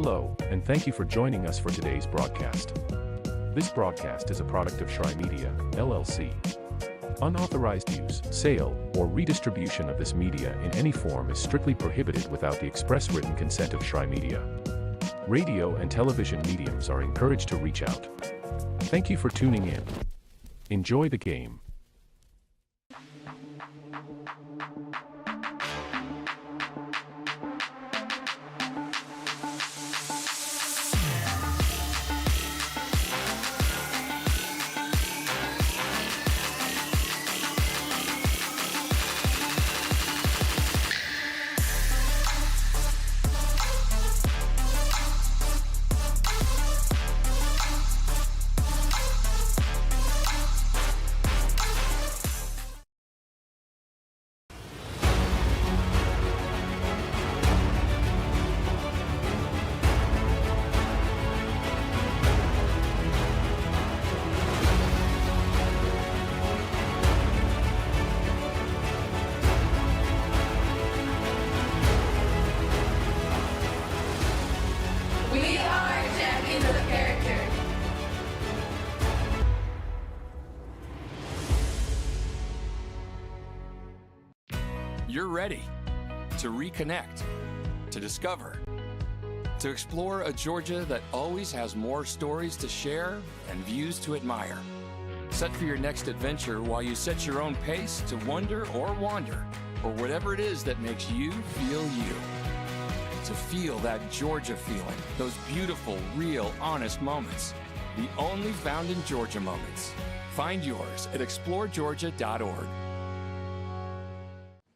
Hello, and thank you for joining us for today's broadcast. This broadcast is a product of Shry Media, LLC. Unauthorized use, sale, or redistribution of this media in any form is strictly prohibited without the express written consent of Shry Media. Radio and television mediums are encouraged to reach out. Thank you for tuning in. Enjoy the game. You're ready to reconnect, to discover, to explore a Georgia that always has more stories to share and views to admire. Set for your next adventure while you set your own pace to wonder or wander, or whatever it is that makes you feel you. To feel that Georgia feeling, those beautiful, real, honest moments. The only found in Georgia moments. Find yours at exploregeorgia.org.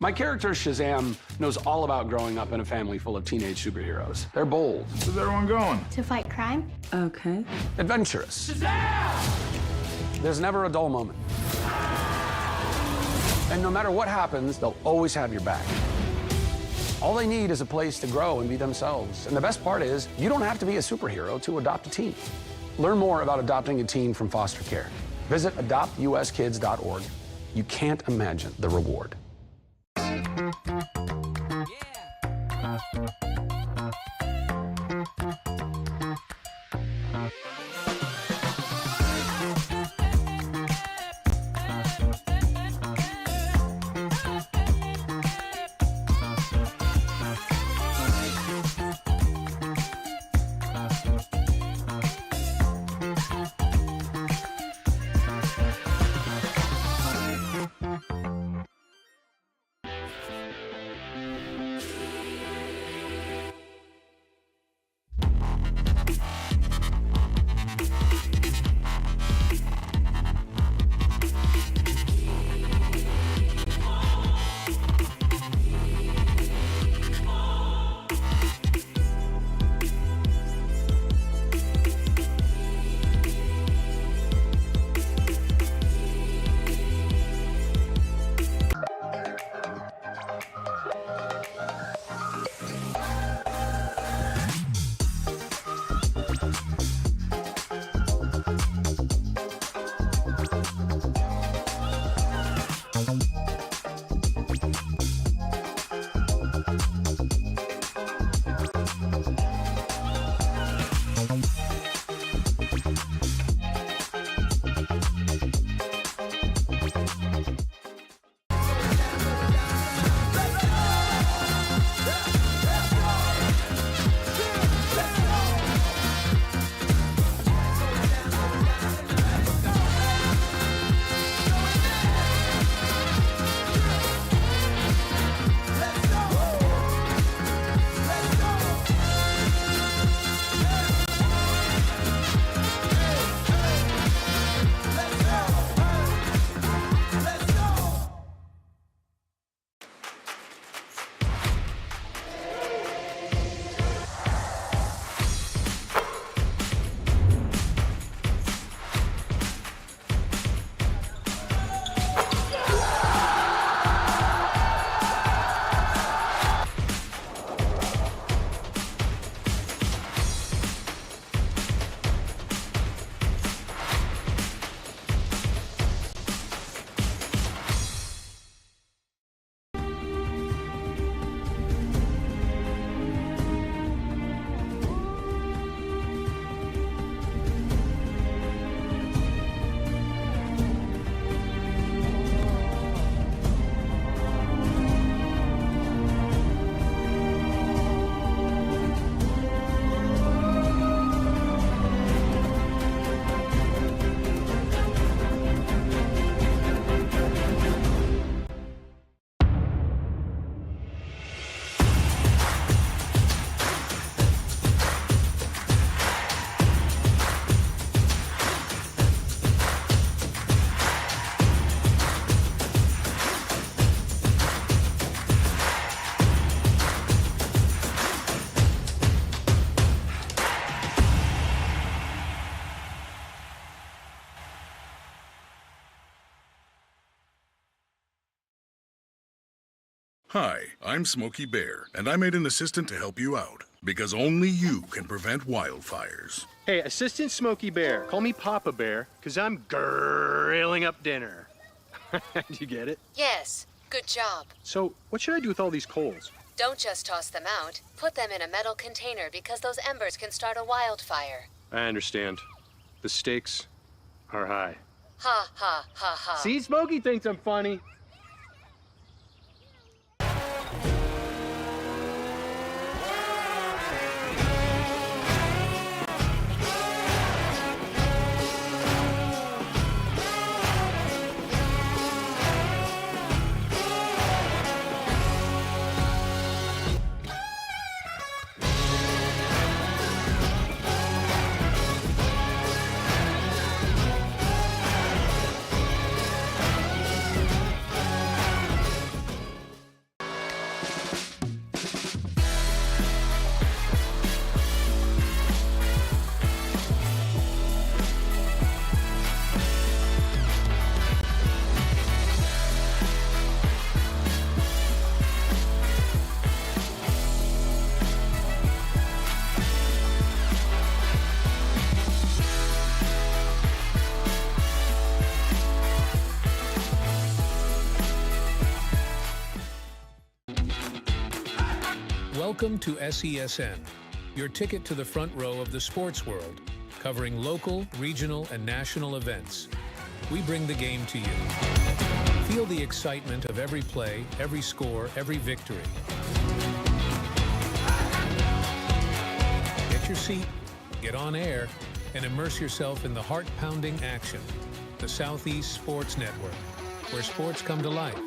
My character, Shazam, knows all about growing up in a family full of teenage superheroes. They're bold. Where's everyone going? To fight crime? Okay. Adventurous. Shazam! There's never a dull moment. And no matter what happens, they'll always have your back. All they need is a place to grow and be themselves. And the best part is, you don't have to be a superhero to adopt a teen. Learn more about adopting a teen from foster care. Visit adoptuskids.org. You can't imagine the reward. Hi, I'm Smokey Bear, and I made an assistant to help you out, because only you can prevent wildfires. Hey, Assistant Smokey Bear. Call me Papa Bear, because I'm grilling up dinner. Do you get it? Yes, good job. So, what should I do with all these coals? Don't just toss them out. Put them in a metal container because those embers can start a wildfire. I understand. The stakes are high. Ha ha ha ha. See, Smokey thinks I'm funny. Welcome to SESN, your ticket to the front row of the sports world, covering local, regional, and national events. We bring the game to you. Feel the excitement of every play, every score, every victory. Get your seat, get on air, and immerse yourself in the heart-pounding action. The Southeast Sports Network, where sports come to life.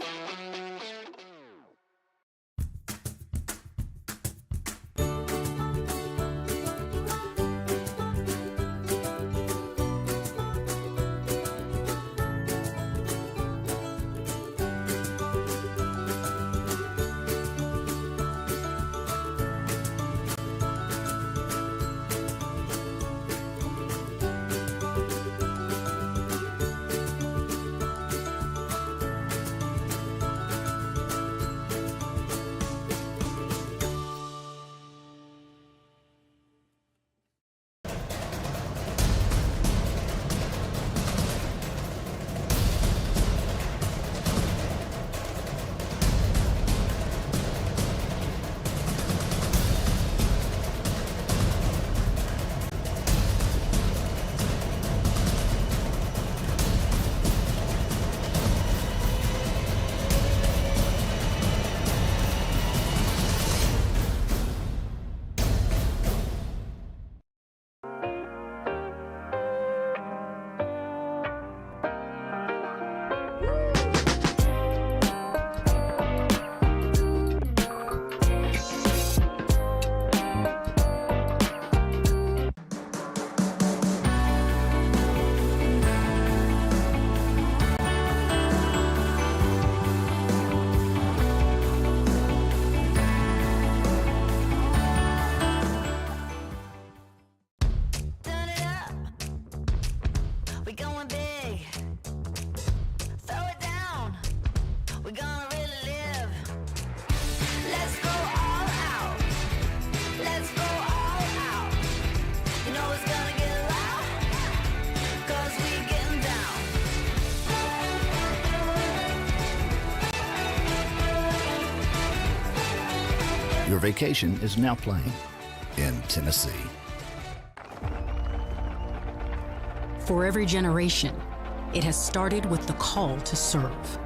Your vacation is now playing in Tennessee. For every generation, it has started with the call to serve.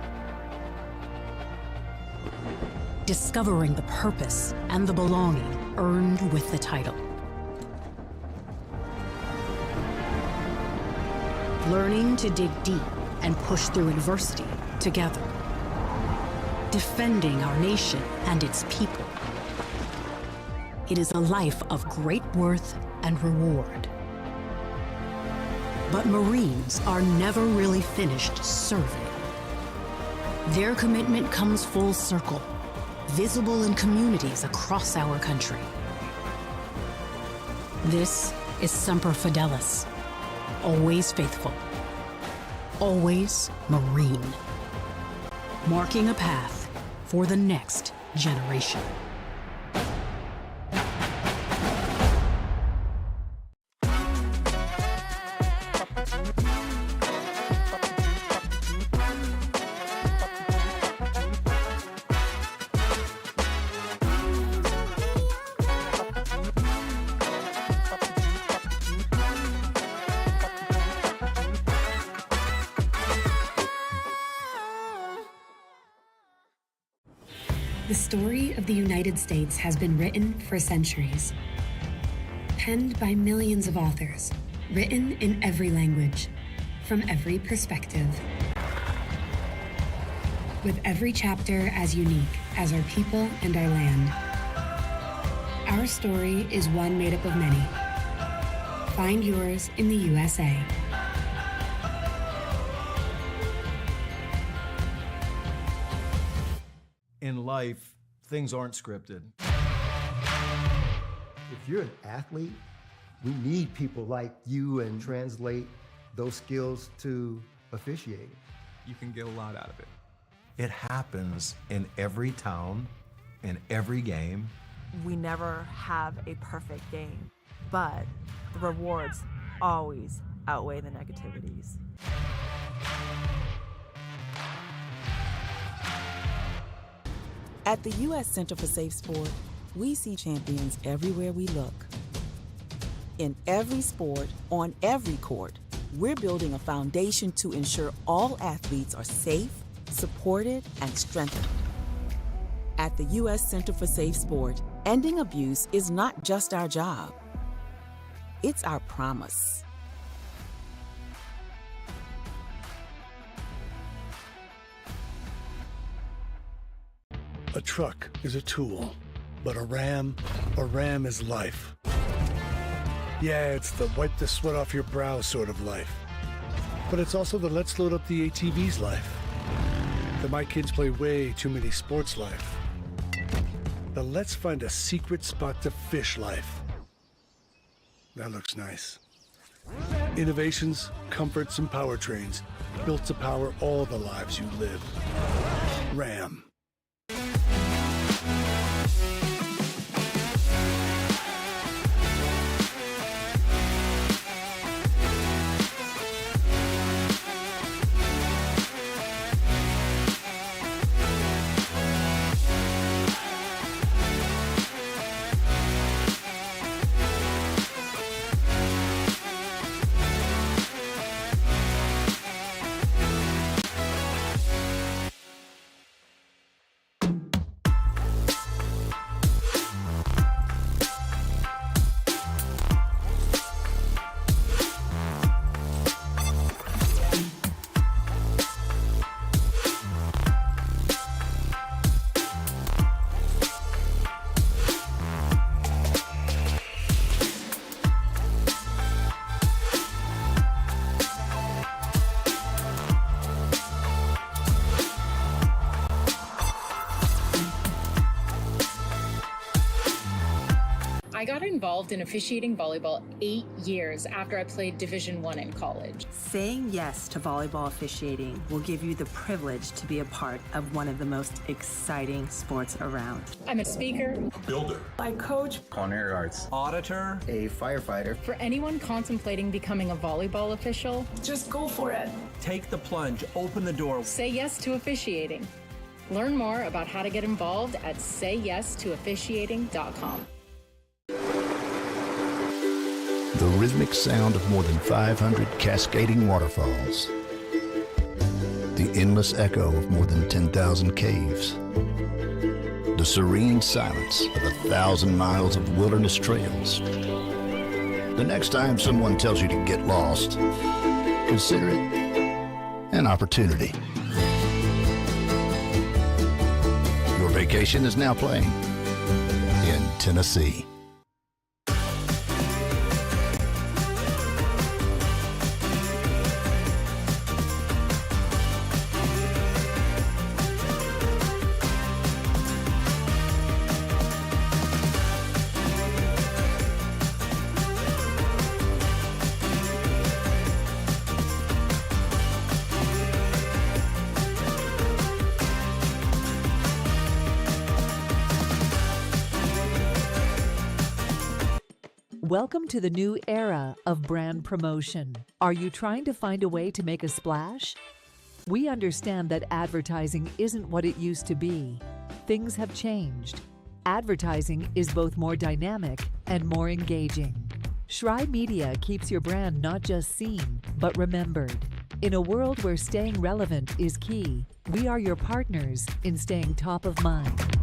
Discovering the purpose and the belonging earned with the title. Learning to dig deep and push through adversity together. Defending our nation and its people. It is a life of great worth and reward. But Marines are never really finished serving. Their commitment comes full circle, visible in communities across our country. This is Semper Fidelis, always faithful, always Marine. Marking a path for the next generation. The story of the United States has been written for centuries. Penned by millions of authors, written in every language, from every perspective. With every chapter as unique as our people and our land. Our story is one made up of many. Find yours in the USA. In life, things aren't scripted. If you're an athlete, we need people like you and translate those skills to officiating. You can get a lot out of it. It happens in every town, in every game. We never have a perfect game, but the rewards always outweigh the negativities. At the U.S. Center for Safe Sport, we see champions everywhere we look. In every sport, on every court, we're building a foundation to ensure all athletes are safe, supported, and strengthened. At the U.S. Center for Safe Sport, ending abuse is not just our job. It's our promise. A truck is a tool, but a ram is life. Yeah, it's the wipe the sweat off your brow sort of life. But it's also the let's load up the ATV's life. The my kids play way too many sports life. The let's find a secret spot to fish life. That looks nice. Innovations, comforts, and powertrains built to power all the lives you live. Ram. I got involved in officiating volleyball 8 years after I played Division I in college. Saying yes to volleyball officiating will give you the privilege to be a part of one of the most exciting sports around. I'm a speaker, a builder, I coach, culinary arts, auditor, a firefighter. For anyone contemplating becoming a volleyball official, just go for it. Take the plunge, open the door. Say yes to officiating. Learn more about how to get involved at sayyes2officiating.com. The rhythmic sound of more than 500 cascading waterfalls. The endless echo of more than 10,000 caves. The serene silence of 1,000 miles of wilderness trails. The next time someone tells you to get lost, consider it an opportunity. Your vacation is now playing in Tennessee. Welcome to the new era of brand promotion. Are you trying to find a way to make a splash? We understand that advertising isn't what it used to be. Things have changed. Advertising is both more dynamic and more engaging. Schrei Media keeps your brand not just seen, but remembered. In a world where staying relevant is key, we are your partners in staying top of mind.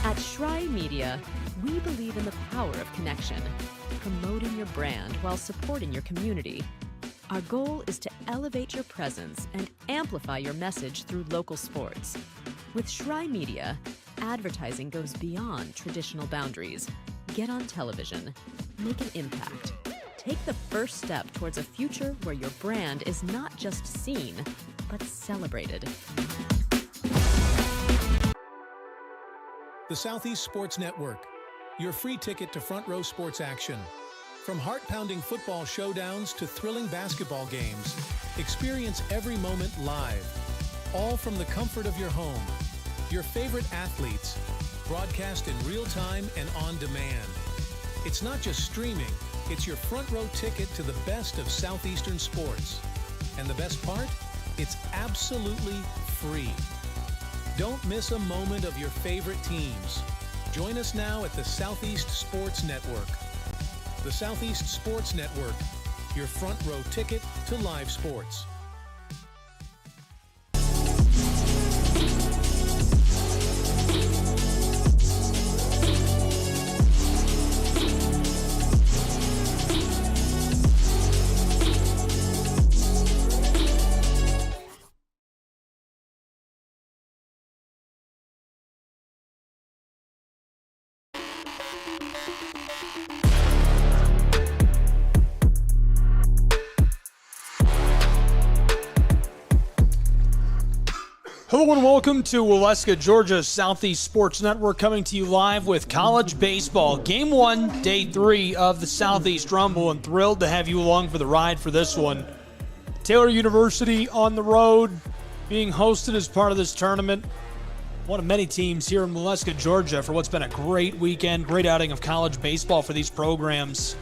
At Schrei Media, we believe in the power of connection, promoting your brand while supporting your community. Our goal is to elevate your presence and amplify your message through local sports. With Schrei Media, advertising goes beyond traditional boundaries. Get on television, make an impact. Take the first step towards a future where your brand is not just seen, but celebrated. The Southeast Sports Network, your free ticket to front row sports action. From heart-pounding football showdowns to thrilling basketball games, experience every moment live, all from the comfort of your home. Your favorite athletes, broadcast in real time and on demand. It's not just streaming, it's your front row ticket to the best of Southeastern sports. And the best part? It's absolutely free. Don't miss a moment of your favorite teams. Join us now at the Southeast Sports Network. The Southeast Sports Network, your front row ticket to live sports. Hello and welcome to Waleska, Georgia's Southeast Sports Network, coming to you live with college baseball. Game 1, Day 3 of the Southeast Rumble, and thrilled to have you along for the ride for this one. Taylor University on the road, being hosted as part of this tournament. One of many teams here in Waleska, Georgia, for what's been a great weekend, great outing of college baseball for these programs.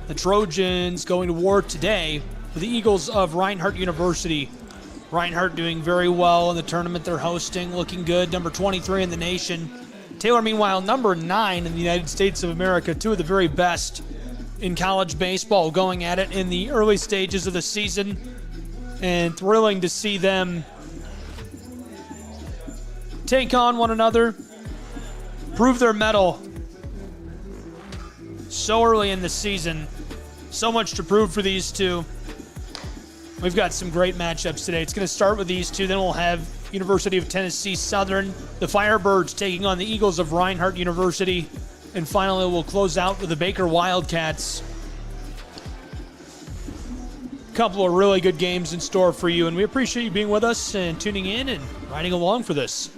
The Trojans going to war today with the Eagles of Reinhardt University. Reinhardt doing very well in the tournament they're hosting, looking good, number 23 in the nation. Taylor, meanwhile, number 9 in the United States of America, two of the very best in college baseball going at it in the early stages of the season. And thrilling to see them take on one another, prove their mettle so early in the season. So much to prove for these two. We've got some great matchups today. It's going to start with these two. Then we'll have University of Tennessee Southern, the Firebirds taking on the Eagles of Reinhardt University. And finally, we'll close out with the Baker Wildcats. A couple of really good games in store for you, and we appreciate you being with us and tuning in and riding along for this.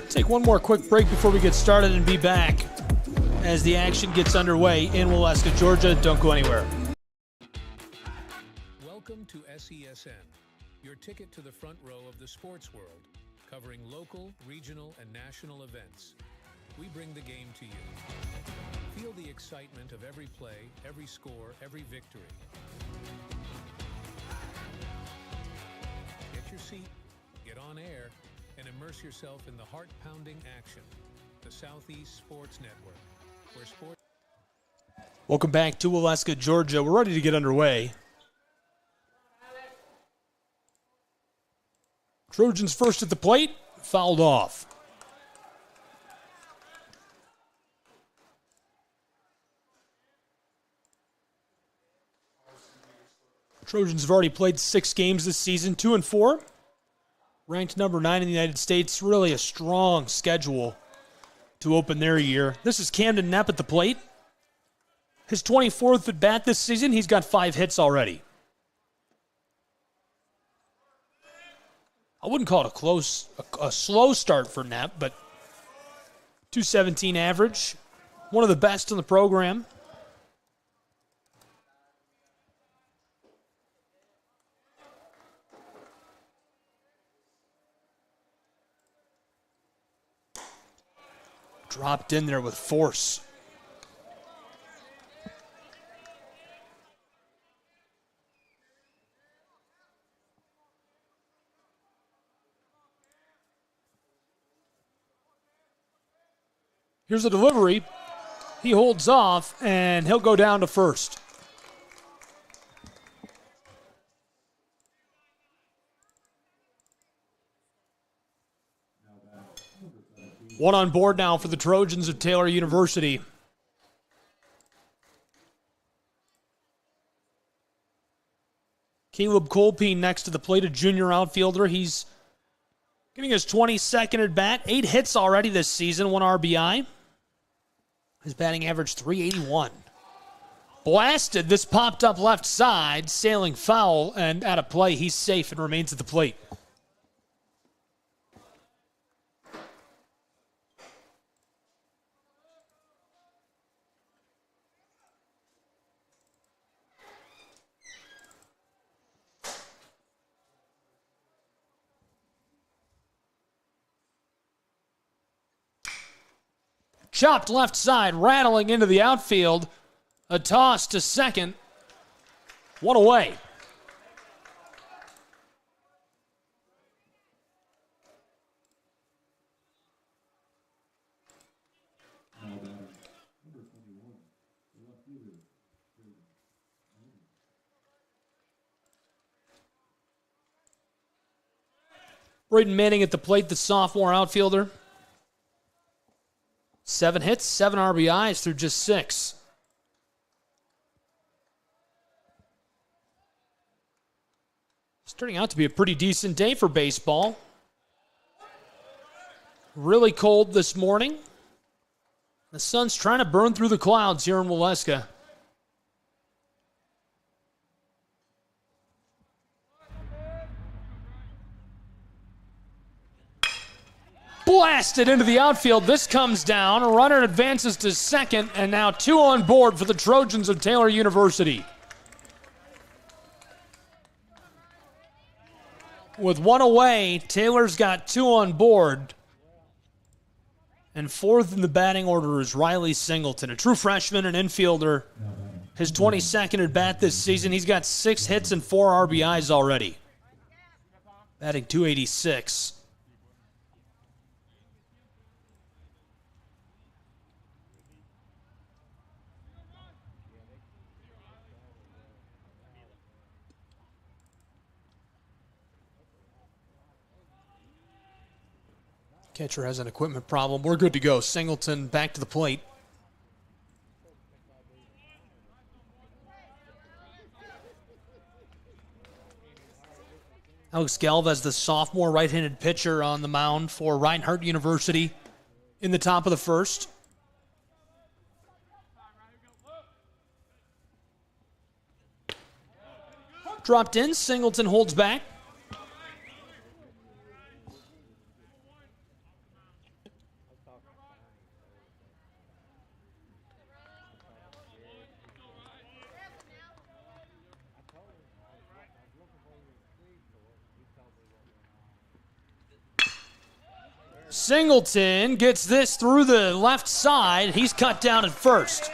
Take one more quick break before we get started and be back as the action gets underway in Waleska, Georgia. Don't go anywhere. Welcome to SESN, your ticket to the front row of the sports world, covering local, regional, and national events. We bring the game to you. Feel the excitement of every play, every score, every victory. Get your seat, get on air, and immerse yourself in the heart-pounding action. The Southeast Sports Network, where sport... Welcome back to Waleska, Georgia. We're ready to get underway. Trojans first at the plate, fouled off. Trojans have already played 6 games this season, 2-4. Ranked number 9 in the United States. Really a strong schedule to open their year. This is Camden Knapp at the plate. His 24th at bat this season. He's got 5 hits already. I wouldn't call it a slow start for Knapp, but 217 average. One of the best in the program. Dropped in there with force. Here's a delivery. He holds off, and he'll go down to first. One on board now for the Trojans of Taylor University. Caleb Colpine next to the plate, a junior outfielder. He's getting his 22nd at bat. 8 hits already this season, 1 RBI. His batting average, .381. Blasted. This popped up left side, sailing foul, and out of play. He's safe and remains at the plate. Chopped left side, rattling into the outfield. A toss to second. 1 away. Braden Manning at the plate, the sophomore outfielder. 7 hits, 7 RBIs through just 6. It's turning out to be a pretty decent day for baseball. Really cold this morning. The sun's trying to burn through the clouds here in Waleska. Blasted into the outfield. This comes down. A runner advances to second, and now 2 on board for the Trojans of Taylor University. With 1 away, Taylor's got 2 on board. And 4th in the batting order is Riley Singleton, a true freshman and infielder. His 22nd at bat this season. He's got 6 hits and 4 RBIs already. Batting .286. Catcher has an equipment problem. We're good to go. Singleton back to the plate. Alex Galvez, the sophomore right-handed pitcher on the mound for Reinhardt University in the top of the first. Dropped in. Singleton holds back. Singleton gets this through the left side. He's cut down at first.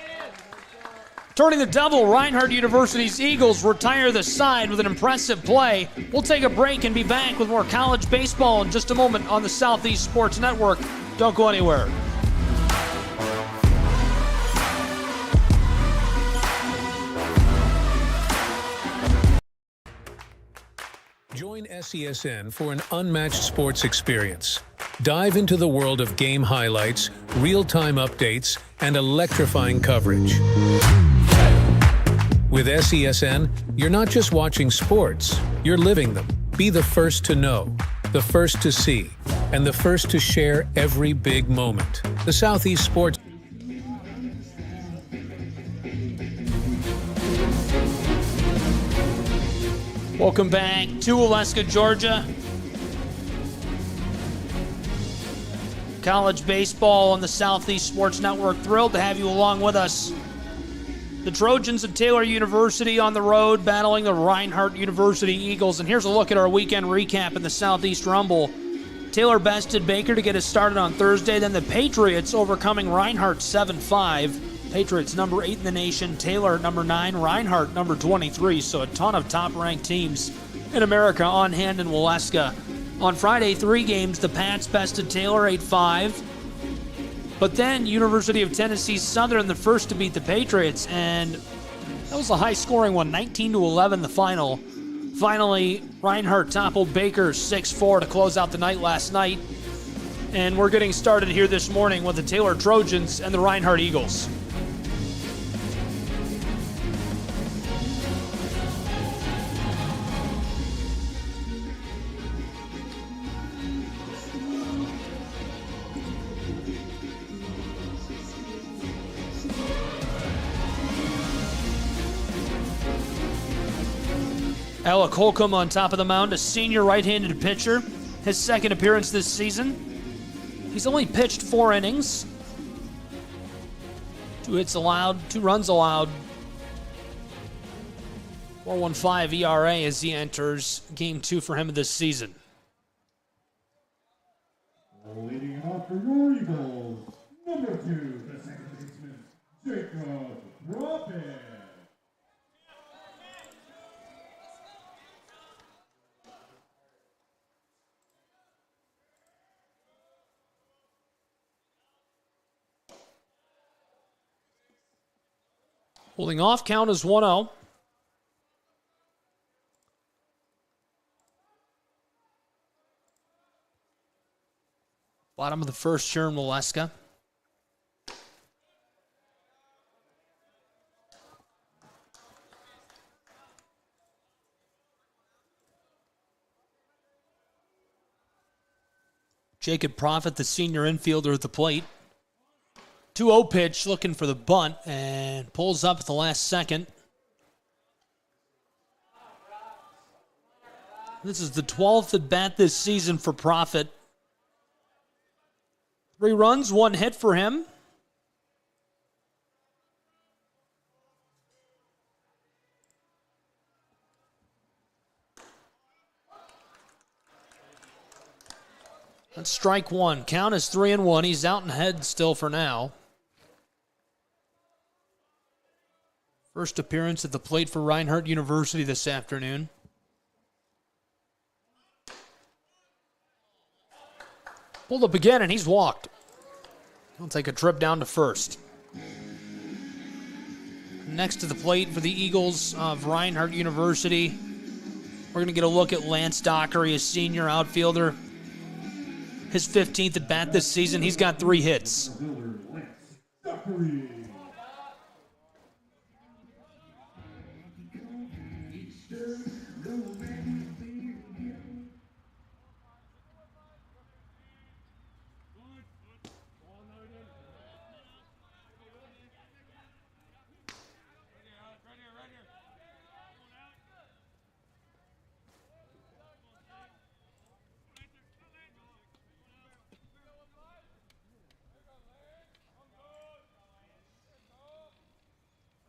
Turning the double, Reinhardt University's Eagles retire the side with an impressive play. We'll take a break and be back with more college baseball in just a moment on the Southeast Sports Network. Don't go anywhere. Join SESN for an unmatched sports experience. Dive into the world of game highlights, real-time updates, and electrifying coverage. With SESN, you're not just watching sports, you're living them. Be the first to know, the first to see, and the first to share every big moment. The Southeast Sports. Welcome back to Waleska, Georgia. College baseball on the Southeast Sports Network. Thrilled to have you along with us. The Trojans of Taylor University on the road battling the Reinhardt University Eagles. And here's a look at our weekend recap in the Southeast Rumble. Taylor bested Baker to get us started on Thursday. Then the Patriots overcoming Reinhardt 7-5. Patriots number 8 in the nation, Taylor number 9, Reinhardt number 23. So a ton of top-ranked teams in America on hand in Waleska. On Friday, 3 games, the Pats bested Taylor 8-5. But then University of Tennessee Southern, the first to beat the Patriots, and that was a high-scoring one, 19-11 the final. Finally, Reinhardt toppled Baker 6-4 to close out the night last night. And we're getting started here this morning with the Taylor Trojans and the Reinhardt Eagles. Alec Holcomb on top of the mound, a senior right-handed pitcher. His second appearance this season. He's only pitched 4 innings. 2 hits allowed, 2 runs allowed. 4.15 ERA as he enters Game 2 for him this season. Leading it off for your Eagles, number 2, the second baseman, Jacob Robin. Holding off, count is 1-0. Bottom of the first here in Waleska. Jacob Profit, the senior infielder at the plate. 2-0 pitch, looking for the bunt, and pulls up at the last second. This is the 12th at bat this season for Profit. 3 runs, 1 hit for him. That's strike 1. Count is 3-1. He's out and ahead still for now. First appearance at the plate for Reinhardt University this afternoon. Pulled up again, and he's walked. He'll take a trip down to first. Next to the plate for the Eagles of Reinhardt University, we're going to get a look at Lance Dockery, a senior outfielder. his 15th at bat this season. He's got 3 hits.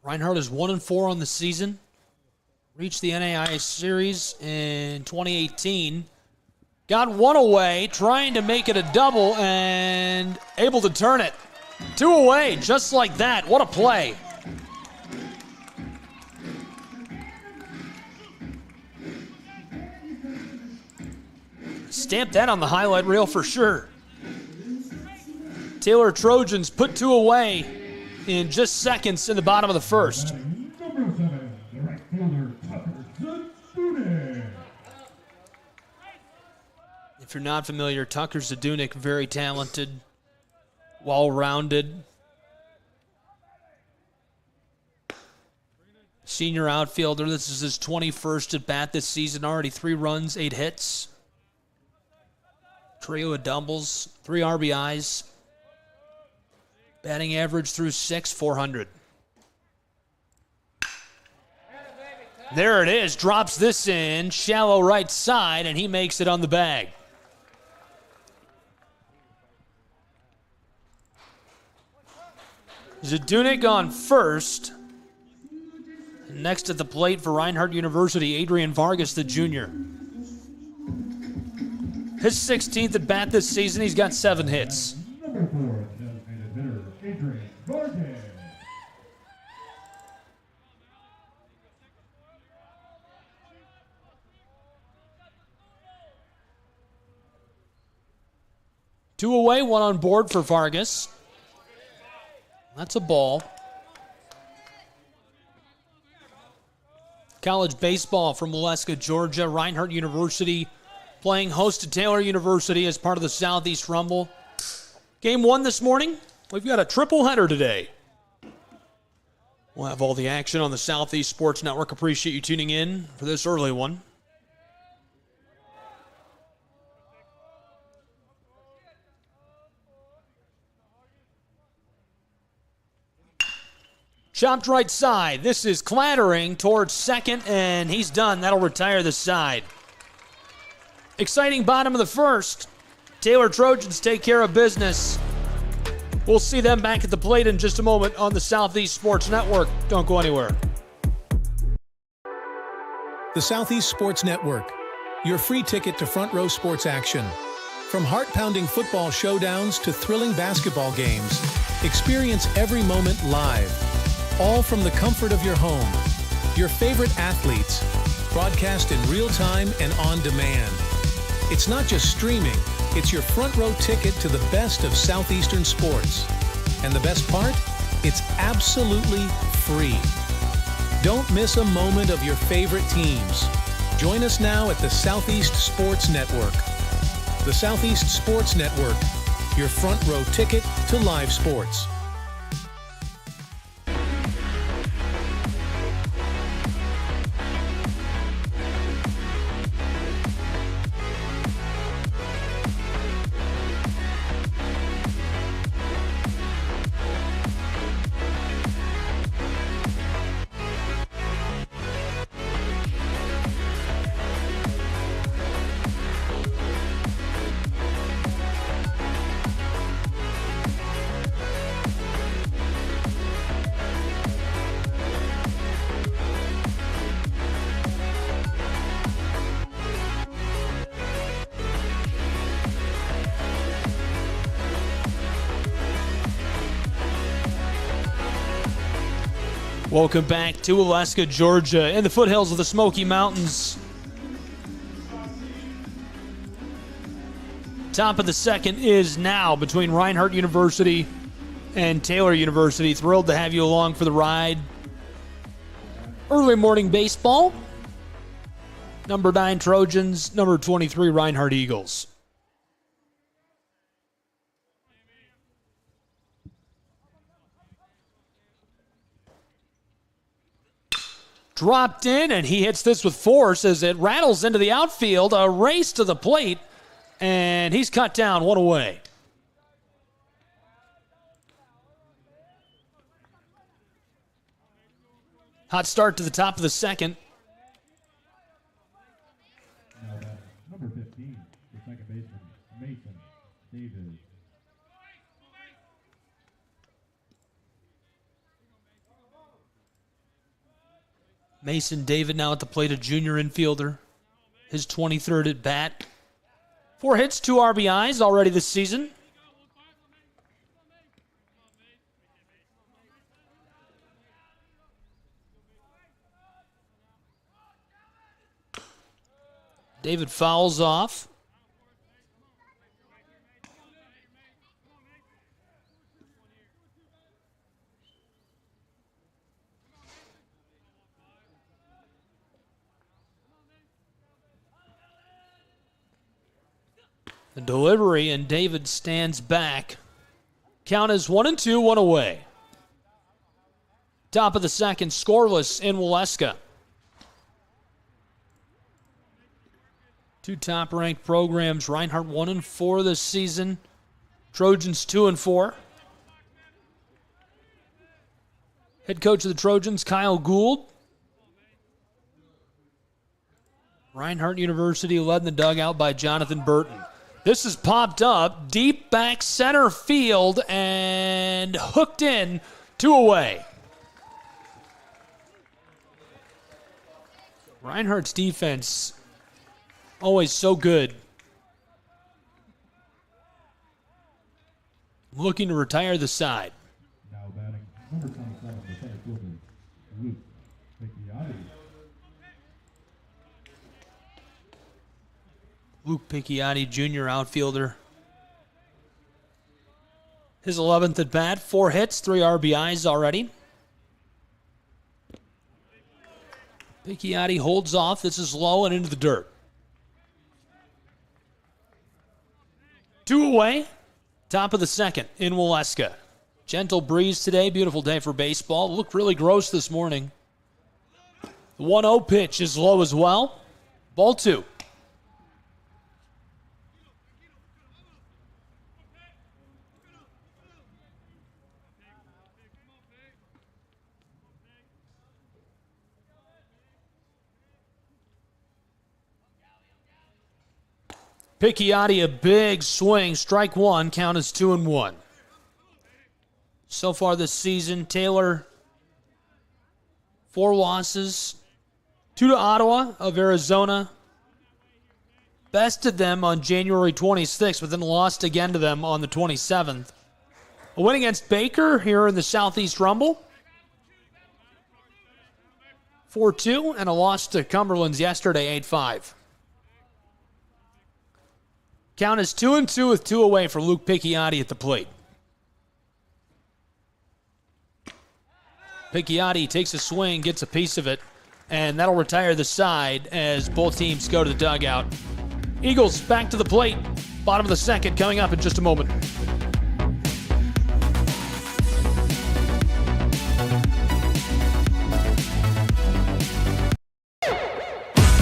Reinhardt is 1-4 on the season. Reached the NAIA Series in 2018. Got one away, trying to make it a double, and able to turn it. 2 away, just like that. What a play. Stamp that on the highlight reel for sure. Taylor Trojans put 2 away in just seconds in the bottom of the first. Number 7, the right fielder, Tucker Zadunik. If you're not familiar, Tucker Zadunik, very talented, well-rounded. Senior outfielder. This is his 21st at bat this season. Already 3 runs, 8 hits. Trio of doubles, 3 RBIs. Batting average through 6, 400. There it is. Drops this in. Shallow right side, and he makes it on the bag. Zadunik on first. Next at the plate for Reinhardt University, Adrian Vargas, the junior. His 16th at bat this season. He's got 7 hits. Number 4, designated hitter, Adrian Vargas. Two away, 1 on board for Vargas. That's a ball. College baseball from Waleska, Georgia. Reinhardt University playing host to Taylor University as part of the Southeast Rumble. Game 1 this morning. We've got a triple header today. We'll have all the action on the Southeast Sports Network. Appreciate you tuning in for this early one. Chopped right side. This is clattering towards second, and he's done. That'll retire the side. Exciting bottom of the first. Taylor Trojans take care of business. We'll see them back at the plate in just a moment on the Southeast Sports Network. Don't go anywhere. The Southeast Sports Network, your free ticket to front row sports action. From heart-pounding football showdowns to thrilling basketball games, experience every moment live. All from the comfort of your home. Your favorite athletes, broadcast in real time and on demand. It's not just streaming, it's your front row ticket to the best of Southeastern sports. And the best part? It's absolutely free. Don't miss a moment of your favorite teams. Join us now at the Southeast Sports Network. The Southeast Sports Network, your front row ticket to live sports. Welcome back to Waleska, Georgia, in the foothills of the Smoky Mountains. Top of the second is now between Reinhardt University and Taylor University. Thrilled to have you along for the ride. Early morning baseball. Number 9 Trojans, number 23 Reinhardt Eagles. Dropped in, and he hits this with force as it rattles into the outfield. A race to the plate, and he's cut down, one away. Hot start to the top of the second. Now that's number 15, the second baseman, Mason Davis. Mason David now at the plate, a junior infielder. His 23rd at bat. 4 hits, 2 RBIs already this season. David fouls off. The delivery, and David stands back. Count is 1-2, 1 away. Top of the second, scoreless in Waleska. 2 top-ranked programs. Reinhardt 1-4 this season. Trojans 2-4. Head coach of the Trojans, Kyle Gould. Reinhardt University led in the dugout by Jonathan Burton. This is popped up, deep back center field, and hooked in, 2 away. Reinhardt's defense, always so good. Looking to retire the side. Now batting number 27, the center fielder, Luke Picchiotti. Luke Picchiotti, junior outfielder. His 11th at bat, 4 hits, 3 RBIs already. Picchiotti holds off. This is low and into the dirt. 2 away. Top of the second in Waleska. Gentle breeze today. Beautiful day for baseball. Looked really gross this morning. The 1-0 pitch is low as well. Ball 2. Picchiotti, a big swing. Strike 1. Count is 2-1. So far this season, Taylor, 4 losses. 2 to Ottawa of Arizona. Bested them on January 26th, but then lost again to them on the 27th. A win against Baker here in the Southeast Rumble. 4-2, and a loss to Cumberland's yesterday, 8-5. Count is 2-2 with 2 away for Luke Picchiotti at the plate. Picchiotti takes a swing, gets a piece of it, and that'll retire the side as both teams go to the dugout. Eagles back to the plate. Bottom of the second coming up in just a moment.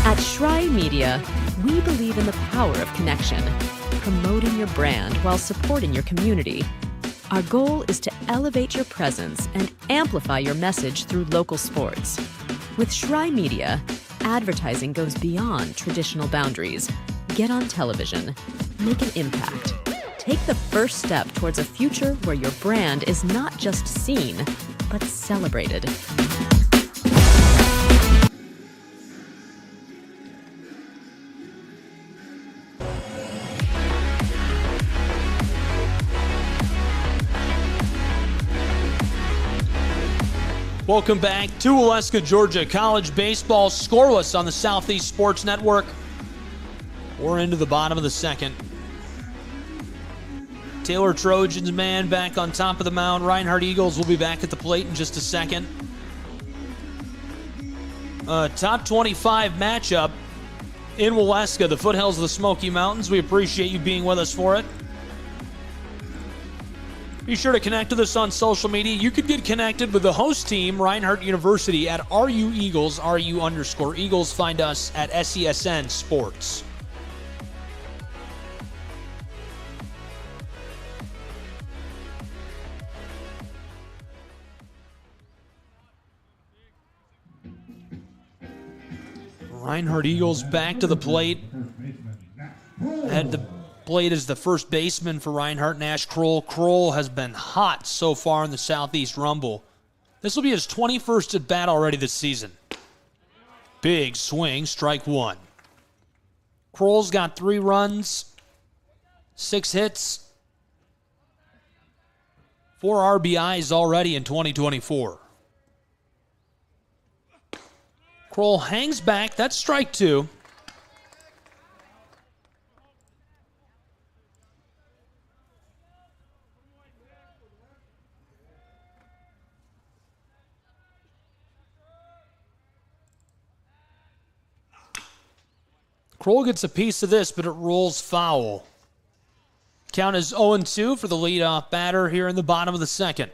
At Schrei Media, we believe in the power of connection, promoting your brand while supporting your community. Our goal is to elevate your presence and amplify your message through local sports. With Schrei Media, advertising goes beyond traditional boundaries. Get on television, make an impact. Take the first step towards a future where your brand is not just seen, but celebrated. Welcome back to Waleska, Georgia. College baseball scoreless on the Southeast Sports Network. We're into the bottom of the second. Taylor Trojans man back on top of the mound. Reinhardt Eagles will be back at the plate in just a second. Top 25 matchup in Waleska, the foothills of the Smoky Mountains. We appreciate you being with us for it. Be sure to connect with us on social media. You could get connected with the host team, Reinhardt University, at RU Eagles, RU_Eagles. Find us at SESN Sports. Reinhardt Eagles back to the plate. At the plate is the first baseman for Reinhardt, Nash Kroll. Kroll has been hot so far in the Southeast Rumble. This will be his 21st at bat already this season. Big swing, strike one. Kroll's got 3 runs, 6 hits, 4 RBIs already in 2024. Kroll hangs back. That's strike 2. Kroll gets a piece of this, but it rolls foul. Count is 0-2 for the leadoff batter here in the bottom of the second.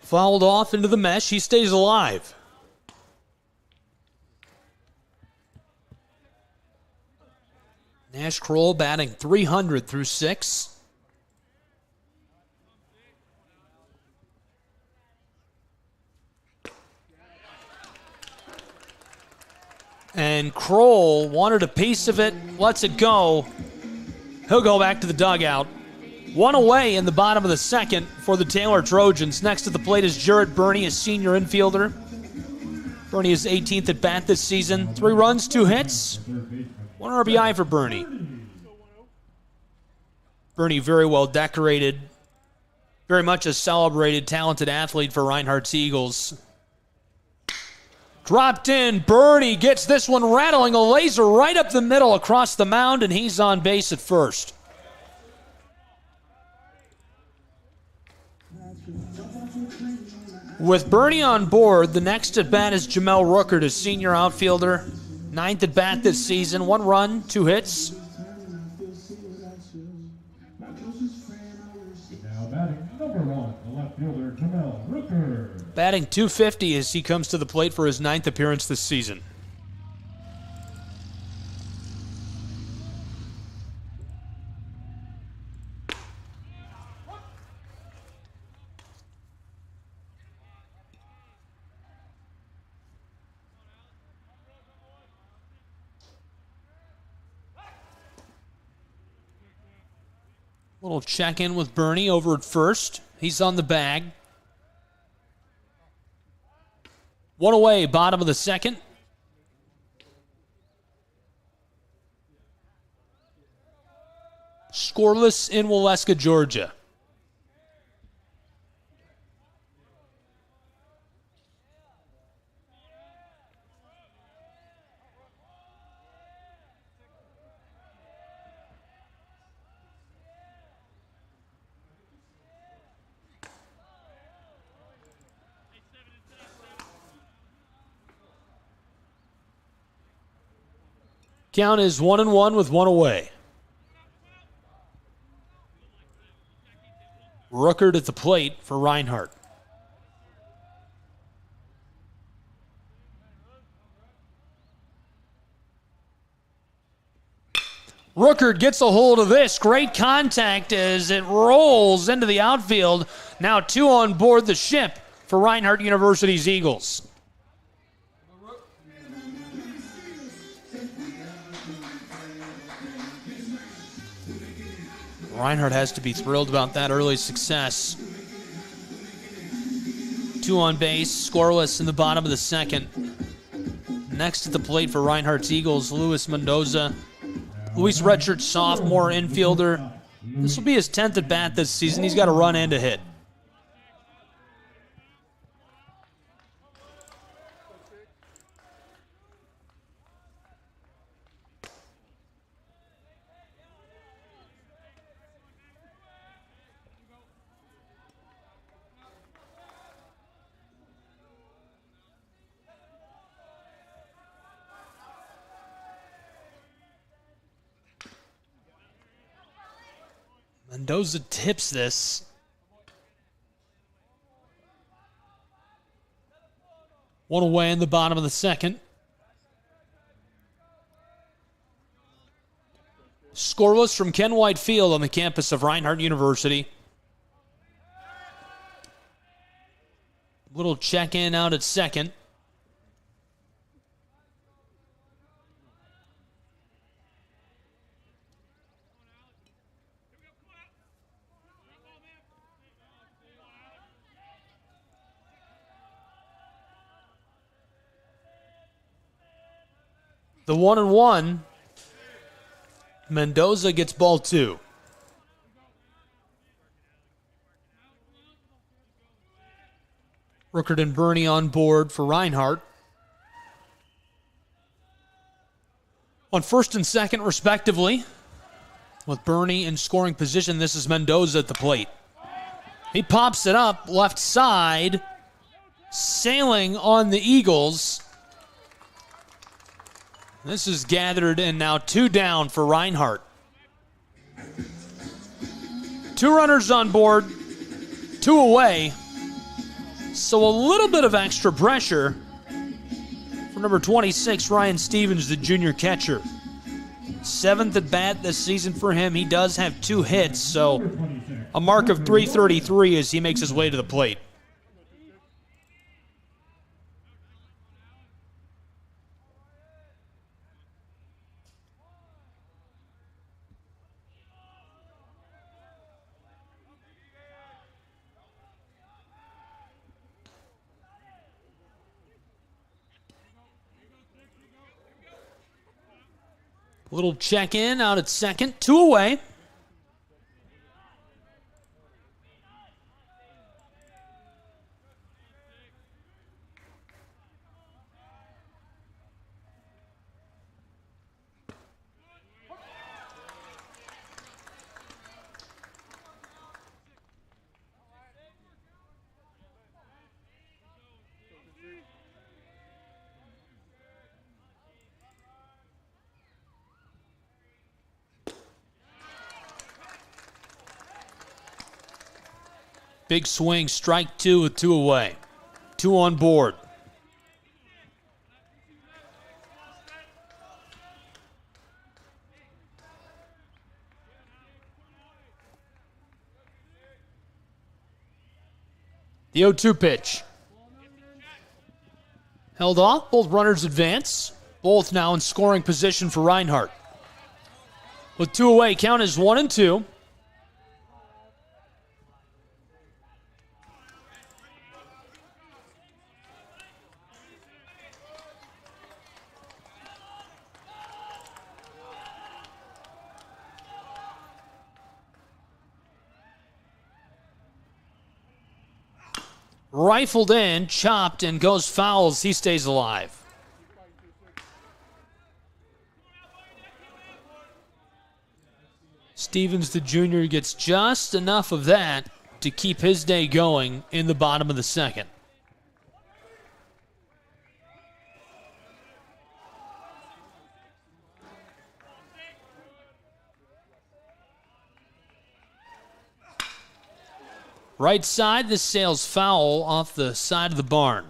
Fouled off into the mesh. He stays alive. Nash Kroll batting .300 through 6. And Kroll wanted a piece of it, lets it go. He'll go back to the dugout. 1 away in the bottom of the second for the Taylor Trojans. Next to the plate is Jarrett Burney, a senior infielder. Burney is 18th at bat this season. 3 runs, 2 hits. 1 RBI for Burney. Burney very well decorated. Very much a celebrated, talented athlete for Reinhardt's Eagles. Dropped in. Burney gets this one rattling a laser right up the middle across the mound, and he's on base at first. With Burney on board, the next at bat is Jamel Rooker, a senior outfielder. 9th at bat this season. 1 run, 2 hits. Now batting number 1, the left fielder, Jamel Rooker. Batting .250 as he comes to the plate for his 9th appearance this season. Little check-in with Burney over at first. He's on the bag. 1 away, bottom of the second. Scoreless in Waleska, Georgia. Count is 1-1 with 1 away. Rooker at the plate for Reinhardt. Rooker gets a hold of this. Great contact as it rolls into the outfield. Now 2 on board the ship for Reinhardt University's Eagles. Reinhardt has to be thrilled about that early success. 2 on base, scoreless in the bottom of the second. Next at the plate for Reinhardt's Eagles, Luis Mendoza. Luis redshirt sophomore infielder. This will be his 10th at bat this season. He's got a run and a hit. Mendoza tips this. One away in the bottom of the second. Scoreless from Ken White Field on the campus of Reinhardt University. Little check-in out at second. The 1-1. Mendoza gets ball 2. Ruckert and Bernie on board for Reinhardt. On first and second, respectively, with Bernie in scoring position, this is Mendoza at the plate. He pops it up, left side, sailing on the Eagles. This is gathered, and now 2 down for Reinhardt. 2 runners on board, 2 away. So a little bit of extra pressure for number 26, Ryan Stevens, the junior catcher. 7th at bat this season for him. He does have 2 hits, so a mark of .333 as he makes his way to the plate. Little check-in out at second. 2 away. Big swing, strike 2 with 2 away. 2 on board. The 0-2 pitch. Held off, both runners advance. Both now in scoring position for Reinhardt. With 2 away, count is 1-2. Rifled in, chopped, and goes foul as he stays alive. Stevens, the junior, gets just enough of that to keep his day going in the bottom of the second. Right side, this sails foul off the side of the barn.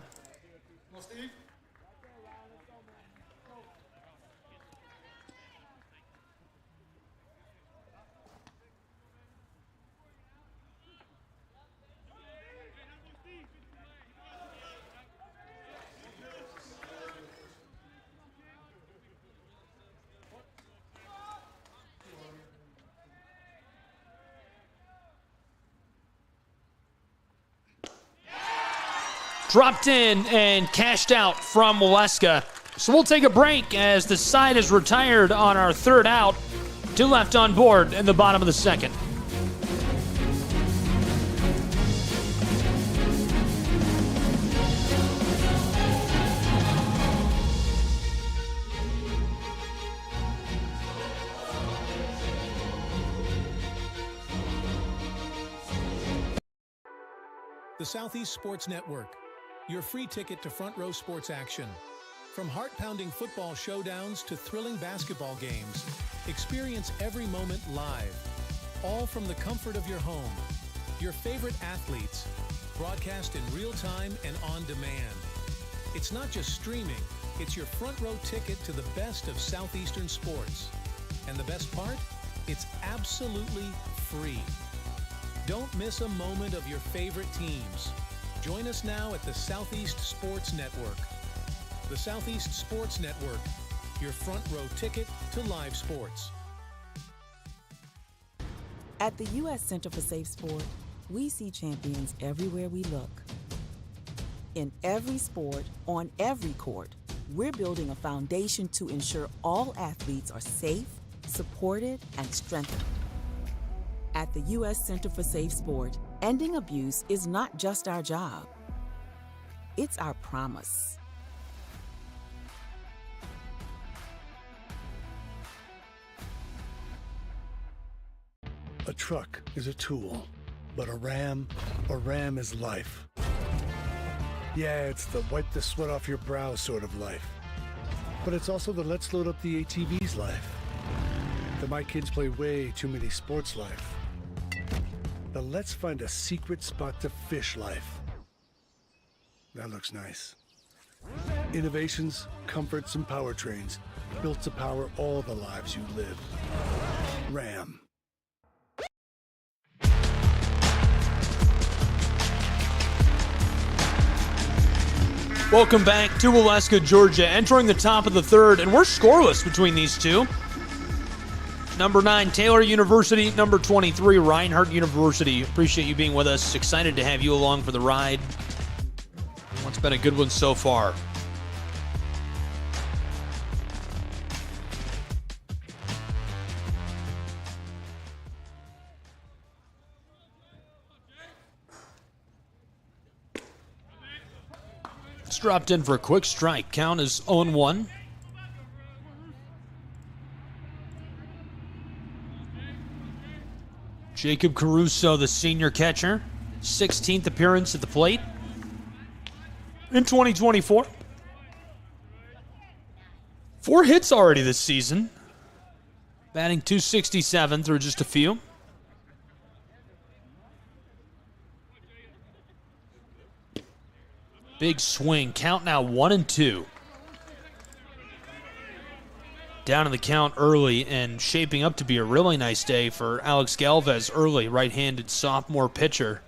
Dropped in and cashed out from Waleska. So we'll take a break as the side is retired on our third out. 2 left on board in the bottom of the second. The Southeast Sports Network, your free ticket to front row sports action. From heart-pounding football showdowns to thrilling basketball games, experience every moment live. all from the comfort of your home. Your favorite athletes, broadcast in real time and on demand. It's not just streaming, it's your front row ticket to the best of Southeastern sports. And the best part? It's absolutely free. Don't miss a moment of your favorite teams. Join us now at the Southeast Sports Network. The Southeast Sports Network, your front row ticket to live sports. At the U.S. Center for Safe Sport, we see champions everywhere we look. In every sport, on every court, we're building a foundation to ensure all athletes are safe, supported, and strengthened. At the U.S. Center for Safe Sport, ending abuse is not just our job. It's our promise. A truck is a tool, but a ram is life. Yeah, it's the wipe the sweat off your brow sort of life. But it's also the let's load up the ATV's life. The my kids play way too many sports life. The let's find a secret spot to fish life. That looks nice. Innovations, comforts, and powertrains built to power all the lives you live. Ram. Welcome back to Alaska, Georgia, entering the top of the third, and we're scoreless between these two. Number 9, Taylor University. Number 23, Reinhardt University. Appreciate you being with us. Excited to have you along for the ride. It's been a good one so far. It's dropped in for a quick strike. Count is 0-1. Jacob Caruso, the senior catcher, 16th appearance at the plate in 2024. 4 hits already this season. Batting .267 through just a few. Big swing. Count now 1-2. Down in the count early and shaping up to be a really nice day for Alex Galvez early, right-handed sophomore pitcher.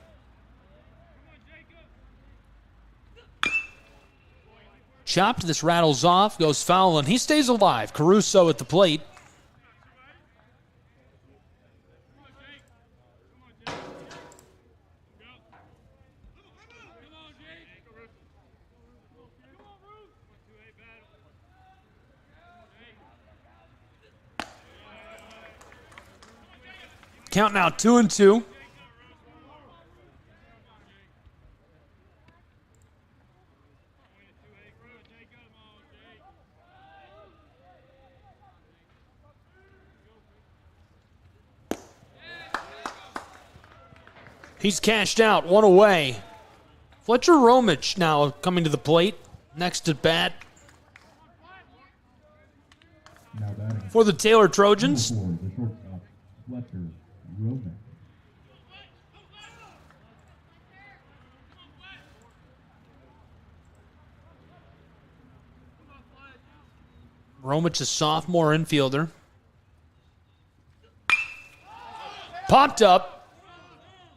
Chopped, this rattles off, goes foul, and he stays alive. Caruso at the plate. Count now 2-2. He's cashed out, 1 away. Fletcher Romich now coming to the plate. Next at bat for the Taylor Trojans. Romich, a sophomore infielder. Popped up.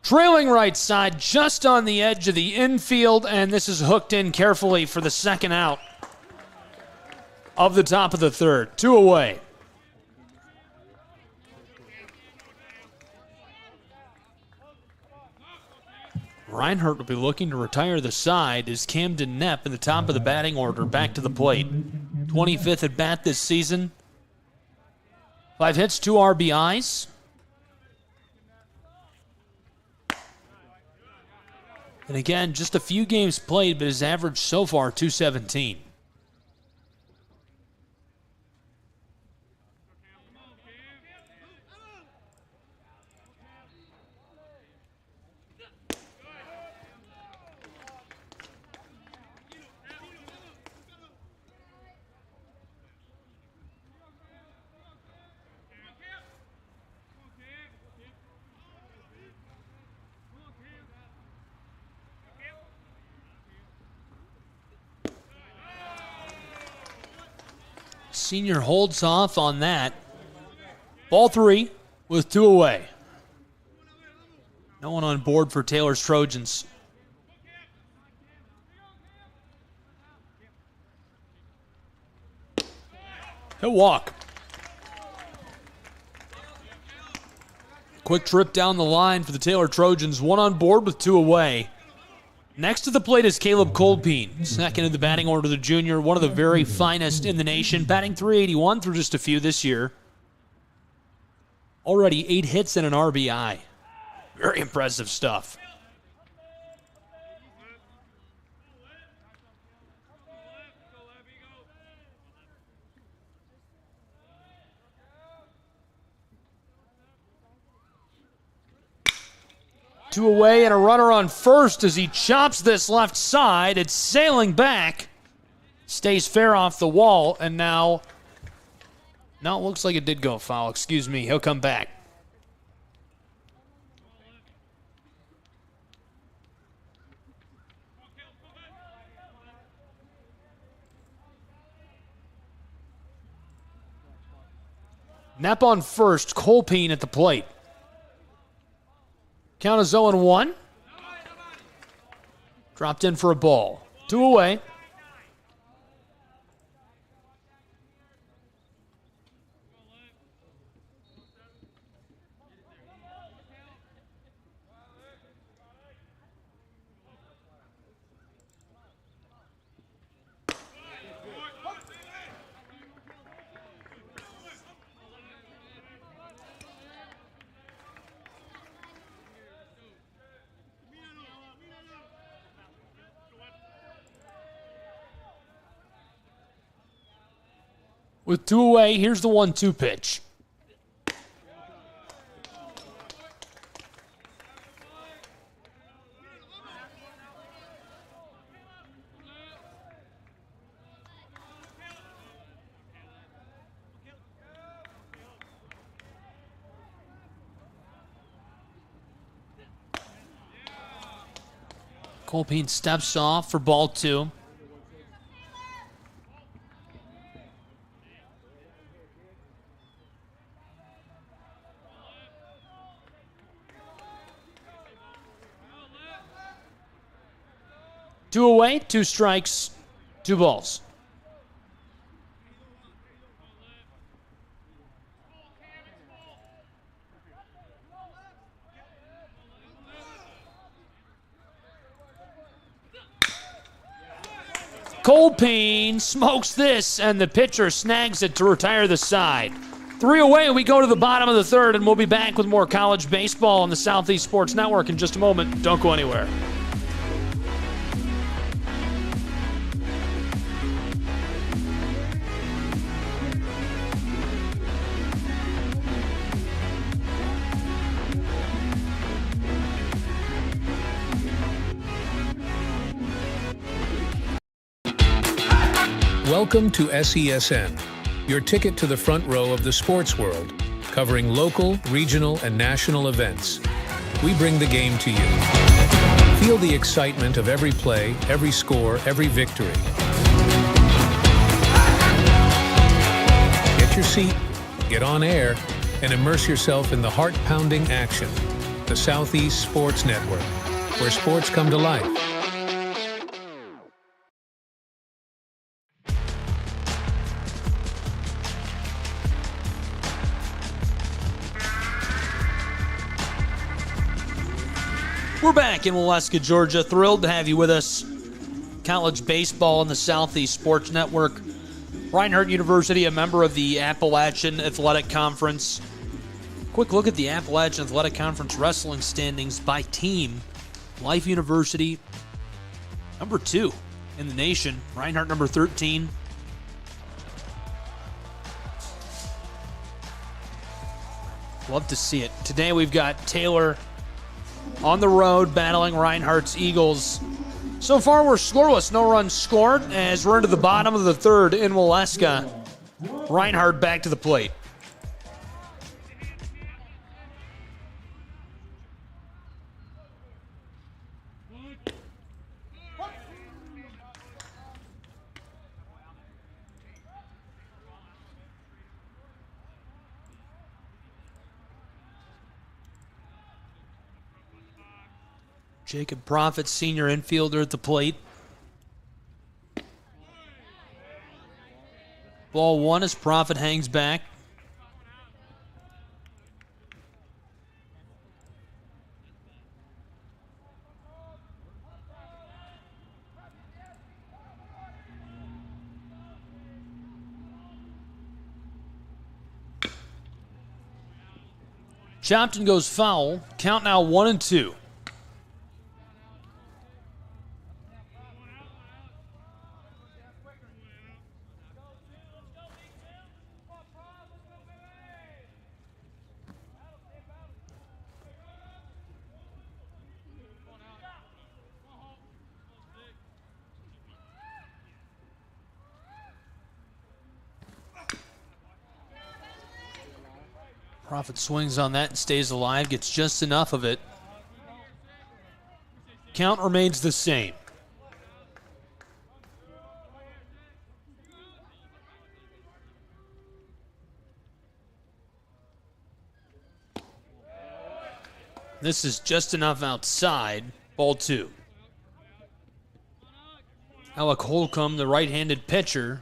Trailing right side, just on the edge of the infield, and this is hooked in carefully for the second out of the top of the third. 2 away. Reinhardt will be looking to retire the side as Camden Knepp in the top of the batting order back to the plate. 25th at bat this season. 5 hits, 2 RBIs. And again, just a few games played, but his average so far, .217. senior holds off on that. Ball 3 with 2 away. No one on board for Taylor's Trojans. He'll walk. Quick trip down the line for the Taylor Trojans. 1 on board with 2 away. Next to the plate is Caleb Colpeen, second in the batting order, the junior, one of the very finest in the nation, batting .381 through just a few this year. Already 8 hits and an RBI. Very impressive stuff. Two away and a runner on first as he chops this left side. It's sailing back. Stays fair off the wall, and now... No, it looks like it did go foul. Excuse me. He'll come back. Knapp on first. Colpeen at the plate. Count is 0-1. Dropped in for a ball. 2 away. With 2 away, here's the 1-2 pitch. Colpeen steps off for ball 2. Two away, 2 strikes, 2 balls. Colpeen smokes this, and the pitcher snags it to retire the side. 3 away, and we go to the bottom of the 3rd, and we'll be back with more college baseball on the Southeast Sports Network in just a moment. Don't go anywhere. Welcome to SESN, your ticket to the front row of the sports world, covering local, regional, and national events. We bring the game to you. Feel the excitement of every play, every score, every victory. Get your seat, get on air, and immerse yourself in the heart-pounding action. The Southeast Sports Network, where sports come to life. We're back in Waleska, Georgia. Thrilled to have you with us. College baseball in the Southeast Sports Network. Reinhardt University, a member of the Appalachian Athletic Conference. Quick look at the Appalachian Athletic Conference wrestling standings by team. Life University, number 2 in the nation. Reinhardt, number 13. Love to see it. Today we've got Taylor on the road battling Reinhardt's Eagles. So far we're scoreless, no runs scored as we're into the bottom of the 3rd in Waleska. Reinhardt back to the plate. Jacob Profit, senior infielder at the plate. Ball one as Profit hangs back. Chopped and goes foul. Count now 1-2. Profit swings on that and stays alive, gets just enough of it. Count remains the same. This is just enough outside. Ball two. Alec Holcomb, the right-handed pitcher.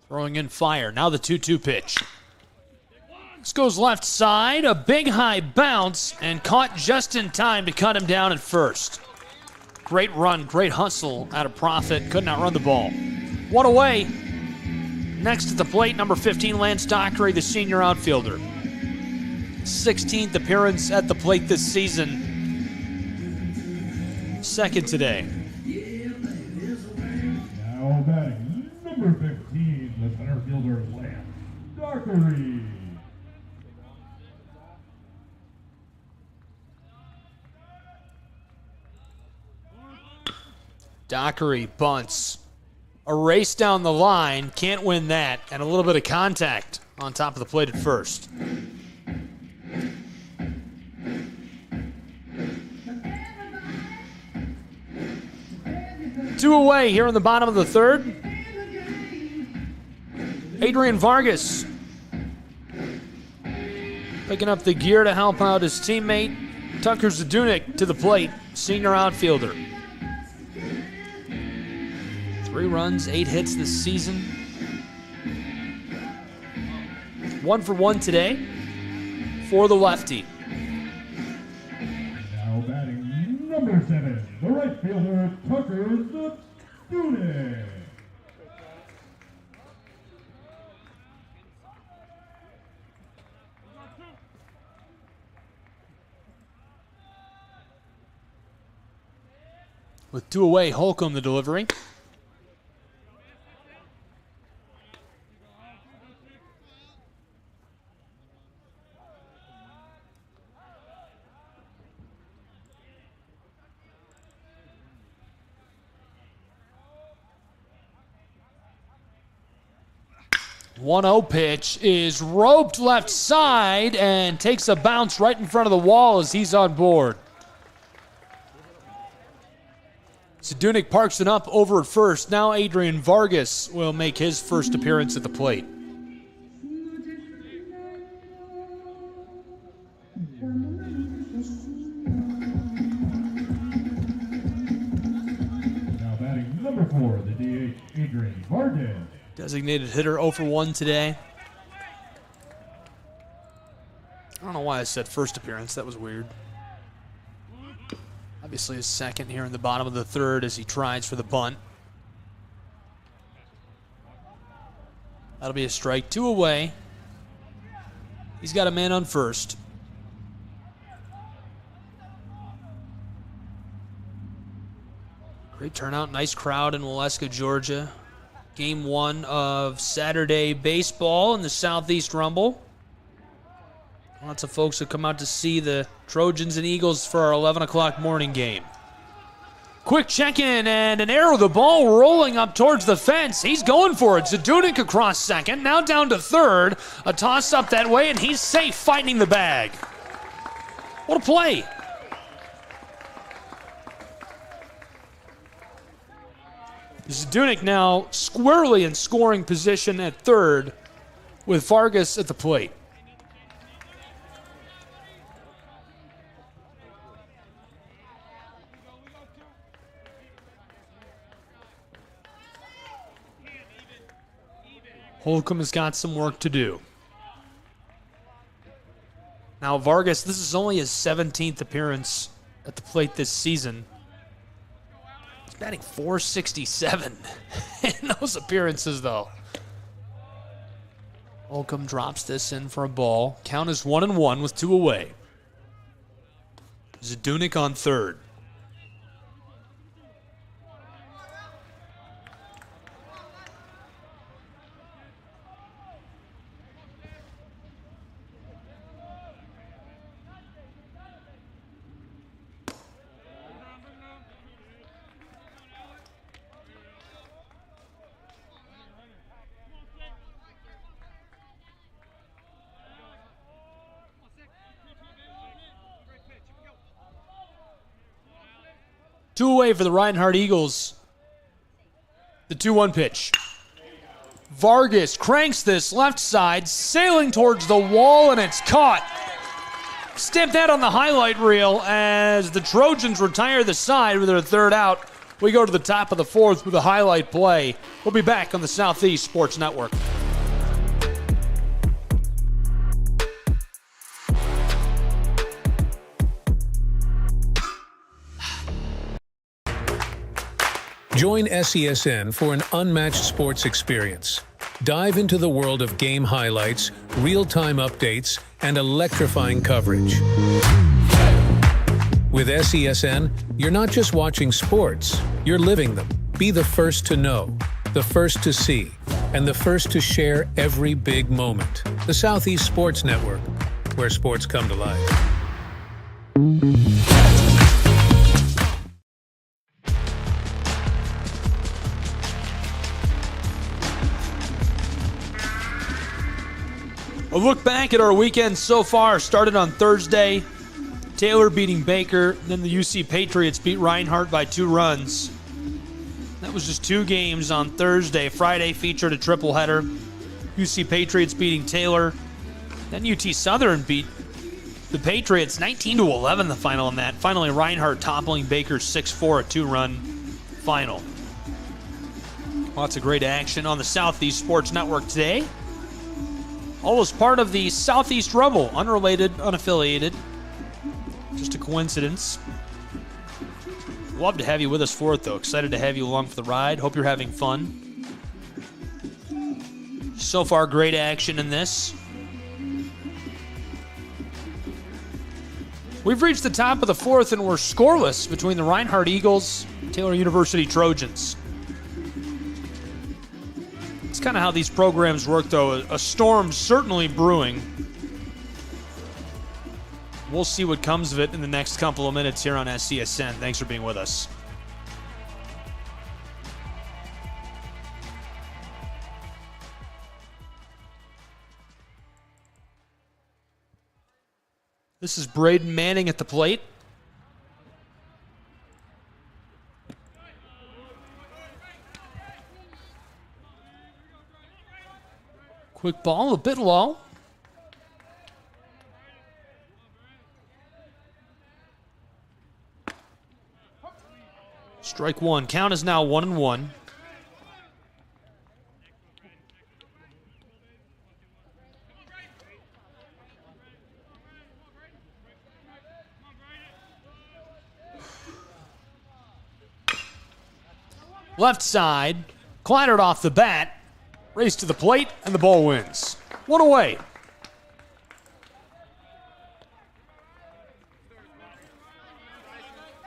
Throwing in fire. Now the 2-2 pitch. This goes left side. A big high bounce and caught just in time to cut him down at first. Great run, great hustle out of Profit. Could not run the ball. One away. Next at the plate, number 15, Lance Dockery, the senior outfielder. 16th appearance at the plate this season. Second today. Now batting, number 15, the center fielder, Lance Dockery. Dockery bunts. A race down the line, can't win that, and a little bit of contact on top of the plate at first. Two away here in the bottom of the third. Adrian Vargas picking up the gear to help out his teammate. Tucker Zadunik to the plate, senior outfielder. 3 runs, 8 hits this season. 1 for 1 today for the lefty. Now batting number 7, the right fielder, Tucker Zadunik. With 2 away, Holcomb the delivery. One-0 pitch is roped left side and takes a bounce right in front of the wall as he's on board. Zadunik parks it up over at first. Now Adrian Vargas will make his first appearance at the plate. Now batting number 4, the DH, Adrian Vargas. Designated hitter 0 for 1 today. I don't know why I said first appearance. That was weird. Obviously his second here in the bottom of the third as he tries for the bunt. That'll be a strike. 2 away. He's got a man on first. Great turnout. Nice crowd in Waleska, Georgia. Game 1 of Saturday baseball in the Southeast Rumble. Lots of folks have come out to see the Trojans and Eagles for our 11 o'clock morning game. Quick check-in and an arrow. The ball rolling up towards the fence. He's going for it. Zadunik across second. Now down to third. A toss up that way, and he's safe fighting the bag. What a play. Zadunik now squarely in scoring position at third with Vargas at the plate. Holcomb has got some work to do. Now, Vargas, this is only his 17th appearance at the plate this season. He's batting .467 in those appearances, though. Holcomb drops this in for a ball. Count is 1-1 with 2 away. Zadunik on third. Two away for the Reinhardt Eagles. The 2-1 pitch. Vargas cranks this left side, sailing towards the wall, and it's caught. Stamp that on the highlight reel as the Trojans retire the side with their third out. We go to the top of the fourth with a highlight play. We'll be back on the Southeast Sports Network. Join SESN for an unmatched sports experience. Dive into the world of game highlights, real-time updates, and electrifying coverage. With SESN, you're not just watching sports, you're living them. Be the first to know, the first to see, and the first to share every big moment. The Southeast Sports Network, where sports come to life. A look back at our weekend so far started on Thursday. Taylor beating Baker, then the UC Patriots beat Reinhardt by 2 runs. That was just 2 games on Thursday. Friday featured a triple header. UC Patriots beating Taylor. Then UT Southern beat the Patriots 19-11 the final in that. Finally, Reinhardt toppling Baker 6-4, a 2-run final. Lots of great action on the Southeast Sports Network today. All as part of the Southeast Rumble, unrelated, unaffiliated. Just a coincidence. Love to have you with us for it, though. Excited to have you along for the ride. Hope you're having fun. So far, great action in this. We've reached the top of the fourth, and we're scoreless between the Reinhardt Eagles and Taylor University Trojans. It's kind of how these programs work, though. A storm certainly brewing. We'll see what comes of it in the next couple of minutes here on SCSN. Thanks for being with us. This is Braden Manning at the plate. Quick ball, a bit low. Strike one. Count is now 1-1. Left side, clattered off the bat. Race to the plate, and the ball wins. 1 away.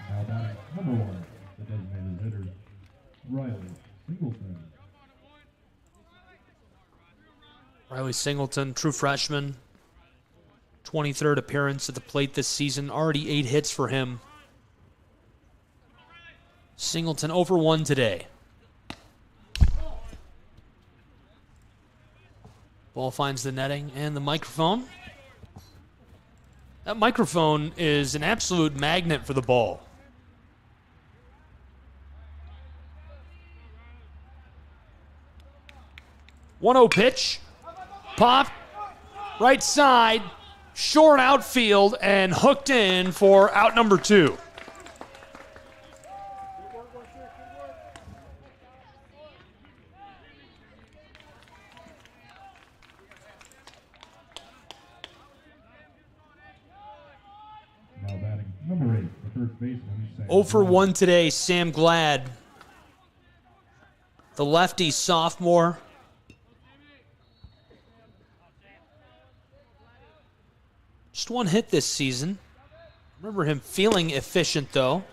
Now batting number 1, the designated hitter, Riley Singleton. Riley Singleton, true freshman. 23rd appearance at the plate this season. Already 8 hits for him. Singleton over 1 today. Ball finds the netting and the microphone. That microphone is an absolute magnet for the ball. .1-0 pitch. Pop. Right side. Short outfield and hooked in for out number 2. first baseman. 0 for 1 today, Sam Glad. The lefty sophomore. Just 1 hit this season. Remember him feeling efficient, though.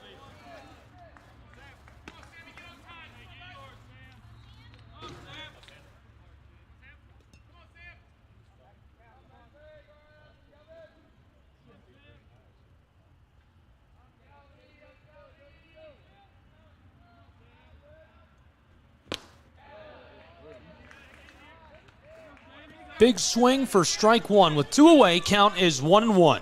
Big swing for strike 1. With 2 away, count is 1-1.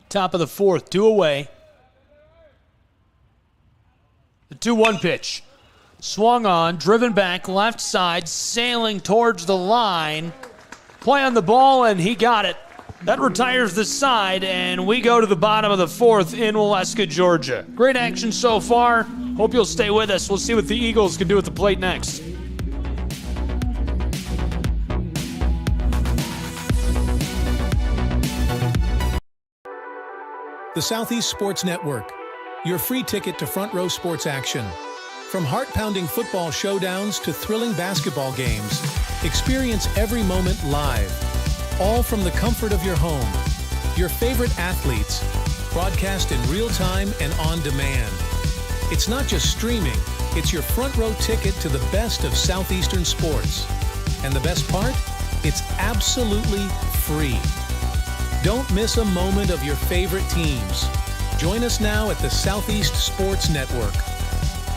Top of the 4th, 2 away. The 2-1 pitch. Swung on, driven back, left side, sailing towards the line. Play on the ball, and he got it. That retires the side, and we go to the bottom of the 4th in Waleska, Georgia. Great action so far. Hope you'll stay with us. We'll see what the Eagles can do at the plate next. The Southeast Sports Network, your free ticket to front row sports action. From heart-pounding football showdowns to thrilling basketball games, experience every moment live, all from the comfort of your home. Your favorite athletes, broadcast in real time and on demand. It's not just streaming, it's your front row ticket to the best of Southeastern sports. And the best part? It's absolutely free. Don't miss a moment of your favorite teams. Join us now at the Southeast Sports Network.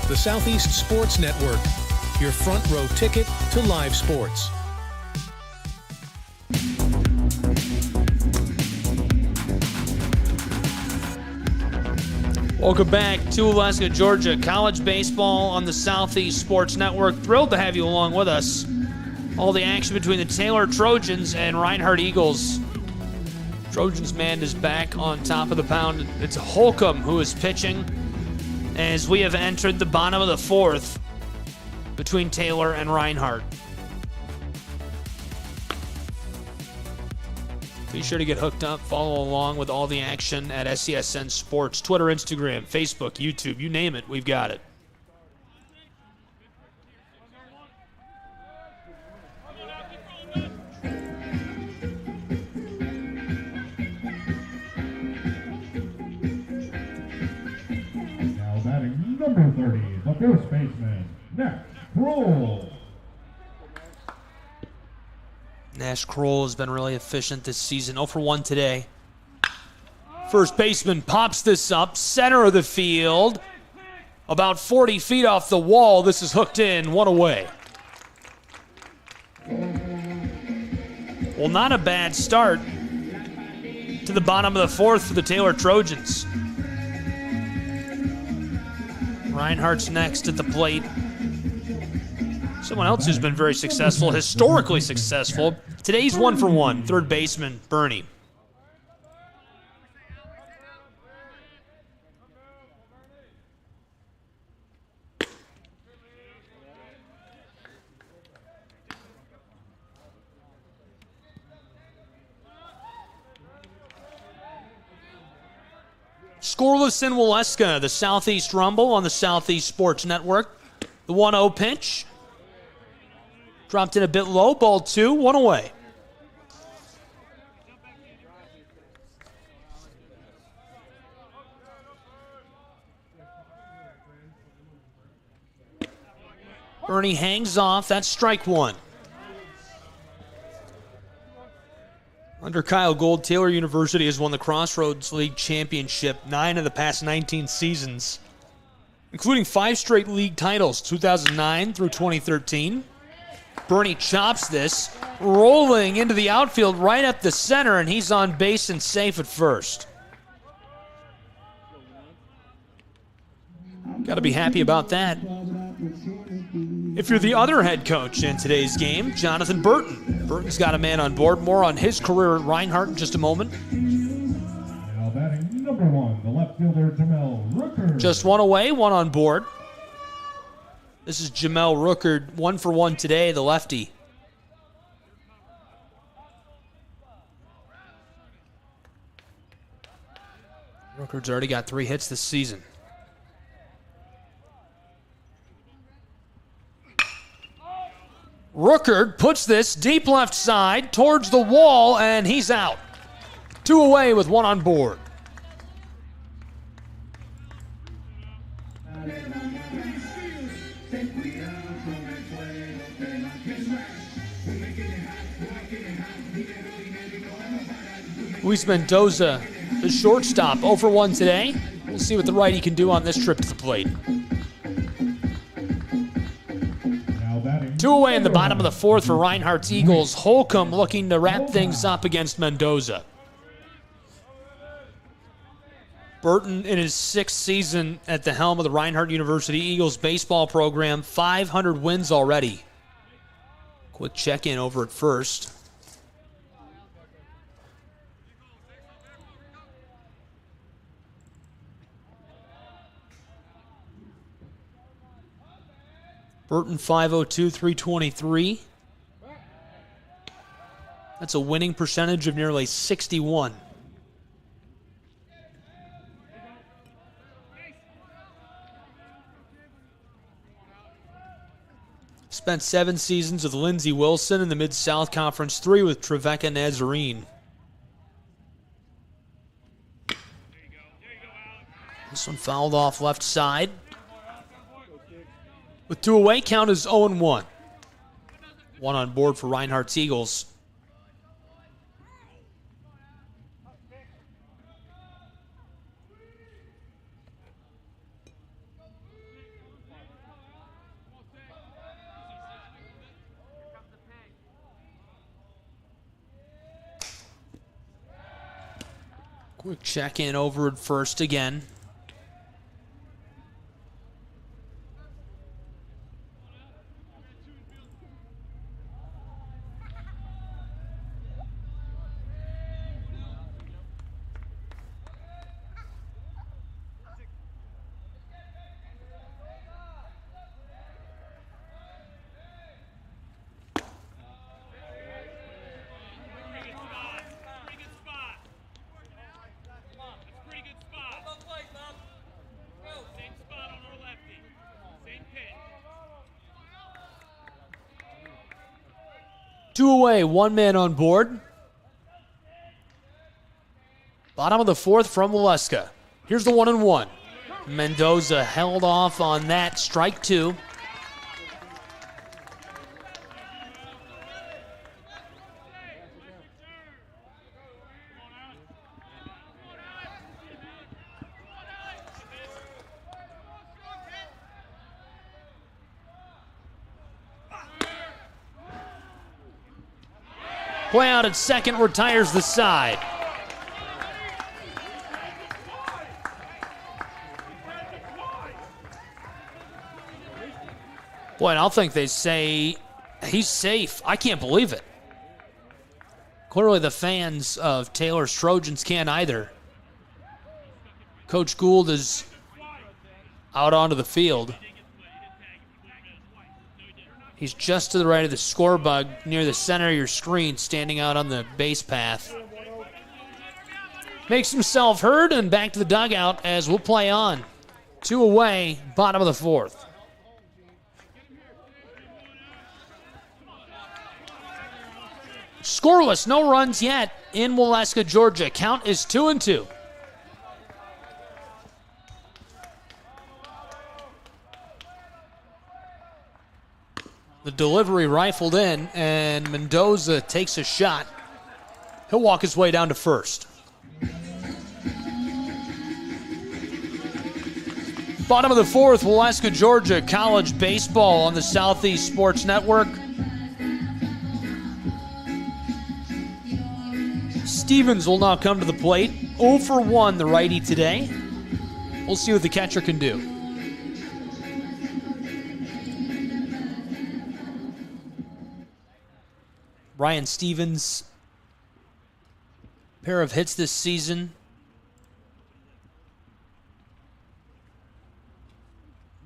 The Southeast Sports Network, your front row ticket to live sports. Welcome back to Waleska, Georgia. College baseball on the Southeast Sports Network. Thrilled to have you along with us. All the action between the Taylor Trojans and Reinhardt Eagles. Trojans man is back on top of the pound. It's Holcomb who is pitching as we have entered the bottom of the 4th between Taylor and Reinhardt. Be sure to get hooked up, follow along with all the action at SCSN Sports, Twitter, Instagram, Facebook, YouTube, you name it, we've got it. Number 30, the first baseman, Nash Kroll. Nash Kroll has been really efficient this season. 0 for 1 today. First baseman pops this up, center of the field. About 40 feet off the wall. This is hooked in, 1 away. Well, not a bad start to the bottom of the 4th for the Taylor Trojans. Reinhardt's next at the plate. Someone else who's been very successful, historically successful. Today's 1 for 1, third baseman, Bernie. Scoreless in Waleska, the Southeast Rumble on the Southeast Sports Network. The 1-0 pitch. Dropped in a bit low, ball 2, 1 away. Bernie hangs off, that's strike 1. Under Kyle Gold, Taylor University has won the Crossroads League Championship 9 of the past 19 seasons, including 5 straight league titles, 2009 through 2013. Bernie chops this, rolling into the outfield right up the center, and he's on base and safe at first. Got to be happy about that. If you're the other head coach in today's game, Jonathan Burton. Burton's got a man on board. More on his career at Reinhardt in just a moment. Now batting number 1, the left fielder, Jamel Rooker. Just one away, one on board. This is Jamel Rooker, 1 for 1 today, the lefty. Rooker's already got 3 hits this season. Rooker puts this deep left side towards the wall, and he's out. 2 away with 1 on board. Luis Mendoza, the shortstop, 0 for 1 today. We'll see what the righty can do on this trip to the plate. 2 away in the bottom of the 4th for Reinhardt's Eagles. Holcomb looking to wrap things up against Mendoza. Burton in his 6th season at the helm of the Reinhardt University Eagles baseball program. 500 wins already. Quick check-in over at first. Burton 502, 323. That's a winning percentage of nearly 61. Spent 7 seasons with Lindsey Wilson in the Mid-South Conference, 3 with Trevecca Nazarene. This one fouled off left side. With 2 away, count is 0-1. 1 on board for Reinhardt's Eagles. Quick check-in over at first again. Two away, 1 man on board. Bottom of the 4th from Waleska. Here's the 1-1. Mendoza held off on that. Strike 2. Play out at second, retires the side. Boy, and I'll think they say he's safe. I can't believe it. Clearly the fans of Taylor's Trojans can't either. Coach Gould is out onto the field. He's just to the right of the score bug near the center of your screen, standing out on the base path. Makes himself heard and back to the dugout as we'll play on. 2 away, bottom of the 4th. Scoreless, no runs yet in Waleska, Georgia. Count is 2-2. The delivery rifled in, and Mendoza takes a shot. He'll walk his way down to first. Bottom of the 4th, Waleska, Georgia, college baseball on the Southeast Sports Network. Stevens will now come to the plate. 0 for 1, the righty today. We'll see what the catcher can do. Ryan Stevens, pair of hits this season.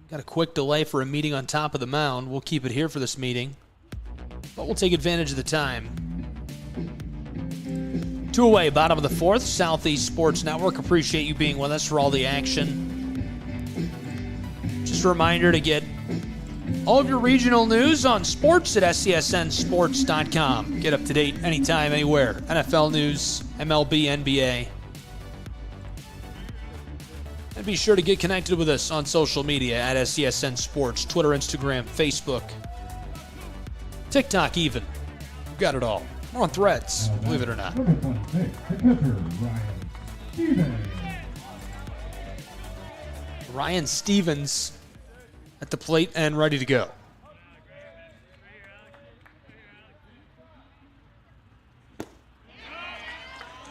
Got a quick delay for a meeting on top of the mound. We'll keep it here for this meeting, but we'll take advantage of the time. 2 away, bottom of the fourth. Southeast Sports Network. Appreciate you being with us for all the action. Just a reminder to get all of your regional news on sports at SCSNsports.com. Get up to date anytime, anywhere. NFL news, MLB, NBA. And be sure to get connected with us on social media at SCSN Sports, Twitter, Instagram, Facebook, TikTok even. We've got it all. We're on Threads, believe it or not. Number 26, the catcher, Ryan Stevens. Ryan Stevens at the plate and ready to go.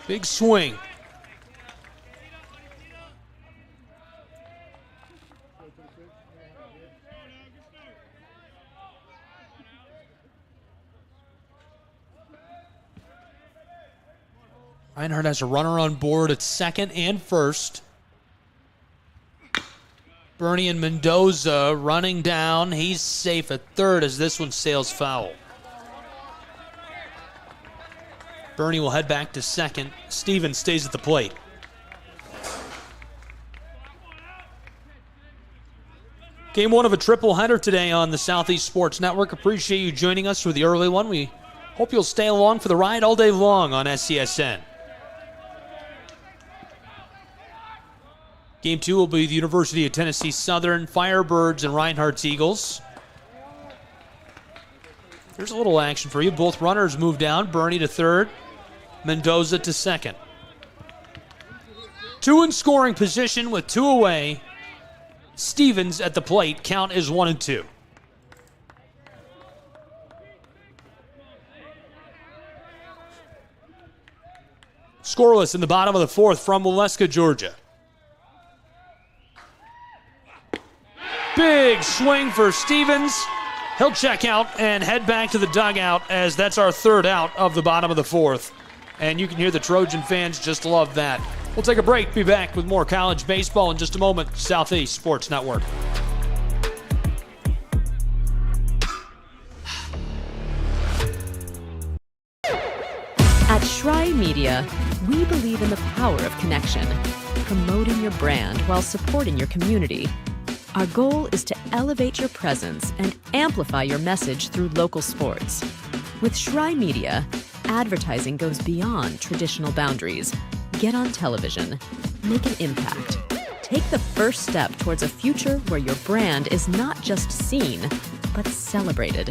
Big swing. Reinhardt has a runner on board at second and first. Bernie and Mendoza running down. He's safe at third as this one sails foul. Bernie will head back to second. Stevens stays at the plate. Game one of a triple header today on the Southeast Sports Network. Appreciate you joining us for the early one. We hope you'll stay along for the ride all day long on SCSN. Game two will be the University of Tennessee Southern Firebirds and Reinhardt's Eagles. There's a little action for you. Both runners move down. Bernie to third, Mendoza to second. Two in scoring position with 2 away. Stevens at the plate. Count is 1-2. Scoreless in the bottom of the fourth from Waleska, Georgia. Big swing for Stevens. He'll check out and head back to the dugout as that's our third out of the bottom of the fourth. And you can hear the Trojan fans just love that. We'll take a break. Be back with more college baseball in just a moment. Southeast Sports Network. At Shry Media, we believe in the power of connection, promoting your brand while supporting your community. Our goal is to elevate your presence and amplify your message through local sports. With Shry Media, advertising goes beyond traditional boundaries. Get on television. Make an impact. Take the first step towards a future where your brand is not just seen, but celebrated.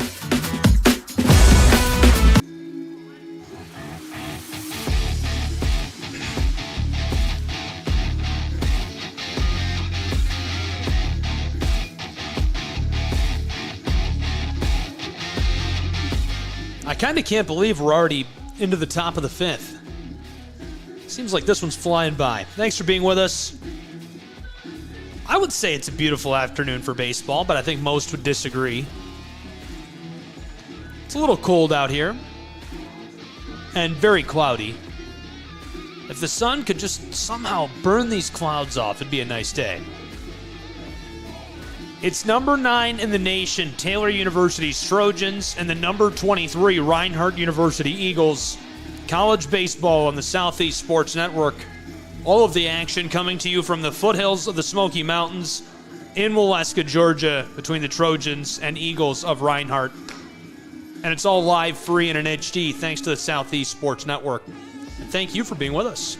I kind of can't believe we're already into the top of the fifth. Seems like this one's flying by. Thanks for being with us. I would say it's a beautiful afternoon for baseball, but I think most would disagree. It's a little cold out here and very cloudy. If the sun could just somehow burn these clouds off, it'd be a nice day. It's number 9 in the nation, Taylor University's Trojans, and the number 23 Reinhardt University Eagles. College baseball on the Southeast Sports Network. All of the action coming to you from the foothills of the Smoky Mountains in Waleska, Georgia, between the Trojans and Eagles of Reinhardt. And it's all live, free, and in HD thanks to the Southeast Sports Network. And thank you for being with us.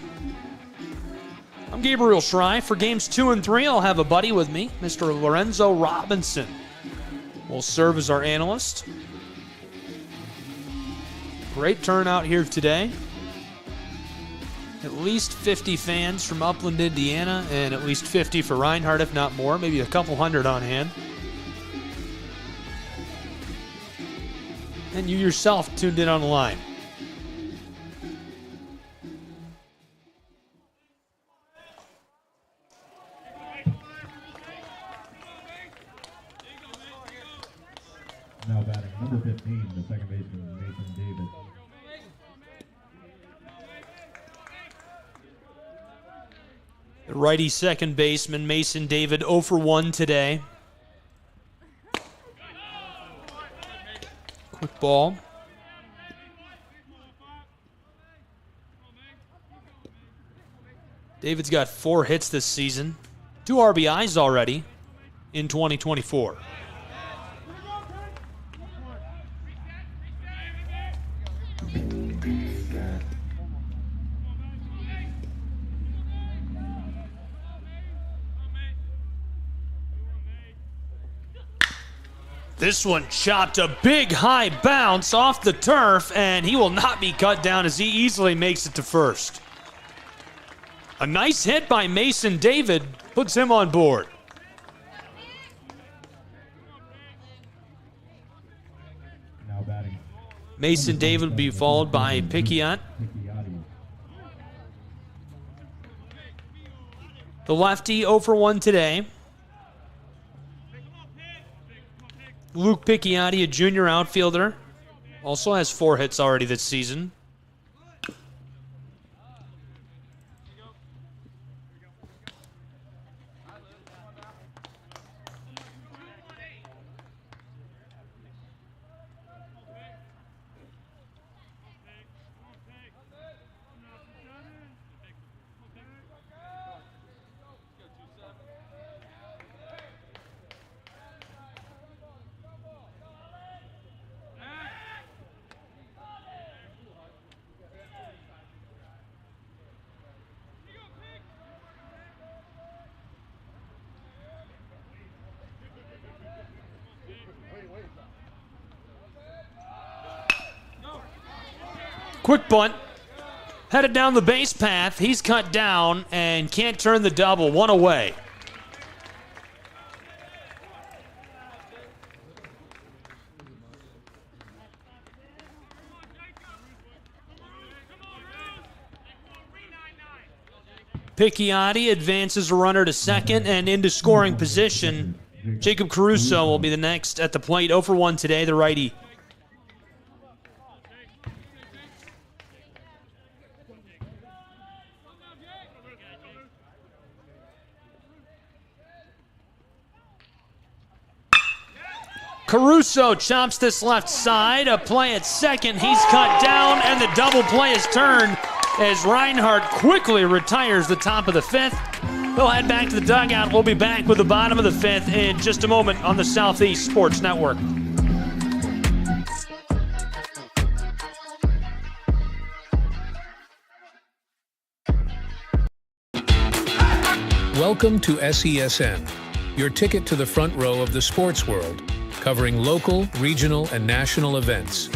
I'm Gabriel Shry. For games 2 and 3, I'll have a buddy with me, Mr. Lorenzo Robinson. Will serve as our analyst. Great turnout here today. At least 50 fans from Upland, Indiana, and at least 50 for Reinhardt, if not more. Maybe a couple hundred on hand. And you yourself tuned in on the line. Now batting number 15, the second baseman, Mason David. The righty second baseman, Mason David, 0 for 1 today. Quick ball. David's got 4 hits this season, 2 RBIs already in 2024. This one chopped a big high bounce off the turf, and he will not be cut down as he easily makes it to first. A nice hit by Mason David puts him on board. Now batting. Mason David will be followed by Picciott. The lefty 0 for 1 today. Luke Picchiotti, a junior outfielder, also has 4 hits already this season. Quick bunt. Headed down the base path. He's cut down and can't turn the double. 1 away. Picchiotti advances a runner to second and into scoring position. Jacob Caruso will be the next at the plate. 0 for 1 today, the righty. Caruso chops this left side. A play at second. He's cut down, and the double play is turned as Reinhardt quickly retires the top of the 5th. They'll head back to the dugout. We'll be back with the bottom of the 5th in just a moment on the Southeast Sports Network. Welcome to SESN, your ticket to the front row of the sports world, covering local, regional, and national events.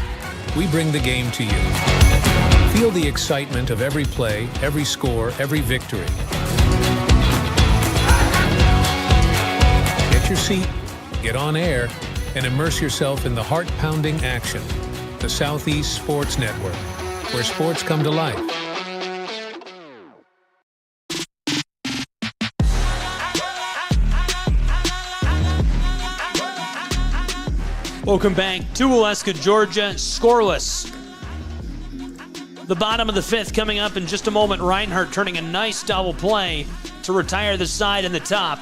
We bring the game to you. Feel the excitement of every play, every score, every victory. Get your seat, get on air, and immerse yourself in the heart-pounding action. The Southeast Sports Network, where sports come to life. Welcome back to Waleska, Georgia. Scoreless. The bottom of the 5th coming up in just a moment. Reinhardt turning a nice double play to retire the side and the top.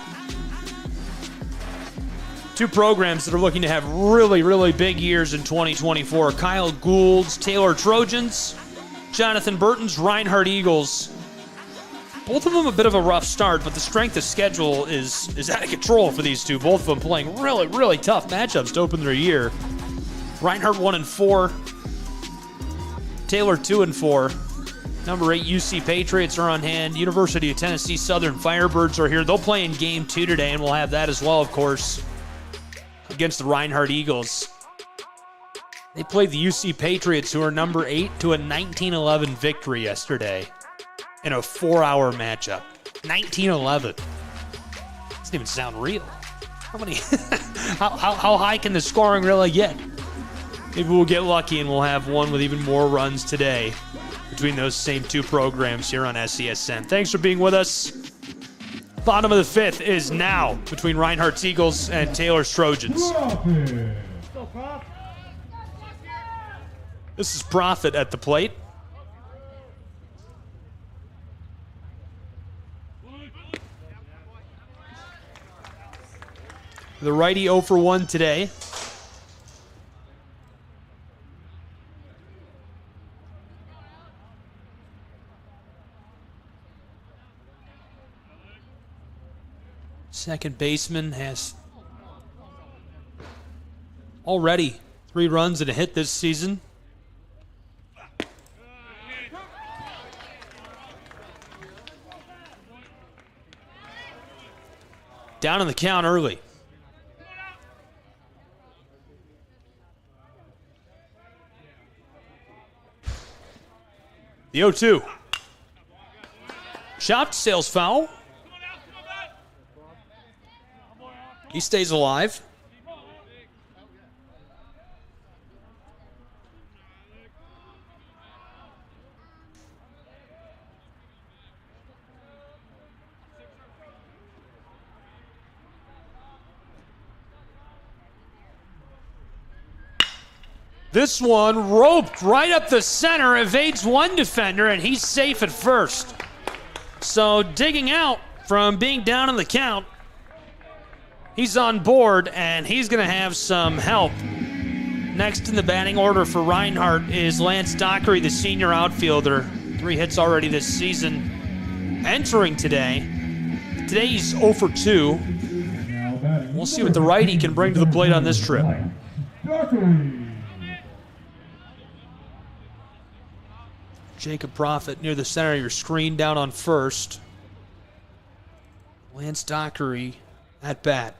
2 programs that are looking to have really, really big years in 2024. Kyle Gould's Taylor Trojans, Jonathan Burton's Reinhardt Eagles. Both of them a bit of a rough start, but the strength of schedule is out of control for these two. Both of them playing really, really tough matchups to open their year. Reinhardt 1-4. Taylor 2-4. Number 8 UC Patriots are on hand. University of Tennessee Southern Firebirds are here. They'll play in game 2 today, and we'll have that as well, of course, against the Reinhardt Eagles. They played the UC Patriots, who are number 8, to a 19-11 victory yesterday in a 4-hour matchup. 19-11. Doesn't even sound real. How many? how high can the scoring really get? Maybe we'll get lucky and we'll have one with even more runs today between those same 2 programs here on SESN. Thanks for being with us. Bottom of the 5th is now between Reinhardt's Eagles and Taylor's Trojans. This is Profit at the plate. The righty 0 for 1 today. Second baseman has already 3 runs and a hit this season. Down in the count early. The 0-2. Chopped, sails foul. He stays alive. This one roped right up the center, evades one defender, and he's safe at first. So digging out from being down in the count, he's on board, and he's going to have some help. Next in the batting order for Reinhardt is Lance Dockery, the senior outfielder. 3 hits already this season. Entering today. Today he's 0 for 2. We'll see what the righty can bring to the plate on this trip. Jacob Profit near the center of your screen, down on first. Lance Dockery at bat.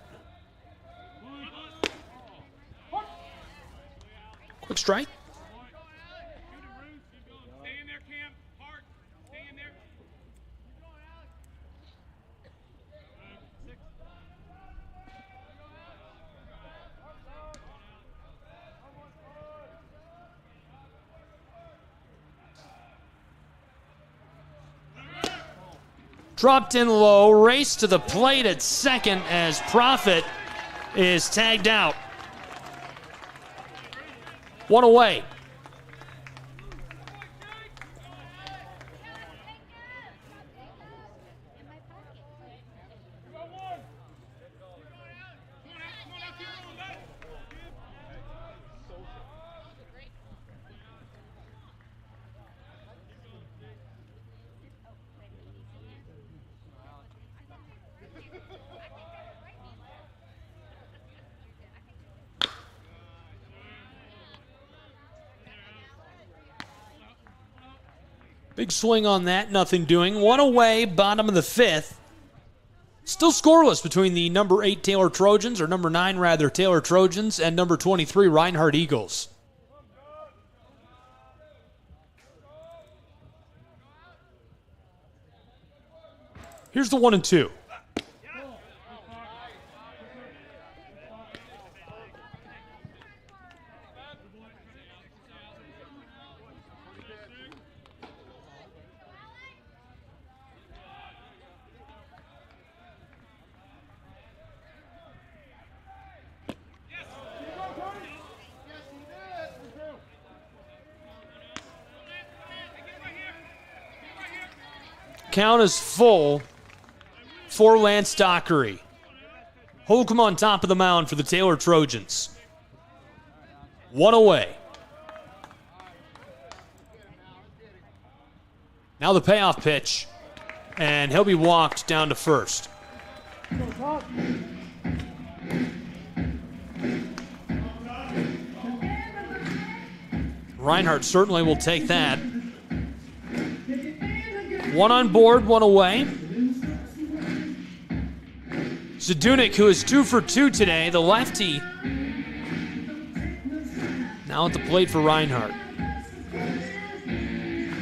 Quick strike. Dropped in low, race to the plate at second as Profit is tagged out. 1 away. Big swing on that, nothing doing. 1 away, bottom of the 5th. Still scoreless between the number 8 Taylor Trojans, or number 9 rather, Taylor Trojans, and number 23 Reinhardt Eagles. Here's the 1-2. Count is full for Lance Dockery. Holcomb on top of the mound for the Taylor Trojans. 1 away. Now the payoff pitch, and he'll be walked down to first. Reinhardt certainly will take that. 1 on board, 1 away. Zadunik, who is 2 for 2 today, the lefty, now at the plate for Reinhardt.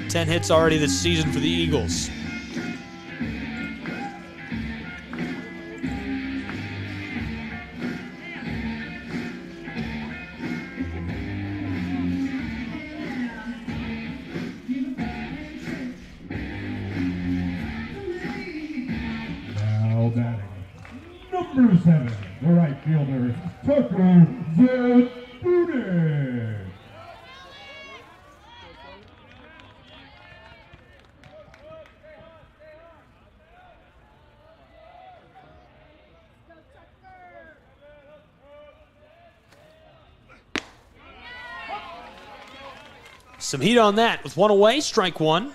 10 hits already this season for the Eagles. Number 7, the right fielder, Tucker Zadunik. Booty. Some heat on that with one away, strike one.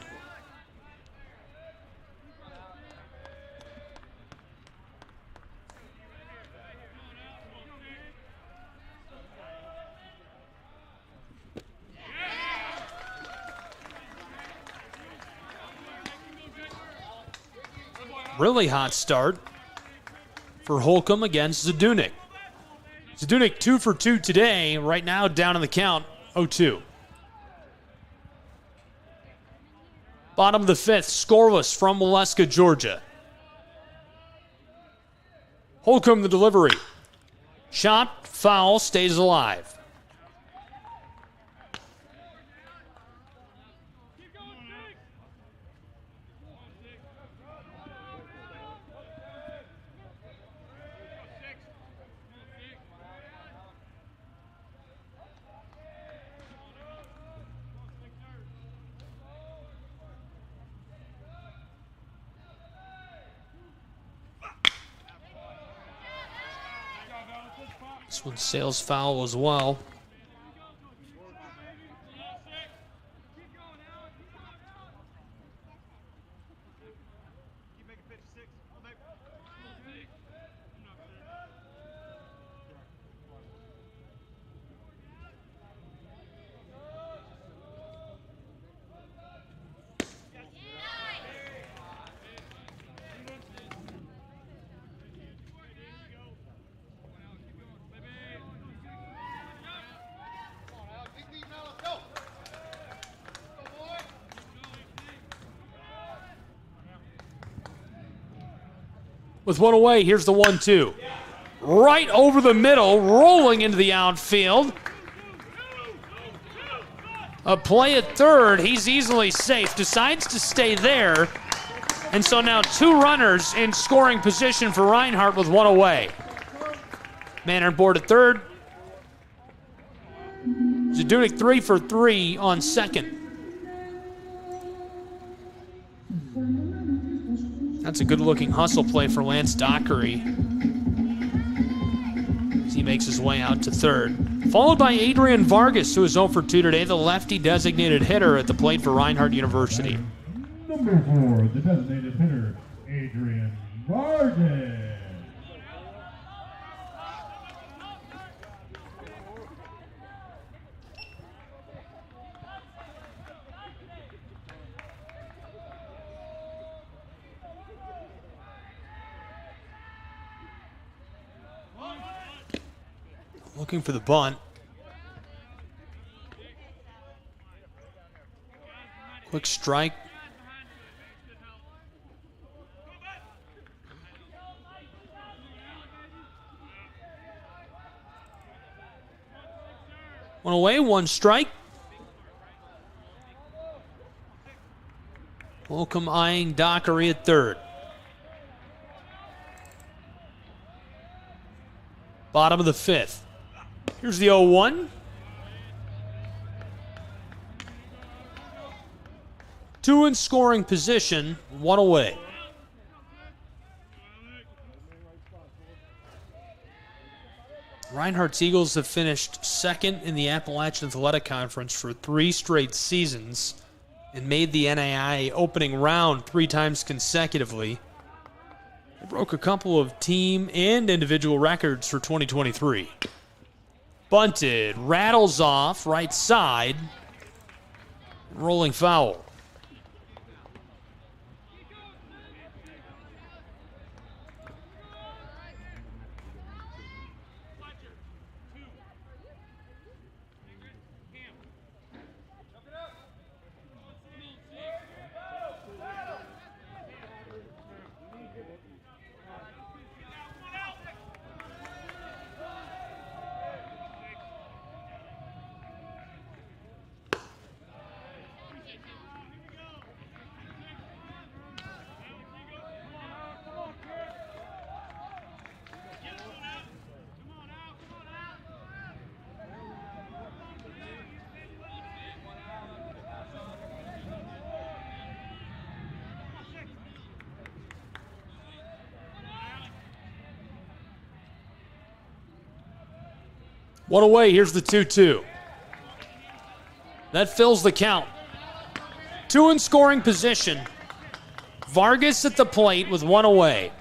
Really hot start for Holcomb against Zadunik. Zadunik 2 for 2 today, right now down in the count, 0-2. Bottom of the fifth, scoreless from Waleska, Georgia. Holcomb the delivery. Shot, foul, stays alive. This one sails foul as well. With one away, here's the 1-2. Right over the middle, rolling into the outfield. A play at third, he's easily safe, decides to stay there. And so now two runners in scoring position for Reinhardt with one away. Man on board at third. Zadunik 3 for 3 on second. That's a good-looking hustle play for Lance Dockery as he makes his way out to third. Followed by Adrian Vargas, who is 0 for 2 today, the lefty designated hitter at the plate for Reinhardt University. Number 4, the designated hitter, Adrian Vargas. Looking for the bunt. Quick strike. One away, one strike. Holcomb eyeing Dockery at third. Bottom of the fifth. Here's the 0-1. 2 in scoring position, 1 away. Reinhardt's Eagles have finished second in the Appalachian Athletic Conference for 3 straight seasons and made the NAIA opening round 3 times consecutively. They broke a couple of team and individual records for 2023. Bunted, rattles off, right side, rolling foul. One away, here's the 2-2. That fills the count. 2 in scoring position. Vargas at the plate with 1 away.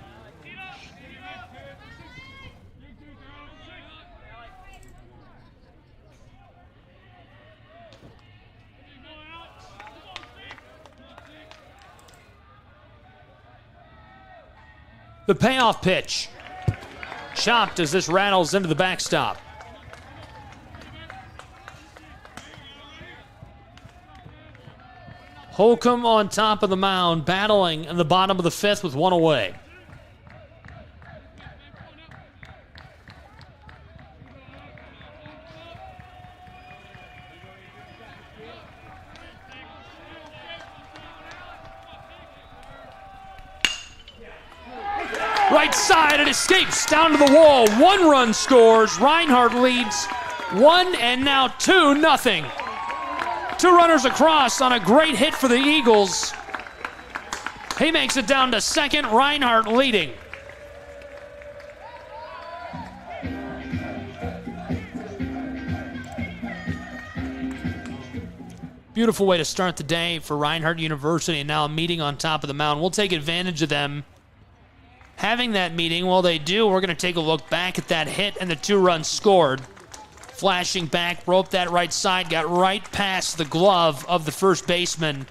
The payoff pitch. Chopped as this rattles into the backstop. Holcomb on top of the mound, battling in the bottom of the 5th with 1 away. Right side, it escapes down to the wall. 1 run scores. Reinhardt leads 1 and now 2-0. 2 runners across on a great hit for the Eagles. He makes it down to second. Reinhardt leading. Beautiful way to start the day for Reinhardt University, and now a meeting on top of the mound. We'll take advantage of them having that meeting. While they do, we're going to take a look back at that hit and the 2 runs scored. Flashing back, roped that right side, got right past the glove of the first baseman.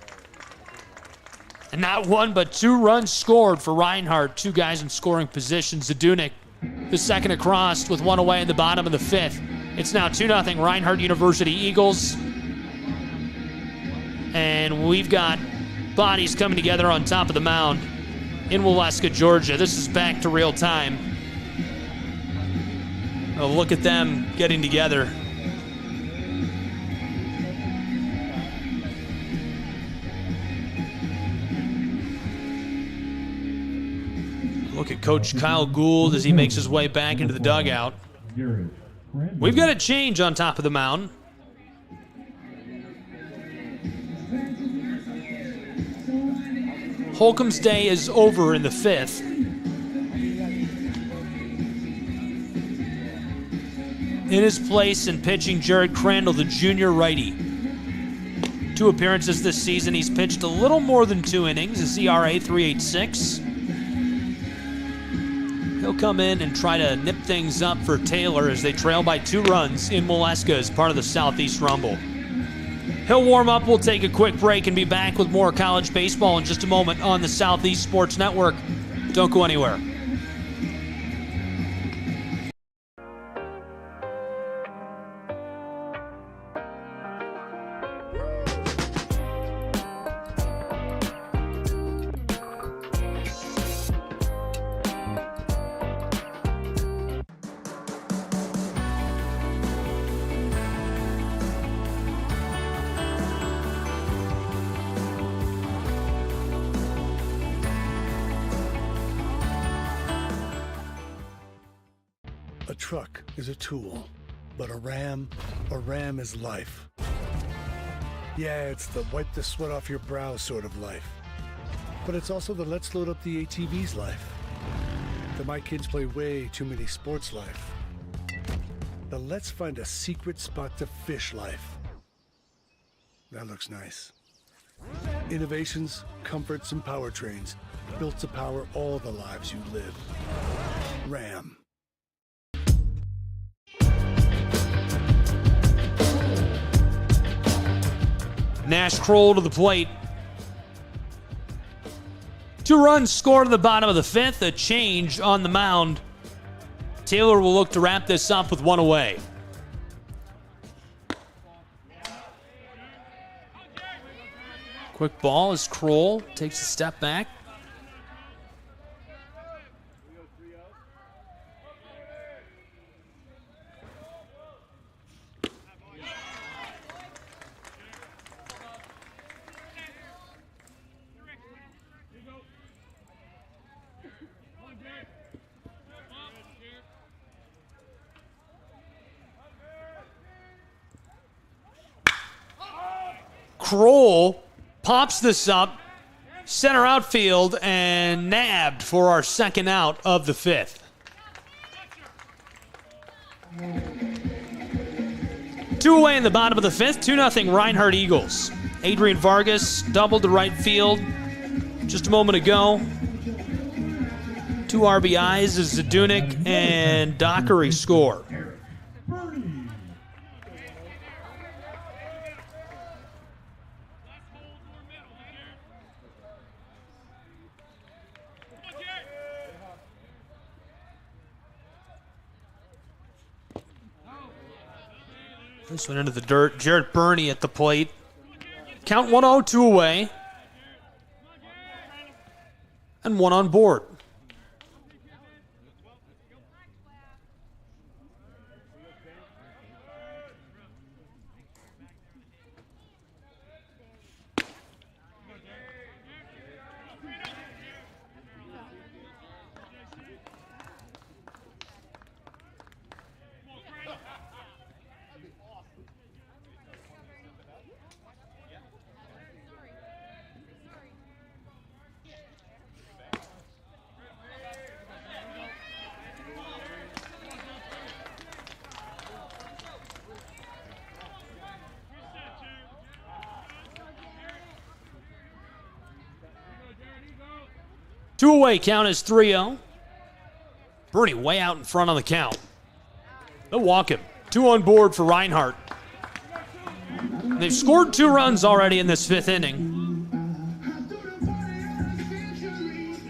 And not 1 but 2 runs scored for Reinhardt. 2 guys in scoring position. Zadunik, the second across with 1 away in the bottom of the 5th. It's now 2-0 Reinhardt University Eagles. And we've got bodies coming together on top of the mound in Waleska, Georgia. This is back to real time. Oh, look at them getting together. Look at Coach Kyle Gould as he makes his way back into the dugout. We've got a change on top of the mound. Holcomb's day is over in the 5th. In his place in pitching, Jared Crandall, the junior righty. 2 appearances this season. He's pitched a little more than 2 innings. His ERA 3.86. He'll come in and try to nip things up for Taylor as they trail by 2 runs in Waleska as part of the Southeast Rumble. He'll warm up. We'll take a quick break and be back with more college baseball in just a moment on the Southeast Sports Network. Don't go anywhere. A truck is a tool, but a ram is life. Yeah, it's the wipe the sweat off your brow sort of life. But it's also the let's load up the ATV's life. The my kids play way too many sports life. The let's find a secret spot to fish life. That looks nice. Innovations, comforts, and powertrains built to power all the lives you live. Ram. Nash Kroll to the plate. 2 runs scored at the bottom of the 5th. A change on the mound. Taylor will look to wrap this up with 1 away. Quick ball as Kroll takes a step back. Kroll pops this up, center outfield, and nabbed for our second out of the 5th. Two away in the bottom of the fifth, 2-0 Reinhardt Eagles. Adrian Vargas doubled to right field just a moment ago. 2 RBIs as Zadunik and Dockery score. This one into the dirt. Jarrett Burney at the plate. Count 1-0, 2 away. And 1 on board. Two away, count is 3-0. Burney way out in front on the count. They'll walk him. 2 on board for Reinhardt. They've scored 2 runs already in this 5th inning.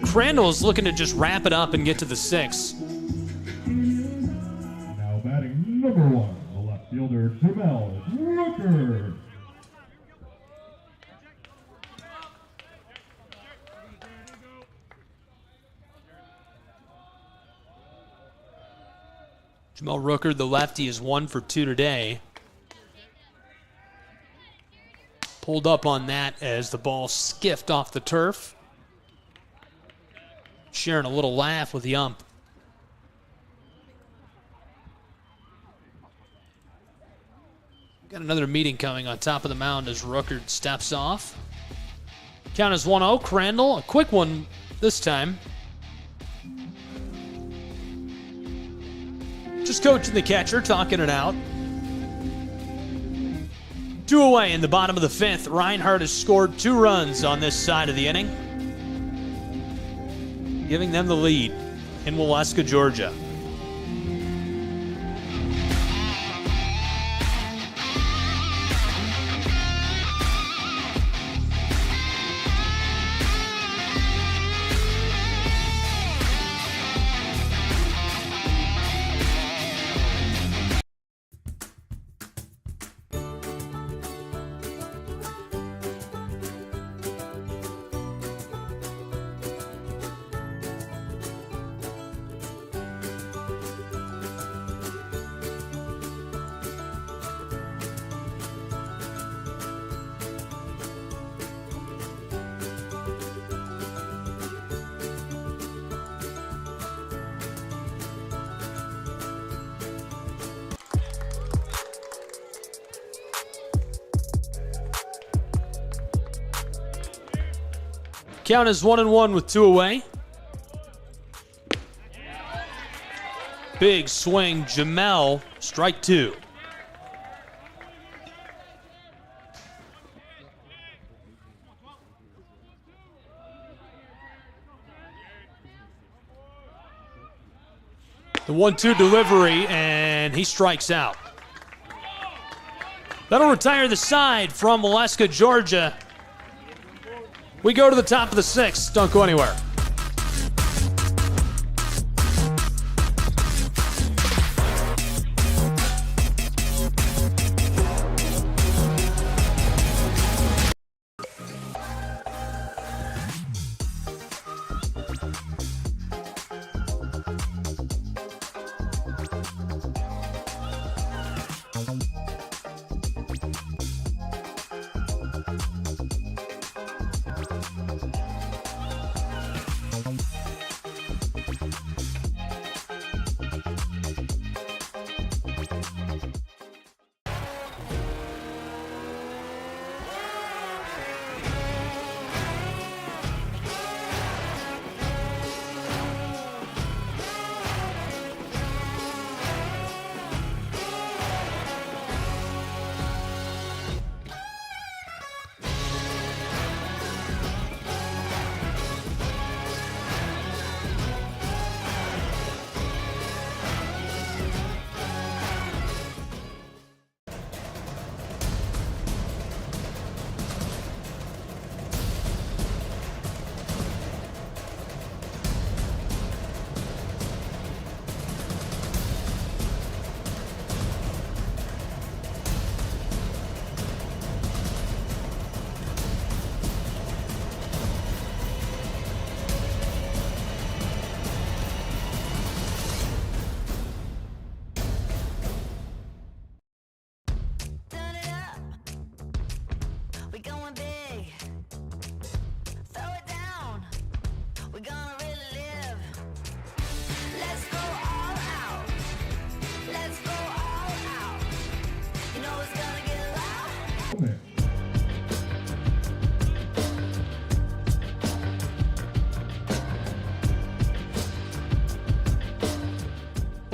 Crandall's looking to just wrap it up and get to the 6th. Now batting number 1, the left fielder, Jamel Rooker. Jamel Rooker, the lefty, is 1 for 2 today. Pulled up on that as the ball skiffed off the turf. Sharing a little laugh with the ump. Got another meeting coming on top of the mound as Rooker steps off. Count is 1-0. Crandall, a quick one this time. Just coaching the catcher, talking it out. 2 away in the bottom of the 5th. Reinhardt has scored 2 runs on this side of the inning, giving them the lead in Waleska, Georgia. Count is 1-1 with 2 away. Big swing, Jamel, strike 2. The 1-2 delivery, and he strikes out. That'll retire the side from Waleska, Georgia. We go to the top of the 6th. Don't go anywhere.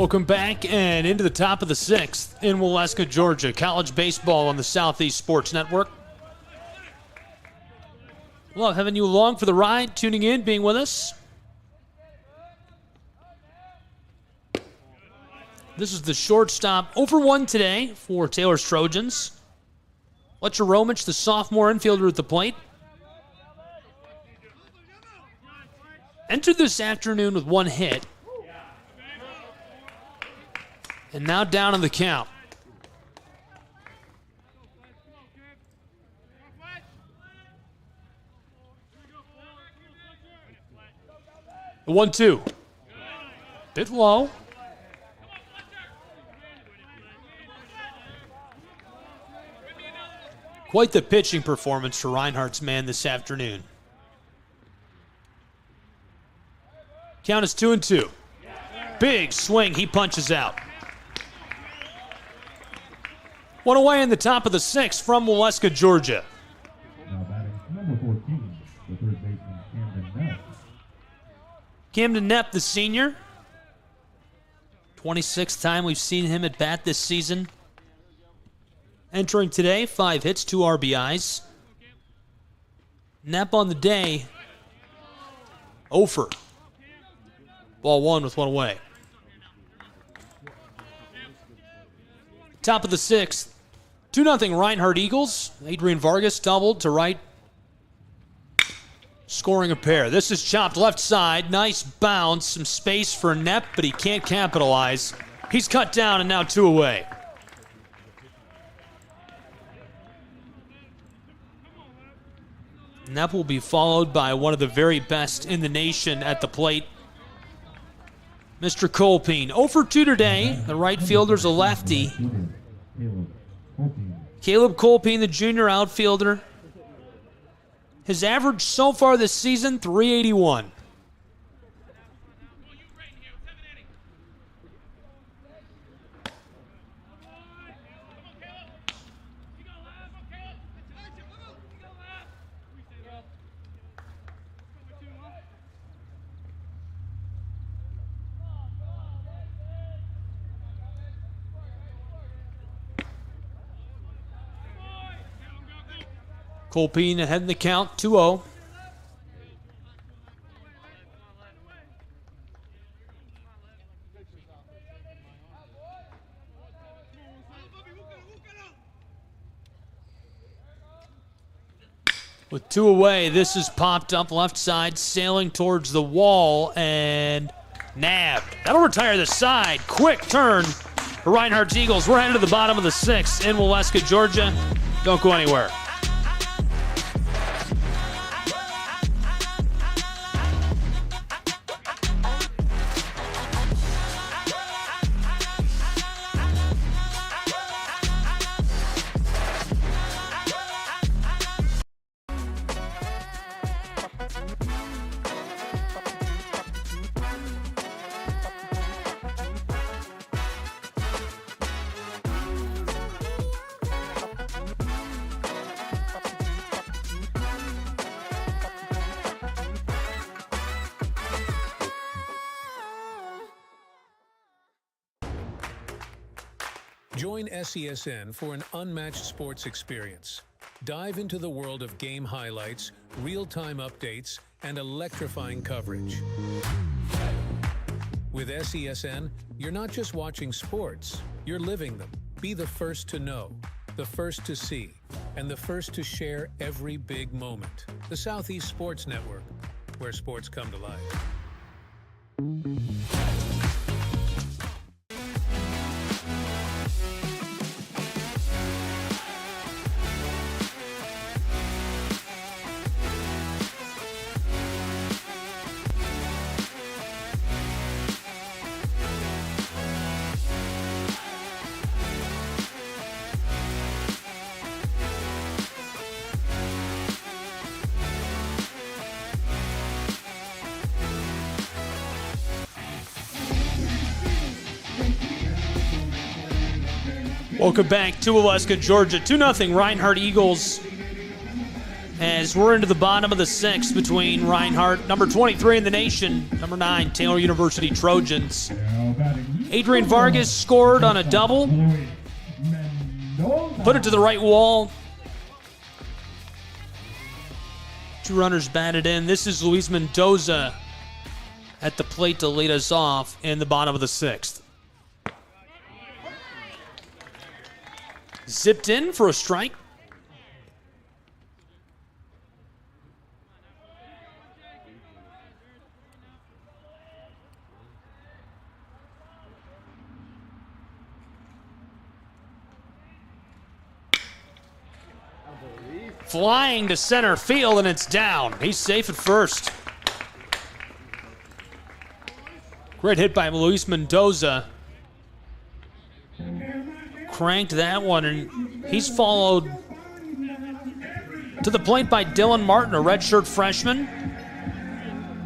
Welcome back and into the top of the 6th in Waleska, Georgia. College baseball on the Southeast Sports Network. Love having you along for the ride, tuning in, being with us. This is the shortstop 0-for-1 today for Taylor's Trojans. Fletcher Romich, the sophomore infielder at the plate. Entered this afternoon with 1 hit. And now down in the count. The 1-2. Bit low. Quite the pitching performance for Reinhardt's man this afternoon. Count is 2-2. Big swing, he punches out. 1 away in the top of the 6th from Waleska, Georgia. Now batting number 14, the third baseman Camden Neff. Camden Neff, the senior. 26th time we've seen him at bat this season. Entering today, 5 hits, 2 RBIs. Neff on the day, 0-for. Ball 1 with 1 away. Top of the 6th, 2-0 Reinhardt Eagles. Adrian Vargas doubled to right, scoring a pair. This is chopped left side. Nice bounce, some space for Nepp, but he can't capitalize. He's cut down and now 2 away. Nepp will be followed by one of the very best in the nation at the plate, Mr. Colpine. 0-for-2 today. The right fielder's a lefty. Caleb Colpine, the junior outfielder. His average so far this season, .381. Colpine ahead in the count, 2-0. With 2 away, this is popped up left side, sailing towards the wall, and nabbed. That'll retire the side. Quick turn for Reinhardt's Eagles. We're headed to the bottom of the 6th in Waleska, Georgia. Don't go anywhere. Join SESN for an unmatched sports experience. Dive into the world of game highlights, real-time updates, and electrifying coverage. With SESN, you're not just watching sports, you're living them. Be the first to know, the first to see, and the first to share every big moment. The Southeast Sports Network, where sports come to life. Welcome back to Waleska, Georgia. 2-0 Reinhardt Eagles as we're into the bottom of the 6th between Reinhardt, number 23 in the nation, number 9, Taylor University Trojans. Now Adrian Vargas scored on a double. Put it to the right wall. 2 runners batted in. This is Luis Mendoza at the plate to lead us off in the bottom of the 6th. Zipped in for a strike. Flying to center field, and it's down. He's safe at first. Great hit by Luis Mendoza. Cranked that one, and he's followed to the plate by Dylan Martin, a redshirt freshman.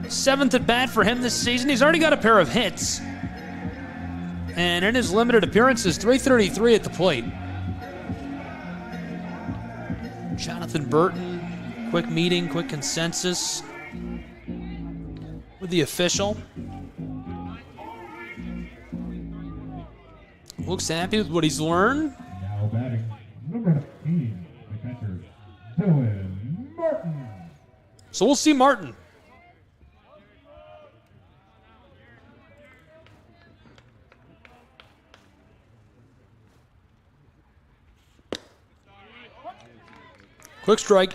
7th at bat for him this season. He's already got a pair of hits. And in his limited appearances, .333 at the plate. Jonathan Burton, quick meeting, quick consensus with the official. Looks happy with what he's learned. Now batting number 15, the catcher, Dylan Martin. So we'll see Martin. Quick strike.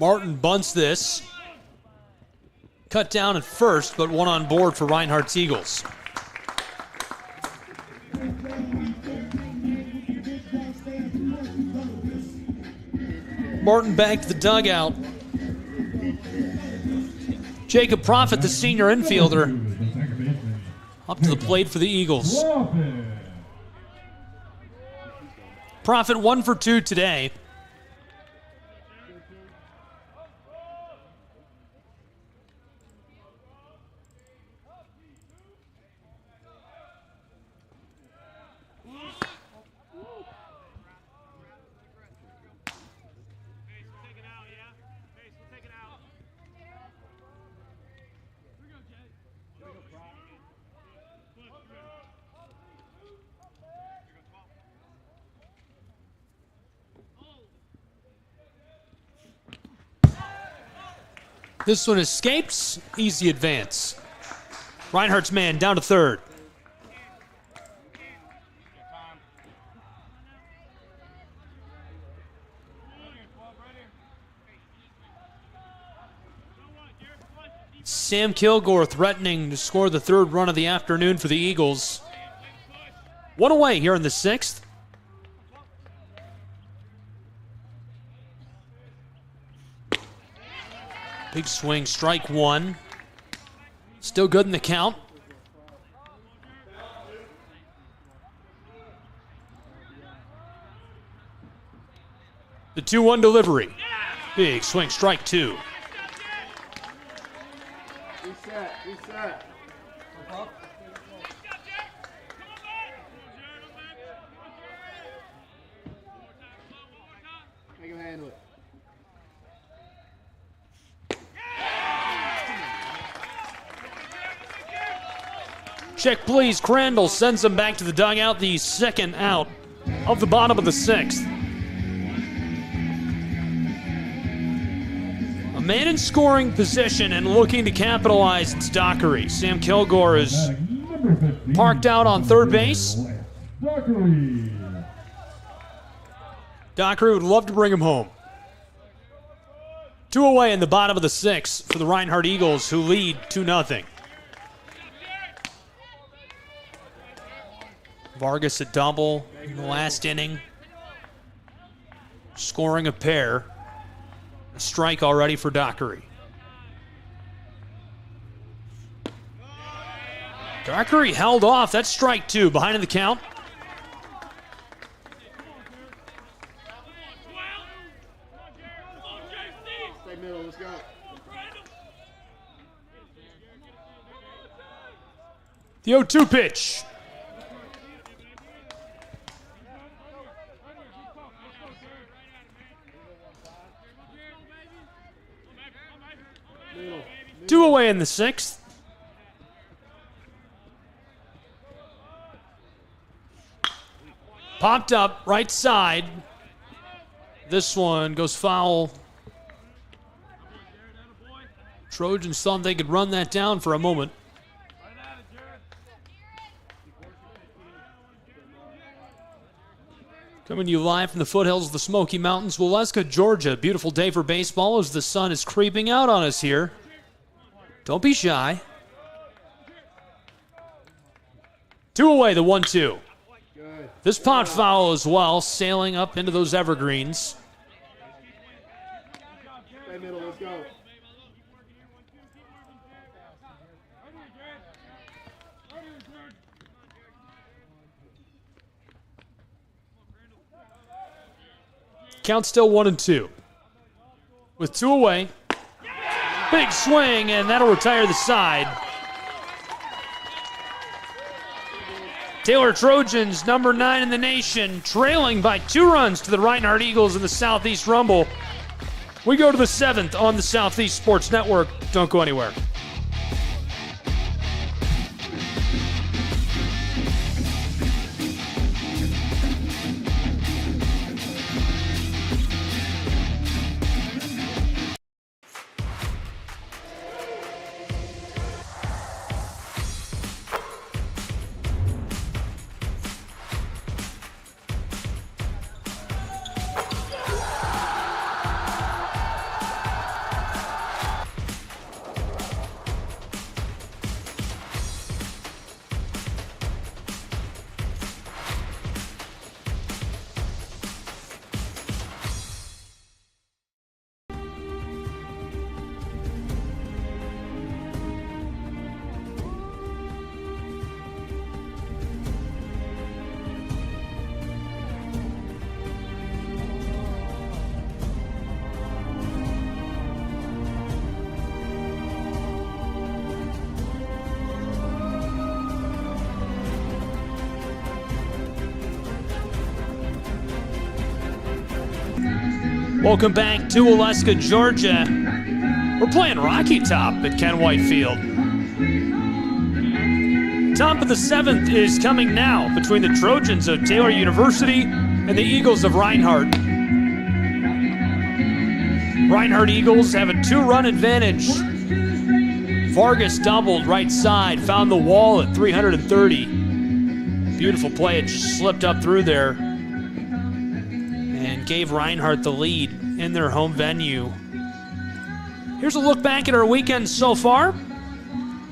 Martin bunts this. Cut down at first, but one on board for Reinhardt's Eagles. Martin back to the dugout. Jacob Prophet, the senior infielder, up to the plate for the Eagles. Prophet 1 for 2 today. This one escapes. Easy advance. Reinhardt's man down to third. Sam Kilgore threatening to score the 3rd run of the afternoon for the Eagles. One away here in the 6th. Big swing, strike 1. Still good in the count. The 2-1 delivery. Big swing, strike 2. Reset. Make him handle it. Check please. Crandall sends him back to the dugout. The 2nd out of the bottom of the 6th. A man in scoring position and looking to capitalize. It's Dockery. Sam Kilgore is parked out on third base. Dockery would love to bring him home. 2 away in the bottom of the 6th for the Reinhardt Eagles, who lead 2-0. Vargas a double in the last inning. Scoring a pair. A strike already for Dockery. Dockery held off. That's strike 2. Behind in the count. Stay middle, let's go. The 0-2 pitch. Middle. 2 away in the 6th. Popped up, right side. This one goes foul. Trojans thought they could run that down for a moment. Coming to you live from the foothills of the Smoky Mountains, Waleska, Georgia. Beautiful day for baseball as the sun is creeping out on us here. Don't be shy. 2 away, the 1-2. This pot foul as well, sailing up into those evergreens. Stay middle, let's go. Count still 1-2. With 2 away. Big swing, and that'll retire the side. Taylor Trojans, number 9 in the nation, trailing by 2 runs to the Reinhardt Eagles in the Southeast Rumble. We go to the 7th on the Southeast Sports Network. Don't go anywhere. Welcome back to Waleska, Georgia. We're playing Rocky Top at Ken White Field. Top of the 7th is coming now between the Trojans of Taylor University and the Eagles of Reinhardt. Reinhardt Eagles have a 2-run advantage. Vargas doubled right side, found the wall at 330. Beautiful play, it just slipped up through there and gave Reinhardt the lead in their home venue. Here's a look back at our weekend so far.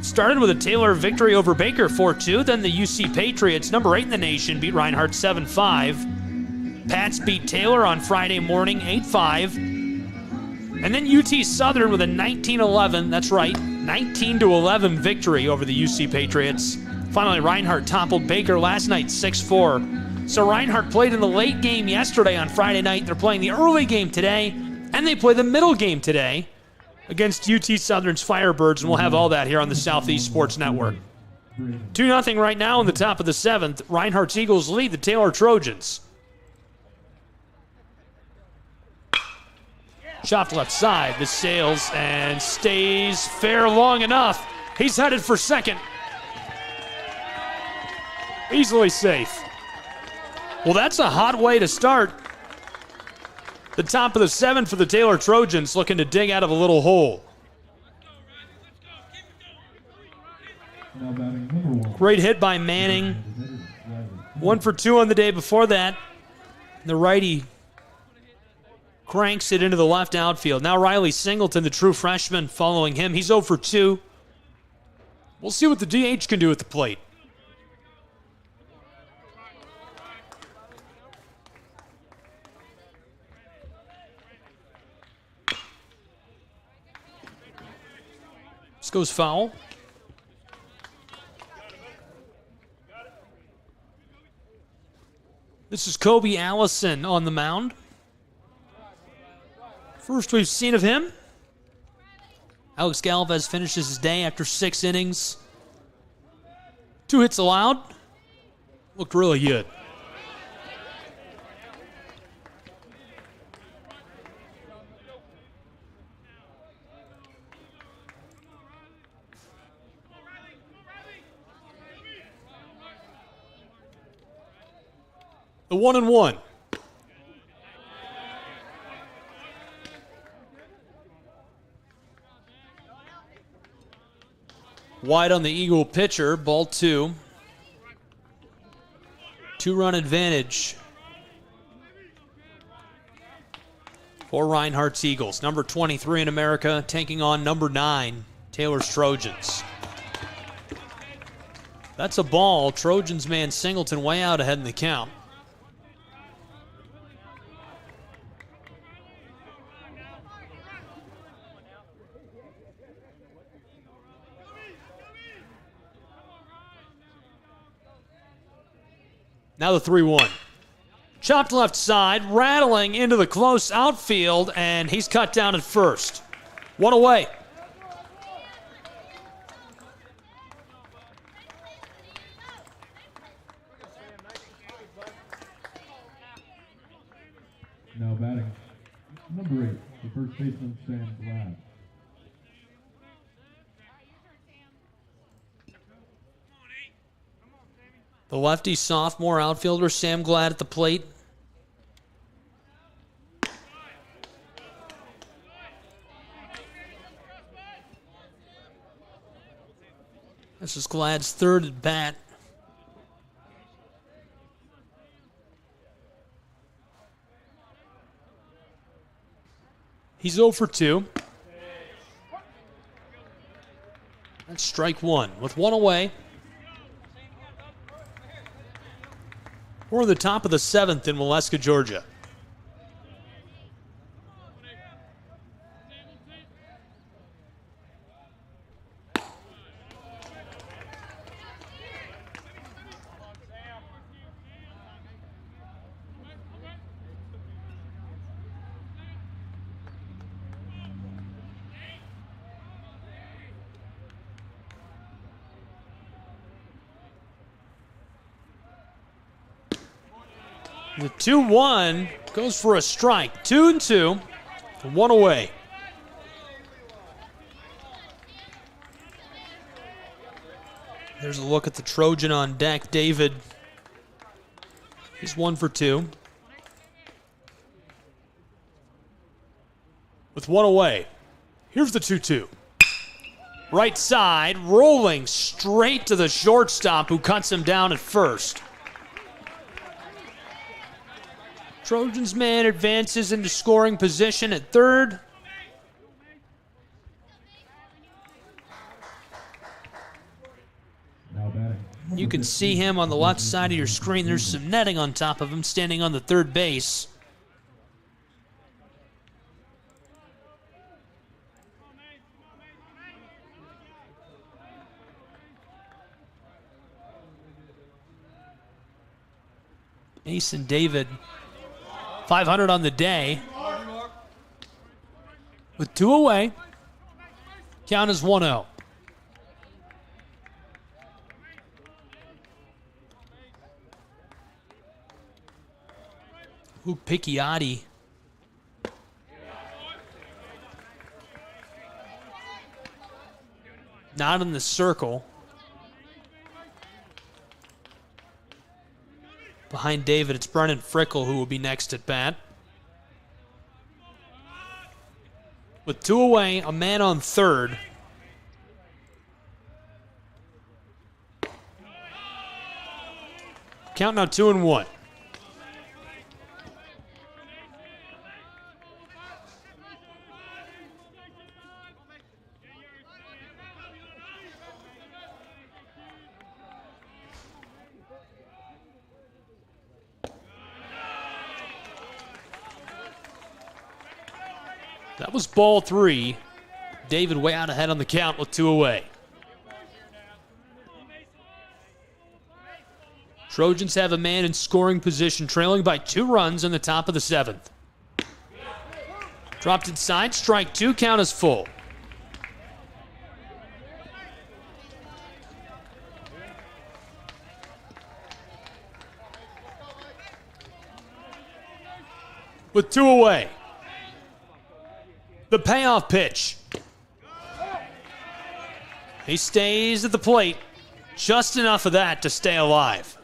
Started with a Taylor victory over Baker 4-2. Then the UC Patriots, number 8 in the nation, beat Reinhardt 7-5. Pats beat Taylor on Friday morning 8-5. And then UT Southern with a 19-11, that's right, 19-11 victory over the UC Patriots. Finally, Reinhardt toppled Baker last night 6-4. So Reinhardt played in the late game yesterday on Friday night. They're playing the early game today, and they play the middle game today against UT Southern's Firebirds, and we'll have all that here on the Southeast Sports Network. 2-0 right now in the top of the 7th. Reinhardt's Eagles lead the Taylor Trojans. Chopped left side. This sails and stays fair long enough. He's headed for second. Easily safe. Well, that's a hot way to start. The top of the 7th for the Taylor Trojans, looking to dig out of a little hole. Great hit by Manning. 1 for 2 on the day before that. The righty cranks it into the left outfield. Now Riley Singleton, the true freshman, following him. He's 0 for 2. We'll see what the DH can do at the plate. This goes foul. This is Kobe Allison on the mound. First we've seen of him. Alex Galvez finishes his day after 6 innings. 2 hits allowed. Looked really good. The 1-1. Wide on the Eagle pitcher, ball 2. 2-run advantage for Reinhardt's Eagles. Number 23 in America taking on number 9, Taylor's Trojans. That's a ball. Trojans man Singleton way out ahead in the count. Now the 3-1. Chopped left side, rattling into the close outfield, and he's cut down at first. 1 away. Now batting, number 8, the first baseman, Sam Glad. The lefty sophomore outfielder, Sam Glad at the plate. This is Glad's 3rd at bat. He's 0 for 2. That's strike 1 with 1 away. We're at the top of the 7th in Waleska, Georgia. The 2-1 goes for a strike. 2-2, 1 away. There's a look at the Trojan on deck. David, he's 1 for 2. With 1 away, here's the 2-2. Right side, rolling straight to the shortstop who cuts him down at first. Trojans man advances into scoring position at 3rd. Now batting. You can see him on the left side of your screen. There's some netting on top of him standing on the 3rd base. Mason David, 500 on the day. With 2 away, count is 1-0. Luke Picchiotti. Not in the circle. Behind David, it's Brennan Frickle who will be next at bat. With 2 away, a man on 3rd. Count now 2-1. That was ball 3. David way out ahead on the count with 2 away. Trojans have a man in scoring position, trailing by 2 runs in the top of the 7th. Dropped inside, strike 2, count is full. With 2 away. The payoff pitch. He stays at the plate. Just enough of that to stay alive.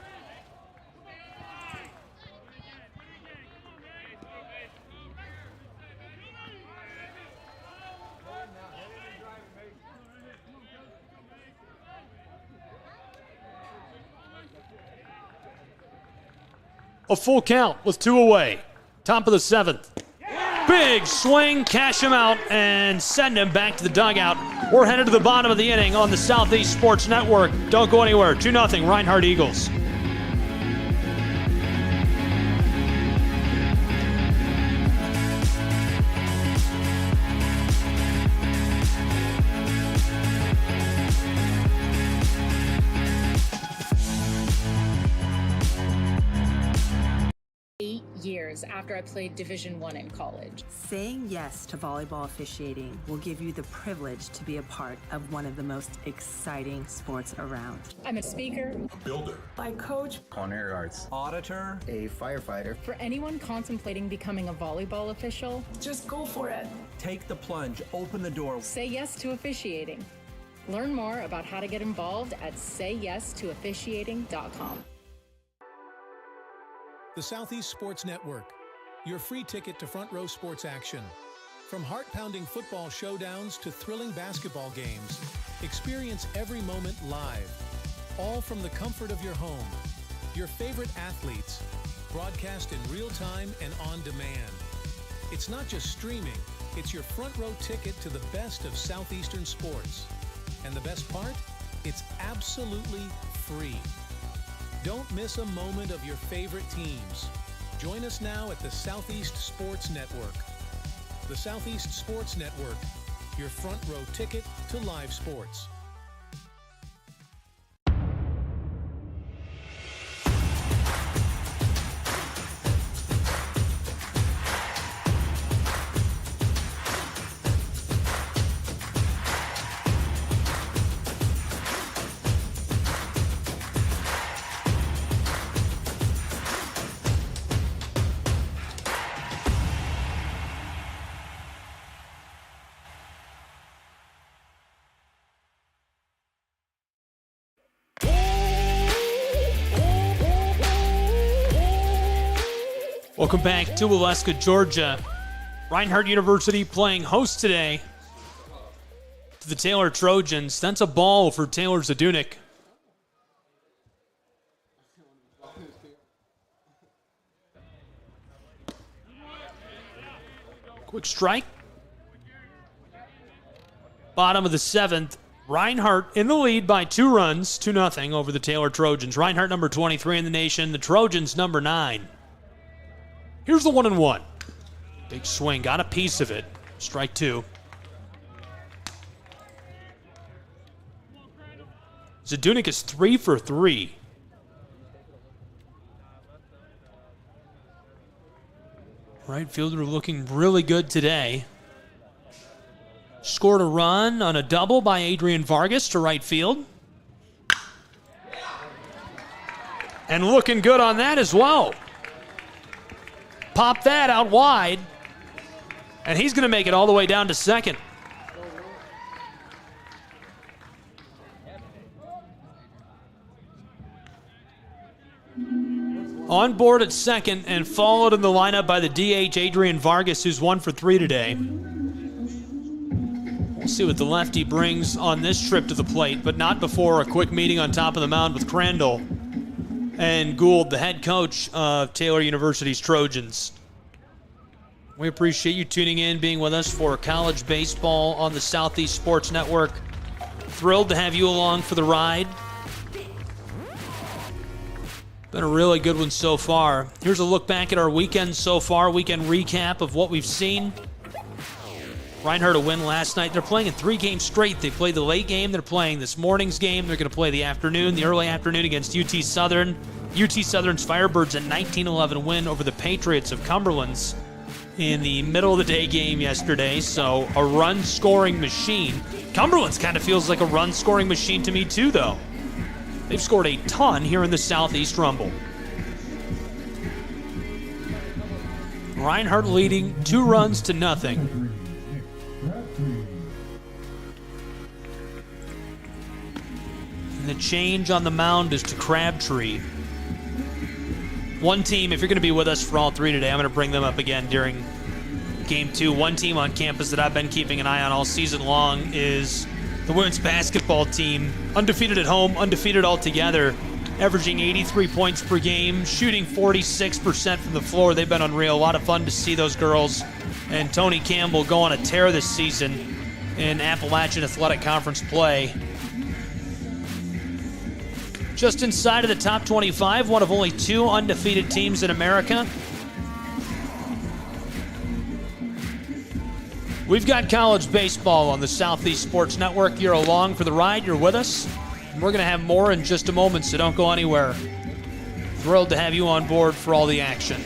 A full count with 2 away. Top of the 7th. Big swing, cash him out, and send him back to the dugout. We're headed to the bottom of the inning on the Southeast Sports Network. Don't go anywhere. 2-0, Reinhardt Eagles. Years after I played Division I in college. Saying yes to volleyball officiating will give you the privilege to be a part of one of the most exciting sports around. I'm a speaker, A builder. I coach, Culinary arts. Auditor. A firefighter. For anyone contemplating becoming a volleyball official, just go for it. Take the plunge. Open the door. Say yes to officiating. Learn more about how to get involved at sayyes2officiating.com. The Southeast Sports Network, your free ticket to front row sports action. From heart-pounding football showdowns to thrilling basketball games, experience every moment live, all from the comfort of your home. Your favorite athletes, broadcast in real time and on demand. It's not just streaming, it's your front row ticket to the best of Southeastern sports. And the best part? It's absolutely free. Don't miss a moment of your favorite teams. Join us now at the Southeast Sports Network. The Southeast Sports Network, your front row ticket to live sports. Welcome back to Waleska, Georgia. Reinhardt University playing host today to the Taylor Trojans. That's a ball for Taylor Zadunik. Quick strike. Bottom of the 7th. Reinhardt in the lead by 2 runs, 2-0 over the Taylor Trojans. Reinhardt number 23 in the nation, the Trojans number 9. Here's the 1-1. Big swing, got a piece of it. Strike 2. Zadunik is 3 for 3. Right fielder looking really good today. Scored a run on a double by Adrian Vargas to right field. And looking good on that as well. Pop that out wide. And he's going to make it all the way down to second. On board at second and followed in the lineup by the DH Adrian Vargas, who's 1 for 3 today. We'll see what the lefty brings on this trip to the plate, but not before a quick meeting on top of the mound with Crandall and Gould, the head coach of Taylor University's Trojans. We appreciate you tuning in, being with us for college baseball on the Southeast Sports Network. Thrilled to have you along for the ride. Been a really good one so far. Here's a look back at our weekend so far, weekend recap of what we've seen. Reinhardt a win last night. They're playing in 3 games straight. They played the late game. They're playing this morning's game. They're going to play the afternoon, the early afternoon against UT Southern. UT Southern's Firebirds a 19-11 win over the Patriots of Cumberland's in the middle of the day game yesterday, so a run-scoring machine. Cumberland's kind of feels like a run-scoring machine to me too, though. They've scored a ton here in the Southeast Rumble. Reinhardt leading 2 runs to nothing. And the change on the mound is to Crabtree. One team, if you're going to be with us for all 3 today, I'm going to bring them up again during Game 2. One team on campus that I've been keeping an eye on all season long is the women's basketball team. Undefeated at home, undefeated altogether, averaging 83 points per game, shooting 46% from the floor. They've been unreal. A lot of fun to see those girls. And Tony Campbell go on a tear this season in Appalachian Athletic Conference play. Just inside of the top 25, one of only 2 undefeated teams in America. We've got college baseball on the Southeast Sports Network. You're along for the ride. You're with us. And we're going to have more in just a moment, so don't go anywhere. Thrilled to have you on board for all the action.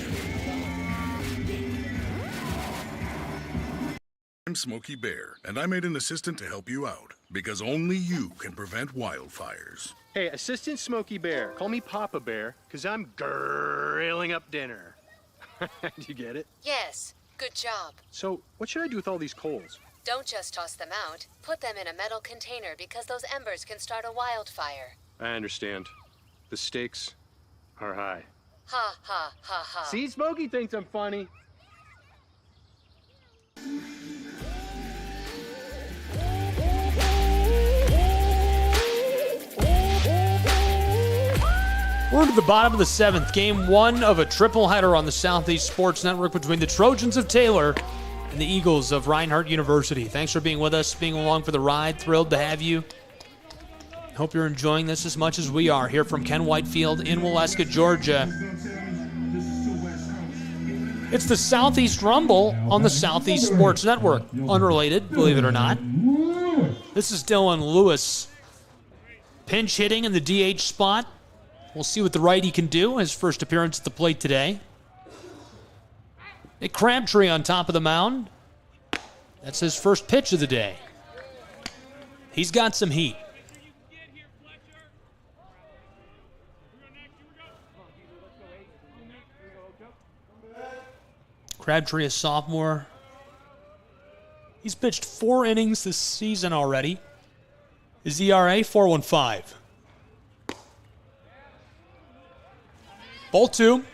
I'm Smokey Bear, and I made an assistant to help you out, because only you can prevent wildfires. Hey, Assistant Smokey Bear, call me Papa Bear, because I'm grilling up dinner. Do you get it? Yes, good job. So, what should I do with all these coals? Don't just toss them out. Put them in a metal container because those embers can start a wildfire. I understand. The stakes are high. Ha, ha, ha, ha. See, Smokey thinks I'm funny. We're to the bottom of the 7th, Game 1 of a triple header on the Southeast Sports Network between the Trojans of Taylor and the Eagles of Reinhardt University. Thanks for being with us, being along for the ride. Thrilled to have you. Hope you're enjoying this as much as we are here from Ken Whitefield in Waleska, Georgia. It's the Southeast Rumble on the Southeast Sports Network. Unrelated, believe it or not. This is Dylan Lewis. Pinch hitting in the DH spot. We'll see what the righty can do. His first appearance at the plate today. A Crabtree on top of the mound. That's his first pitch of the day. He's got some heat. Crabtree, a sophomore. He's pitched 4 innings this season already. His ERA, 4.15. Ball 2.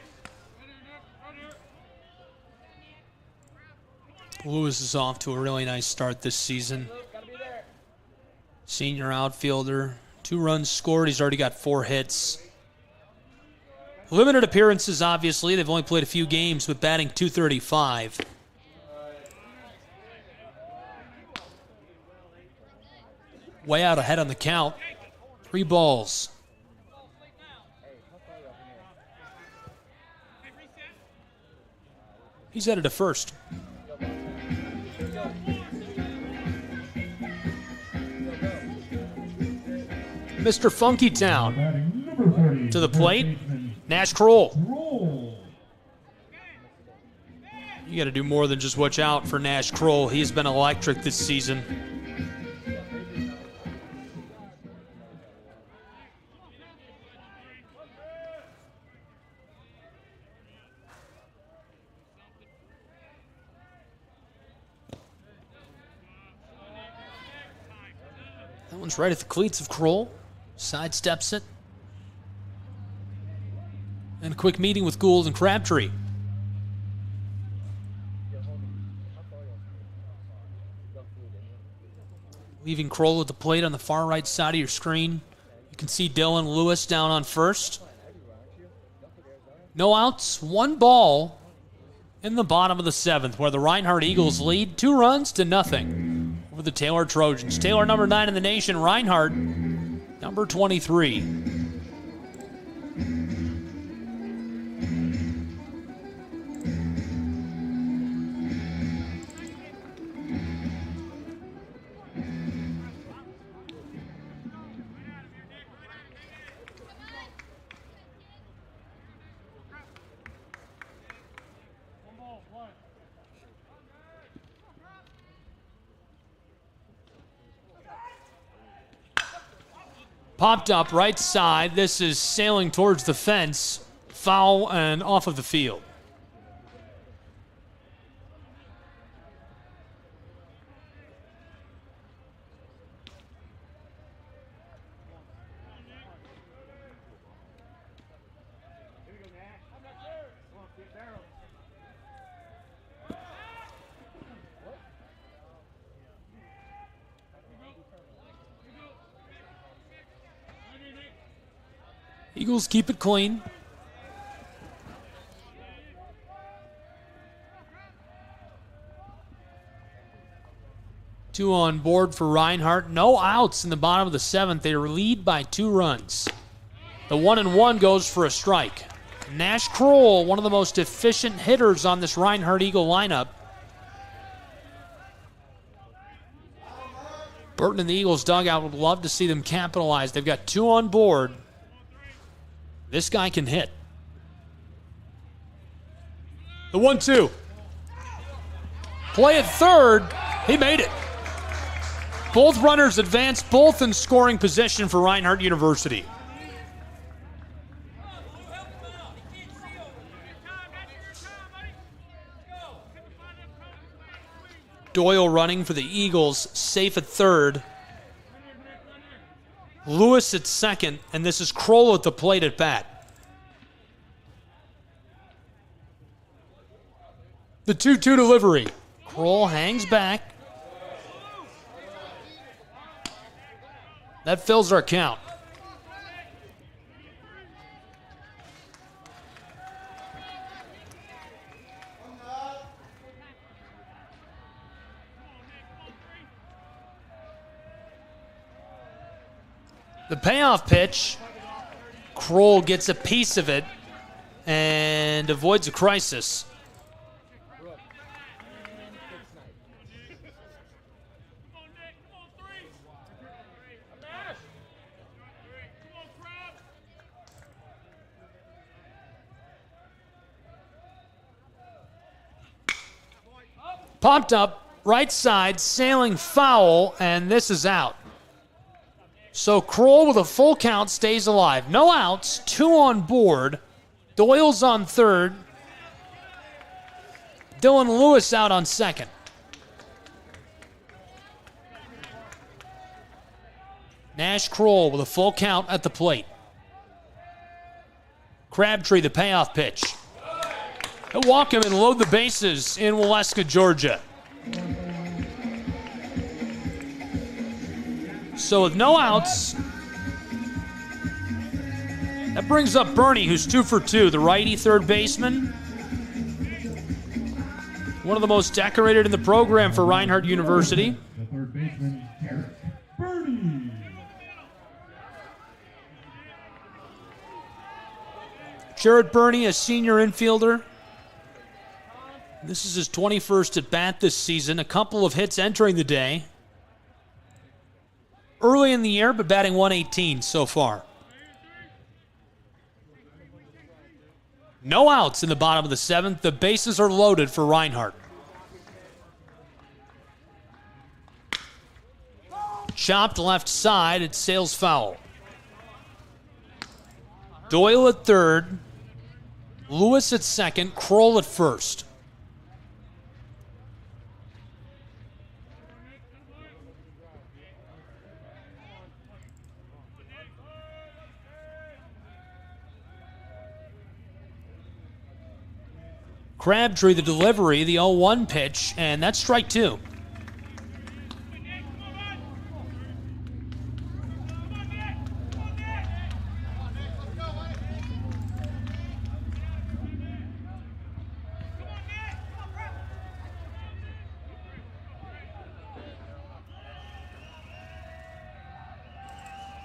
Lewis is off to a really nice start this season. Senior outfielder. 2 runs scored. He's already got 4 hits. Limited appearances, obviously. They've only played a few games with batting .235. Way out ahead on the count. 3 balls. He's headed to first. Mr. Funky Town to the plate. Nash Kroll. You got to do more than just watch out for Nash Kroll. He has been electric this season. That one's right at the cleats of Kroll. Sidesteps it. And a quick meeting with Gould and Crabtree. Leaving Kroll at the plate on the far right side of your screen. You can see Dylan Lewis down on first. No outs, 1 ball in the bottom of the 7th, where the Reinhardt Eagles lead 2 runs to nothing over the Taylor Trojans. Taylor, number 9 in the nation. Reinhardt, number 23. Popped up right side. This is sailing towards the fence. Foul and off of the field. Eagles keep it clean. Two on board for Reinhardt. No outs in the bottom of the 7th. They lead by 2 runs. The 1-1 goes for a strike. Nash Kroll, one of the most efficient hitters on this Reinhardt Eagle lineup. Burton and the Eagles dugout would love to see them capitalize. They've got 2 on board. This guy can hit. The 1-2. Play at third. He made it. Both runners advance, both in scoring position for Reinhardt University. Doyle running for the Eagles, safe at third. Lewis at second, and this is Kroll at the plate at bat. The 2-2 delivery. Kroll hangs back. That fills our count. The payoff pitch, Kroll gets a piece of it and avoids a crisis. Popped up, right side, sailing foul, and this is out. So Kroll with a full count stays alive. No outs, 2 on board. Doyle's on third. Dylan Lewis out on second. Nash Kroll with a full count at the plate. Crabtree, the payoff pitch. He'll walk him and load the bases in Waleska, Georgia. So with no outs, that brings up Bernie, who's 2 for 2, the righty third baseman. One of the most decorated in the program for Reinhardt University. The third baseman, Bernie. Jared Burney, a senior infielder. This is his 21st at bat this season. A couple of hits entering the day. Early in the year, but batting .118 so far. No outs in the bottom of the 7th. The bases are loaded for Reinhardt. Chopped left side. It sails foul. Doyle at third. Lewis at second. Kroll at first. Crabtree, the delivery, the 0-1 pitch, and that's strike 2.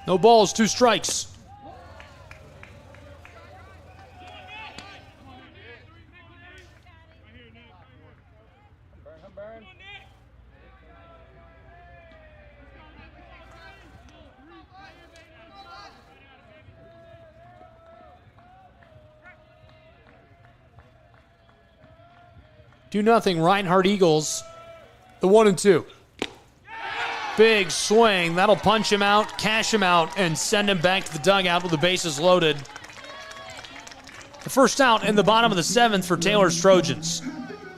No balls, 2 strikes. Do nothing. Reinhardt Eagles, the 1-2. Big swing. That'll punch him out, cash him out, and send him back to the dugout with the bases loaded. The first out in the bottom of the 7th for Taylor's Trojans.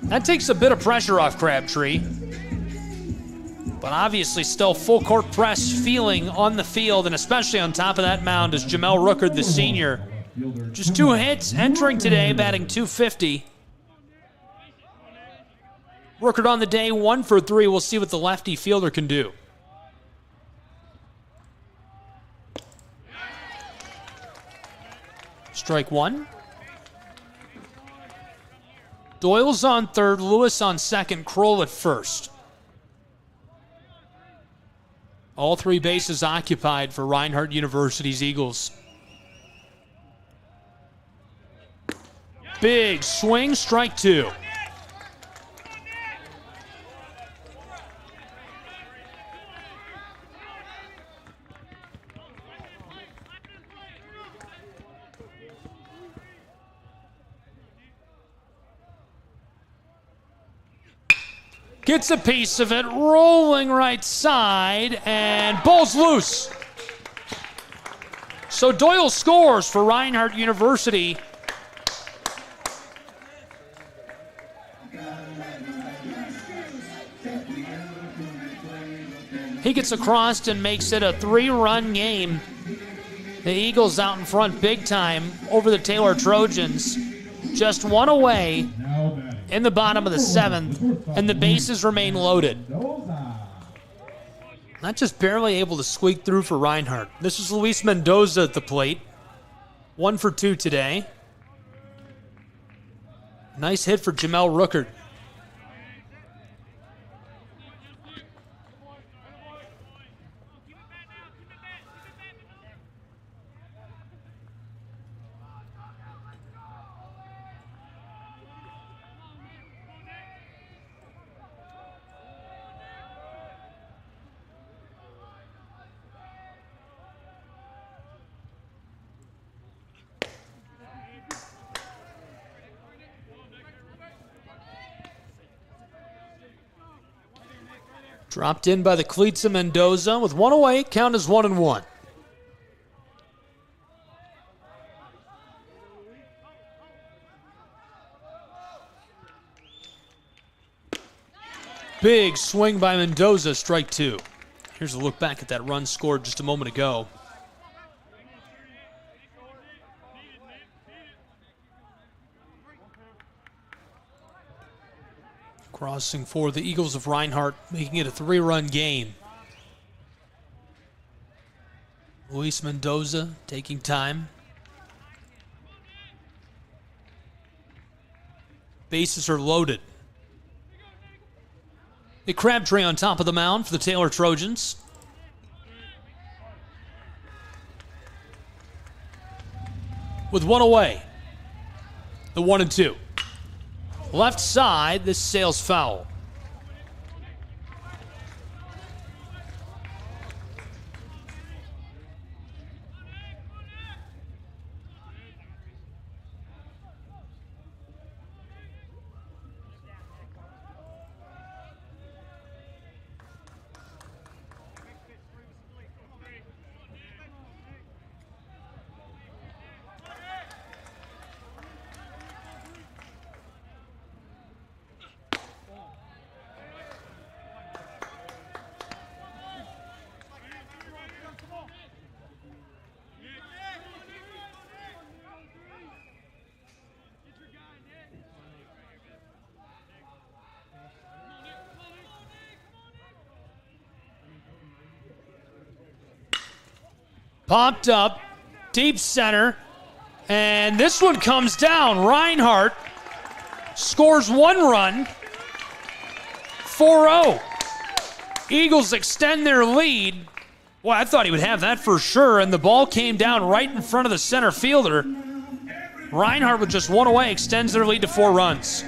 That takes a bit of pressure off Crabtree. But obviously still full court press feeling on the field, and especially on top of that mound is Jamel Rooker, the senior. Just 2 hits entering today, batting .250. Rooker on the day, 1 for 3. We'll see what the lefty fielder can do. Strike 1. Doyle's on third, Lewis on second, Kroll at first. All 3 bases occupied for Reinhardt University's Eagles. Big swing, strike 2. Gets a piece of it, rolling right side, and ball's loose. So Doyle scores for Reinhardt University. He gets across and makes it a 3-run game. The Eagles out in front big time over the Taylor Trojans. Just 1 away in the bottom of the 7th, and the bases remain loaded. Not just barely able to squeak through for Reinhardt. This is Luis Mendoza at the plate. 1 for 2 today. Nice hit for Jamel Rooker. Dropped in by the cleats of Mendoza. With 1 away, count is 1-1. Big swing by Mendoza, strike 2. Here's a look back at that run scored just a moment ago. Crossing for the Eagles of Reinhardt, making it a 3-run game. Luis Mendoza taking time. Bases are loaded. A Crabtree on top of the mound for the Taylor Trojans. With 1 away, the 1-2. Left side, this sails foul. Popped up, deep center, and this one comes down. Reinhardt scores 1 run, 4-0. Eagles extend their lead. Well, I thought he would have that for sure, and the ball came down right in front of the center fielder. Reinhardt with just 1 away extends their lead to 4 runs.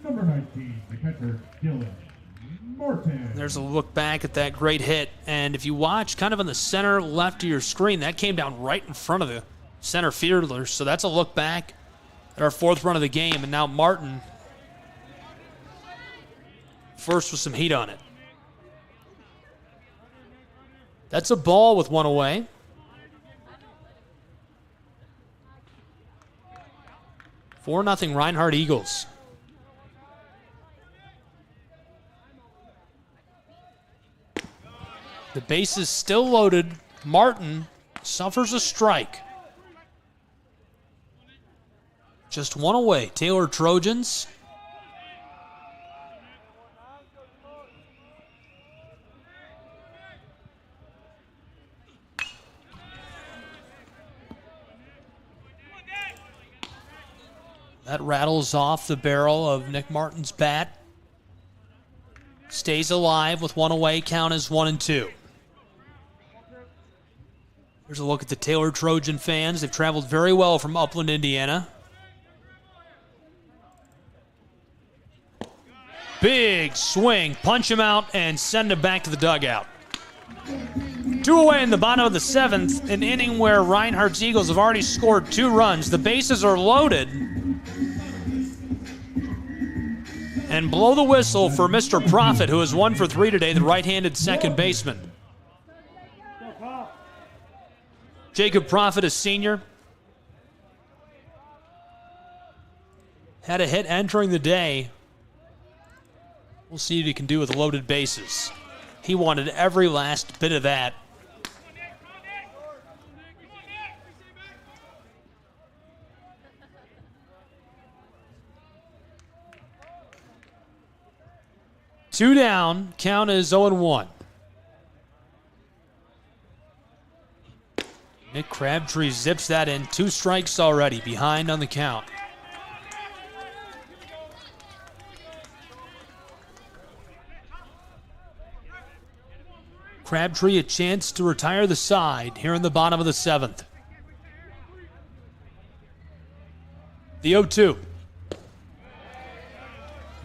Number 19, the catcher, Dylan Martin. There's a look back at that great hit, and if you watch kind of in the center left of your screen, that came down right in front of the center fielder, so that's a look back. at our 4th run of the game, and now Martin first with some heat on it. That's a ball with 1 away. Four nothing Reinhardt Eagles. The base is still loaded. Martin suffers a strike. Just 1 away. Taylor Trojans. That rattles off the barrel of Nick Martin's bat. Stays alive with 1 away. Count is 1-2. Here's a look at the Taylor Trojan fans. They've traveled very well from Upland, Indiana. Big swing. Punch him out and send him back to the dugout. 2 away in the bottom of the 7th, an inning where Reinhardt's Eagles have already scored 2 runs. The bases are loaded. And blow the whistle for Mr. Profit, who is 1 for 3 today, the right-handed second baseman. Jacob Profit, a senior, had a hit entering the day. We'll see what he can do with loaded bases. He wanted every last bit of that. Two down, count is 0-1. Nick Crabtree zips that in. 2 strikes already, behind on the count. Crabtree a chance to retire the side here in the bottom of the 7th. The 0-2.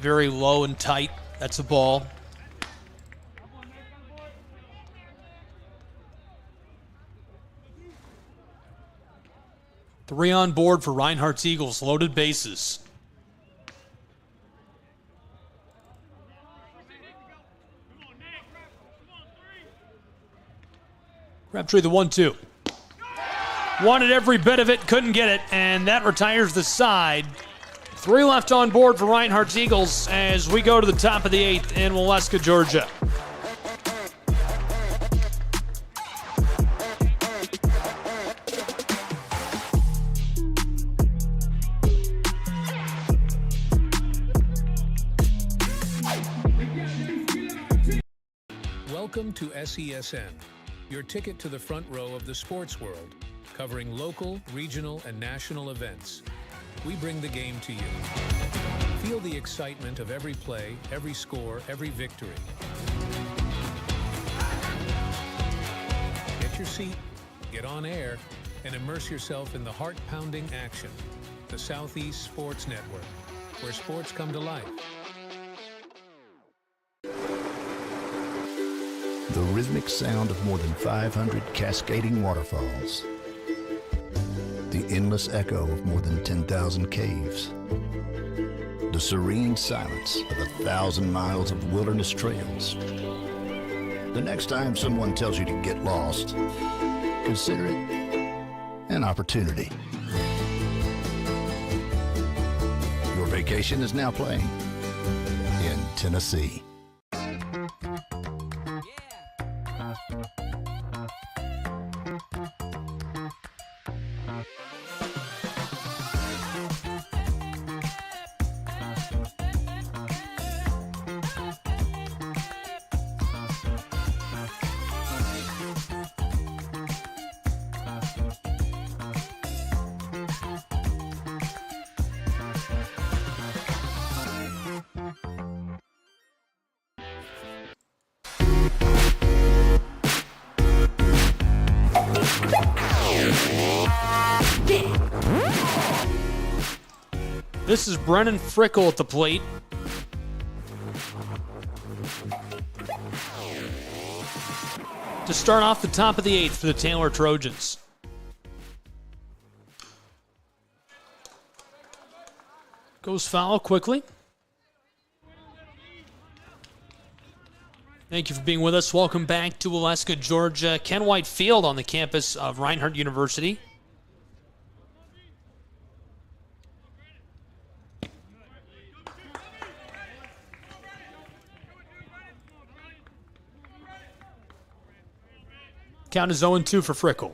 Very low and tight. That's a ball. Three on board for Reinhardt's Eagles, loaded bases. Crabtree the 1-2. Wanted every bit of it, couldn't get it, and that retires the side. 3 left on board for Reinhardt's Eagles as we go to the top of the 8th in Waleska, Georgia. Welcome to SESN, your ticket to the front row of the sports world, covering local, regional, and national events. We bring the game to you. Feel the excitement of every play, every score, every victory. Get your seat, get on air, and immerse yourself in the heart-pounding action. The Southeast Sports Network, where sports come to life. The rhythmic sound of more than 500 cascading waterfalls. The endless echo of more than 10,000 caves. The serene silence of 1,000 miles of wilderness trails. The next time someone tells you to get lost, consider it an opportunity. Your vacation is now playing in Tennessee. This is Brennan Frickle at the plate. To start off the top of the 8th for the Taylor Trojans. goes foul quickly. Thank you for being with us. Welcome back to Waleska, Georgia. Ken White Field on the campus of Reinhardt University. Count is 0-2 for Frickle.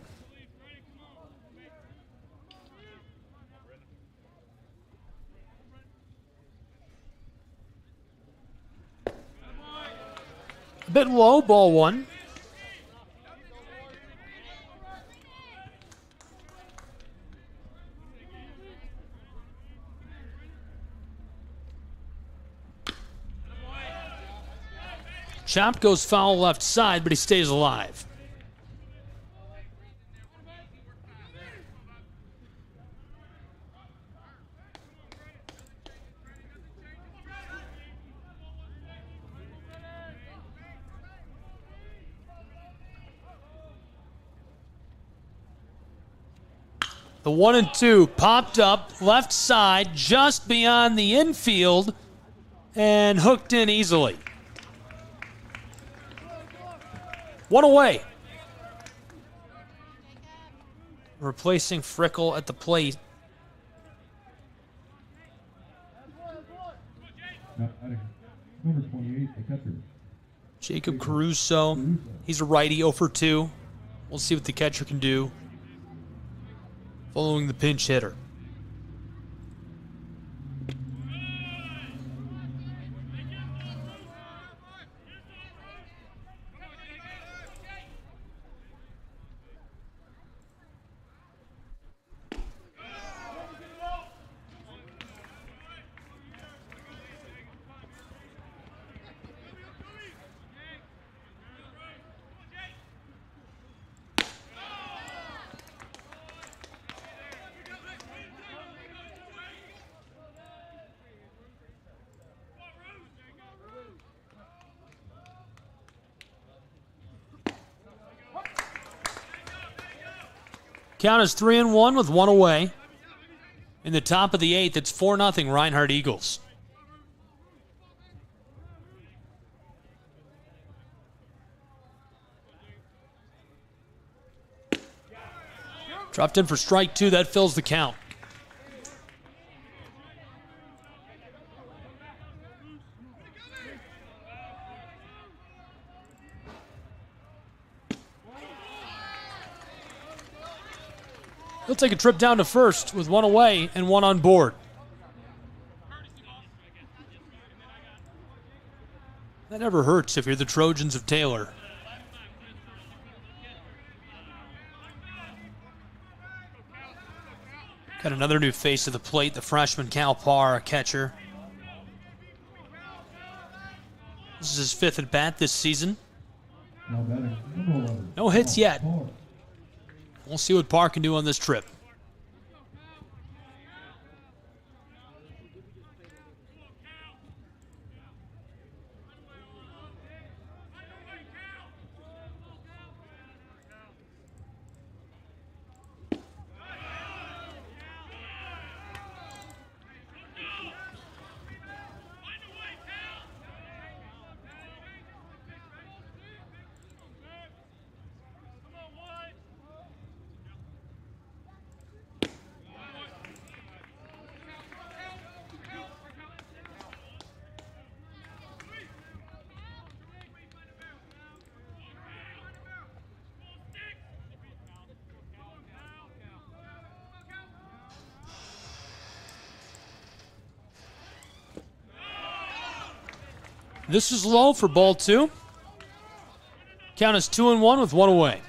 A bit low, ball one. Chop goes foul left side, but he stays alive. The 1-2 popped up left side just beyond the infield and hooked in easily. One away. Replacing Frickle at the plate. Number 28, the catcher. Jacob Caruso. He's a righty, 0 for 2. We'll see what the catcher can do following the pinch hitter. Count is 3-1 with one away. In the top of the 8th, it's 4-0 Reinhardt Eagles. Dropped in for strike 2. That fills the count. He'll take a trip down to first with one away and one on board. That never hurts if you're the Trojans of Taylor. Got another new face of the plate, the freshman Cal Parr, catcher. This is his 5th at bat this season. No hits yet. We'll see what Parr can do on this trip. This is low for ball 2. Count is 2-1 with one away.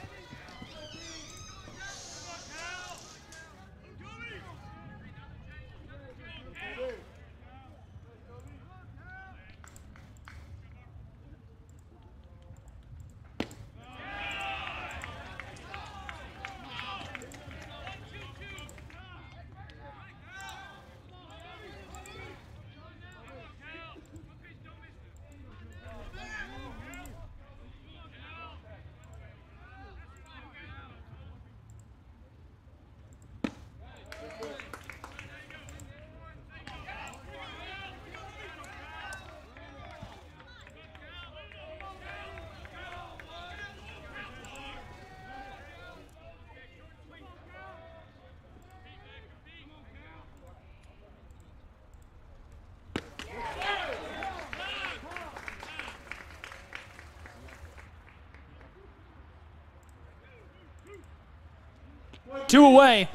2 away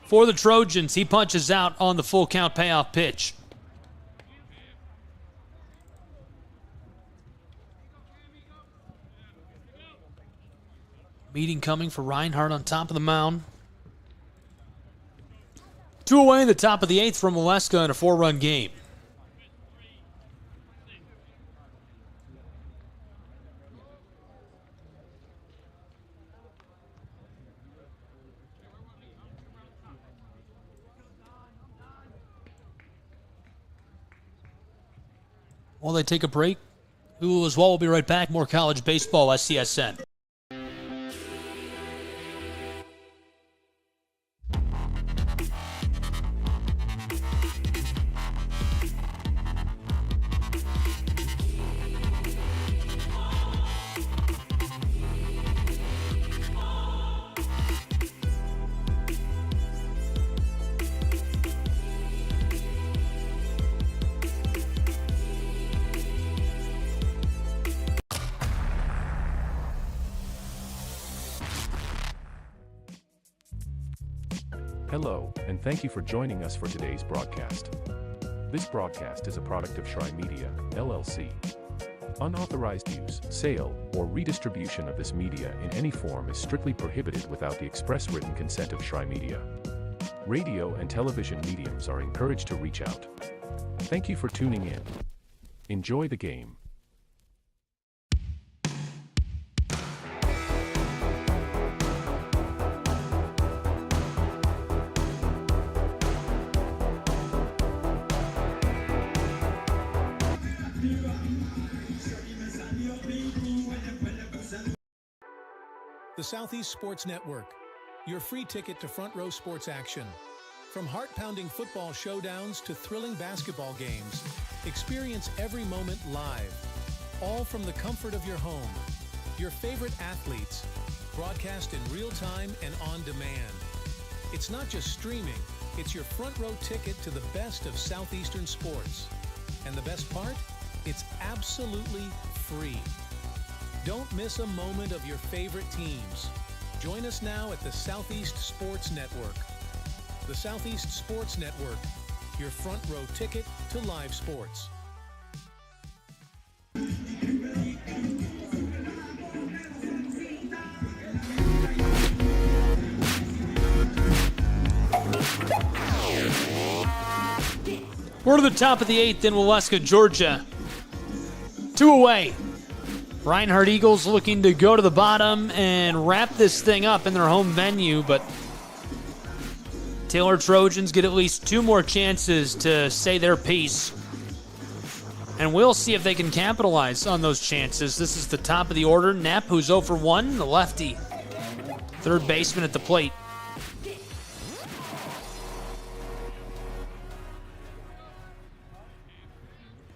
for the Trojans. He punches out on the full count payoff pitch. Meeting coming for Reinhardt on top of the mound. 2 away in the top of the 8th from Waleska in a 4-run game. While they take a break, we will as well. We'll be right back. More college baseball, SCSN. Hello, and thank you for joining us for today's broadcast. This broadcast is a product of Shry Media, LLC. Unauthorized use, sale, or redistribution of this media in any form is strictly prohibited without the express written consent of Shry Media. Radio and television mediums are encouraged to reach out. Thank you for tuning in. Enjoy the game. The Southeast Sports Network, your free ticket to front row sports action. From heart-pounding football showdowns to thrilling basketball games, experience every moment live, all from the comfort of your home. Your favorite athletes, broadcast in real time and on demand. It's not just streaming, it's your front row ticket to the best of Southeastern sports. And the best part? It's absolutely free. Don't miss a moment of your favorite teams. Join us now at the Southeast Sports Network. The Southeast Sports Network, your front row ticket to live sports. We're to the top of the 8th in Waleska, Georgia. 2 away. Reinhardt Eagles looking to go to the bottom and wrap this thing up in their home venue, but Taylor Trojans get at least 2 more chances to say their piece. And we'll see if they can capitalize on those chances. This is the top of the order. Knapp, who's 0 for 1, the lefty. Third baseman at the plate.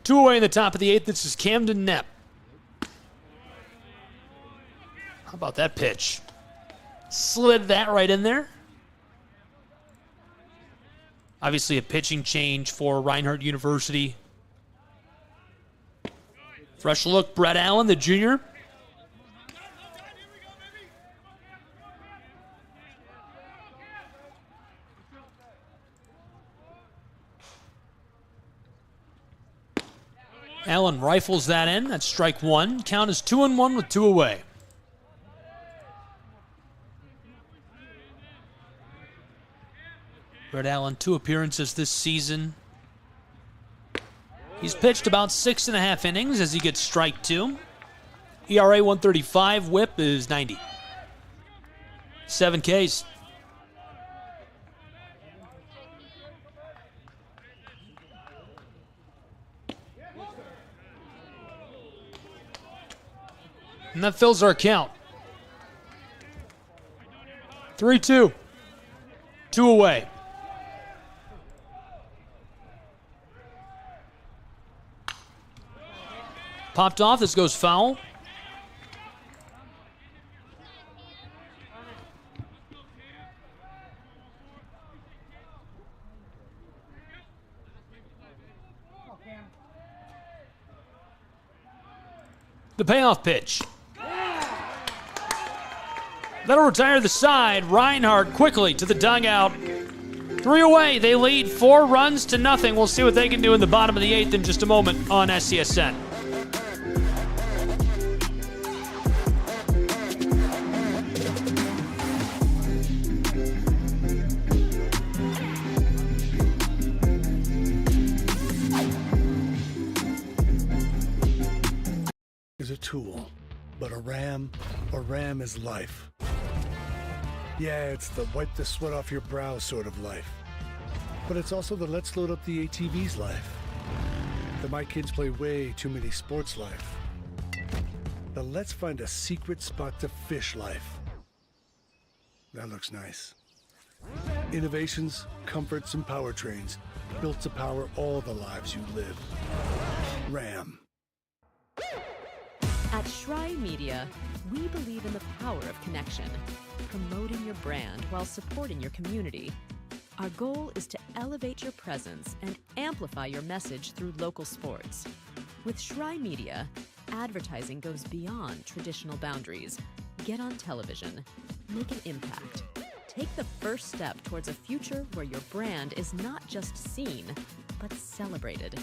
Two away in the top of the 8th. This is Camden Knapp. How about that pitch? Slid that right in there. Obviously a pitching change for Reinhardt University. Fresh look, Brett Allen, the junior. Allen rifles that in. That's strike 1. Count is 2-1 with 2 away. Brett Allen, 2 appearances this season. He's pitched about 6.5 innings as he gets strike 2. ERA 135, whip is 90. 7 Ks. And that fills our count. 3-2. 2 away. Popped off. This goes foul. The payoff pitch. That'll retire the side. Reinhardt quickly to the dugout. 3 away. They lead 4 runs to nothing. We'll see what they can do in the bottom of the 8th in just a moment on SCSN. Is a tool, but a ram is life. Yeah, it's the wipe the sweat off your brow sort of life. But it's also the let's load up the ATV's life. The my kids play way too many sports life. The let's find a secret spot to fish life. That looks nice. Innovations, comforts, and powertrains built to power all the lives you live. Ram. At Shry Media, we believe in the power of connection, promoting your brand while supporting your community. Our goal is to elevate your presence and amplify your message through local sports. With Shry Media, advertising goes beyond traditional boundaries. Get on television, make an impact. Take the first step towards a future where your brand is not just seen, but celebrated.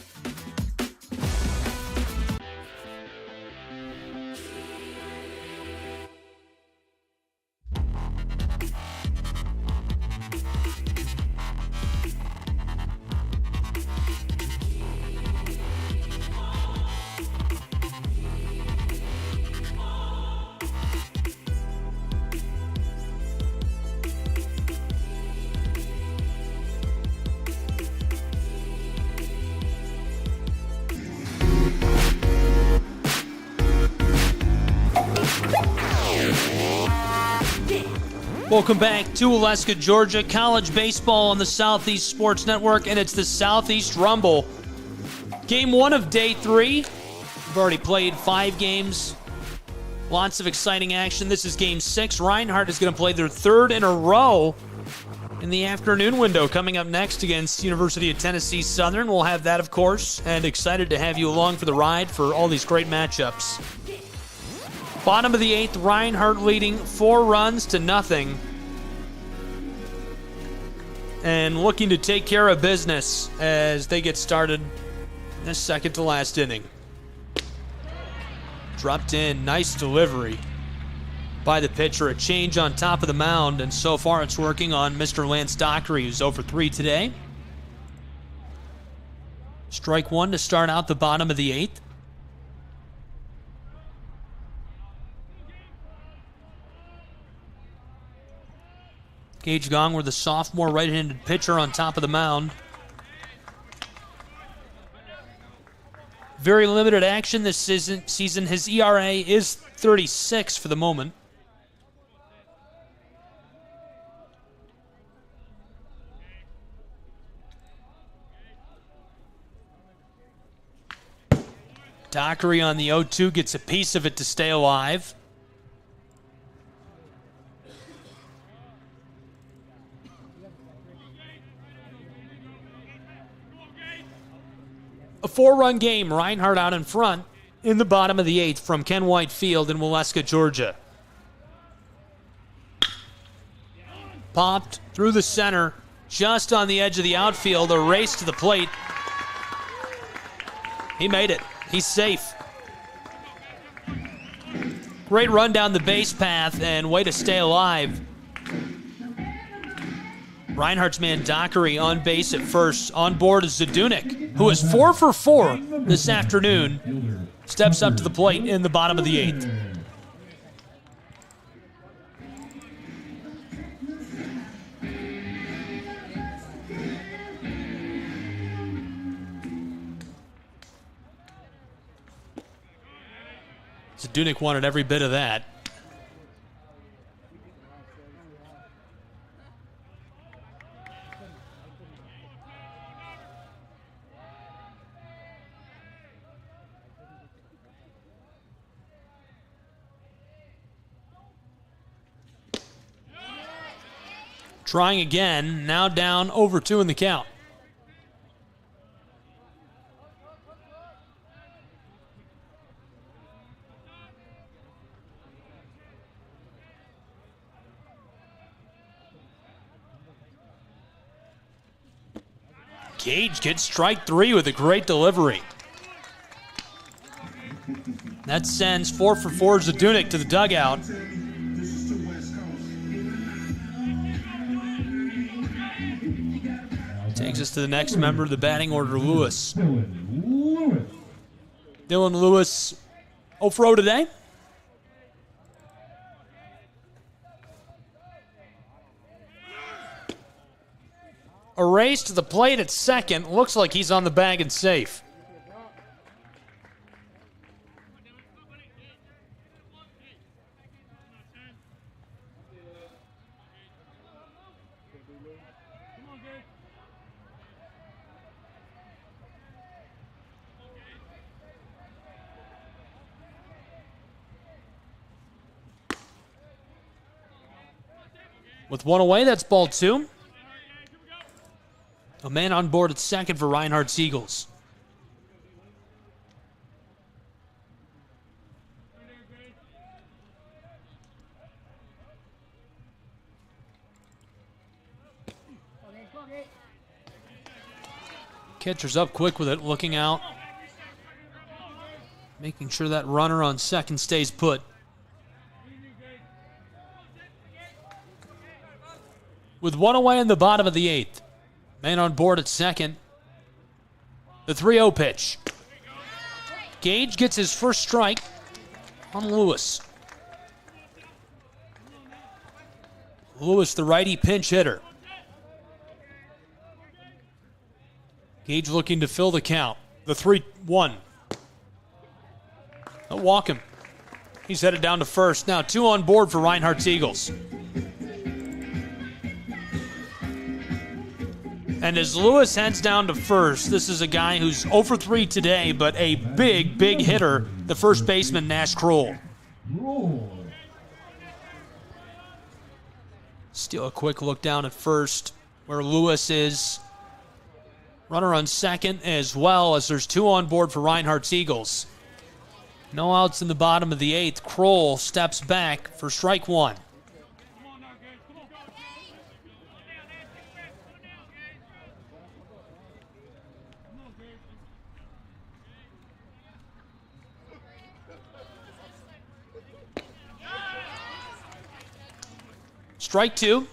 Welcome back to Waleska, Georgia. College baseball on the Southeast Sports Network, and it's the Southeast Rumble. Game 1 of Day 3. We've already played 5 games. Lots of exciting action. This is Game 6. Reinhardt is going to play their 3rd in a row in the afternoon window. Coming up next against University of Tennessee Southern. We'll have that, of course, and excited to have you along for the ride for all these great matchups. Bottom of the 8th, Reinhardt leading 4 runs to nothing. And looking to take care of business as they get started in the second to last inning. Dropped in, nice delivery by the pitcher. A change on top of the mound, and so far it's working on Mr. Lance Dockery, who's 0 for 3 today. Strike 1 to start out the bottom of the 8th. Gage Gongwer, the sophomore right-handed pitcher on top of the mound. Very limited action this season. His ERA is 36 for the moment. Dockery on the 0-2 gets a piece of it to stay alive. A 4-run game, Reinhardt out in front in the bottom of the 8th from Ken White Field in Waleska, Georgia. Popped through the center, just on the edge of the outfield, a race to the plate. He made it. He's safe. Great run down the base path and way to stay alive. Reinhardt's man Dockery on base at first. On board is Zadunik, who is 4 for 4 this afternoon. Steps up to the plate in the bottom of the 8th. Zadunik wanted every bit of that. Trying again, now down over 2 in the count. Gage gets strike 3 with a great delivery. That sends 4 for 4 Zadunik to the dugout. Takes us to the next member of the batting order, Lewis. Dylan Lewis, 0 for 0 today. A race to the plate at second. Looks like he's on the bag and safe. With 1 away, that's ball 2. A man on board at second for Reinhardt's Eagles. Catcher's up quick with it, looking out. Making sure that runner on second stays put. With 1 away in the bottom of the 8th. Man on board at second. The 3-0 pitch. Gage gets his first strike on Lewis. Lewis, the righty pinch hitter. Gage looking to fill the count. The 3-1. They'll walk him. He's headed down to first. Now 2 on board for Reinhardt's Eagles. And as Lewis heads down to first, this is a guy who's 0 for 3 today, but a big, big hitter, the first baseman, Nash Kroll. Still a quick look down at first, where Lewis is. Runner on second, as well as there's 2 on board for Reinhardt's Eagles. No outs in the bottom of the 8th. Kroll steps back for strike 1. Strike 2.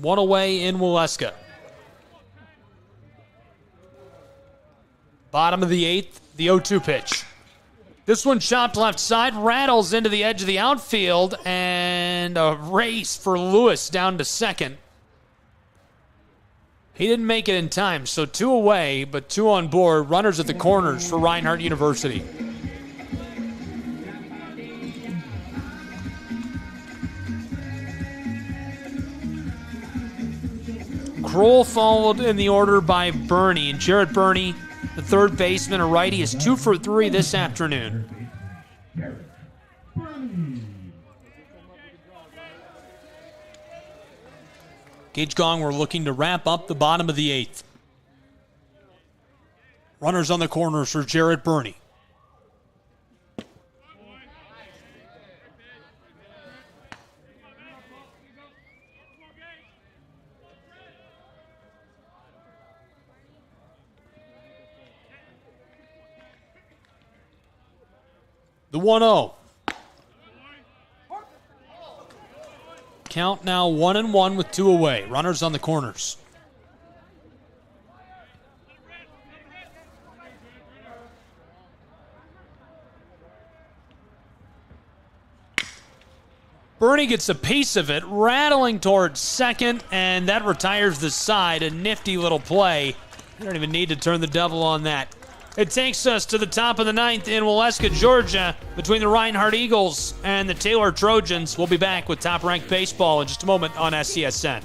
One away in Waleska. Bottom of the 8th, the 0-2 pitch. This one chopped left side, rattles into the edge of the outfield, and a race for Lewis down to second. He didn't make it in time, so 2 away, but 2 on board. Runners at the corners for Reinhardt University. Kroll followed in the order by Burney, and Jarrett Burney, the third baseman, a righty, is 2 for 3 this afternoon. Gage Gong, we're looking to wrap up the bottom of the 8th. Runners on the corners for Jarrett Burney. The 1-0. Count now 1-1 with 2 away. Runners on the corners. Burney gets a piece of it, rattling towards second, and that retires the side. A nifty little play. You don't even need to turn the double on that. It takes us to the top of the 9th in Waleska, Georgia, between the Reinhardt Eagles and the Taylor Trojans. We'll be back with Top Ranked Baseball in just a moment on SCSN.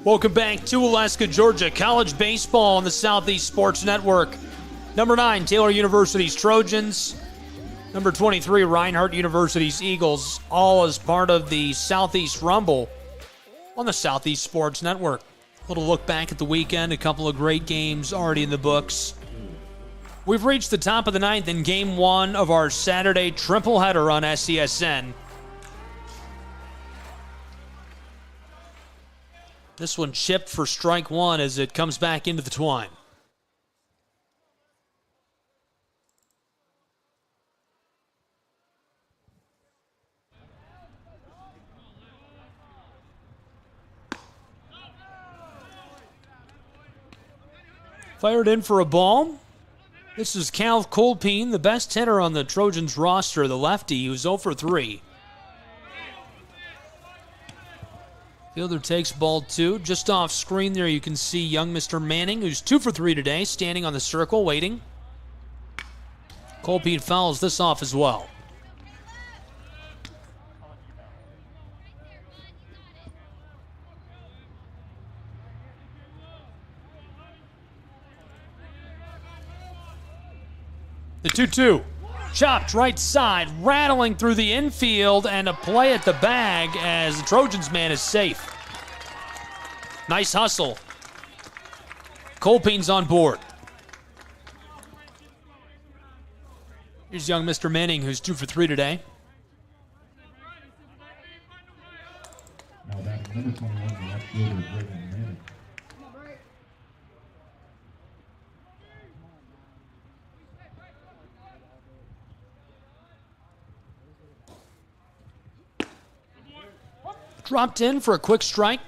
Welcome back to Alaska, Georgia. College baseball on the Southeast Sports Network. Number 9, Taylor University's Trojans. Number 23, Reinhardt University's Eagles. All as part of the Southeast Rumble on the Southeast Sports Network. A little look back at the weekend. A couple of great games already in the books. We've reached the top of the 9th in Game 1 of our Saturday triple header on SESN. This one chipped for strike one as it comes back into the twine. Fired in for a ball. This is Cal Colpine, the best hitter on the Trojans roster, the lefty, who's 0 for 3. Fielder takes ball 2. Just off screen there you can see young Mr. Manning, who's 2 for 3 today, standing on the circle, waiting. Colpine fouls this off as well. The 2-2. Chopped right side, rattling through the infield, and a play at the bag as the Trojans man is safe. Nice hustle. Colpine's on board. Here's young Mr. Manning, who's 2 for 3 today. Now batting number 21, the left fielder, Manning. Dropped in for a quick strike.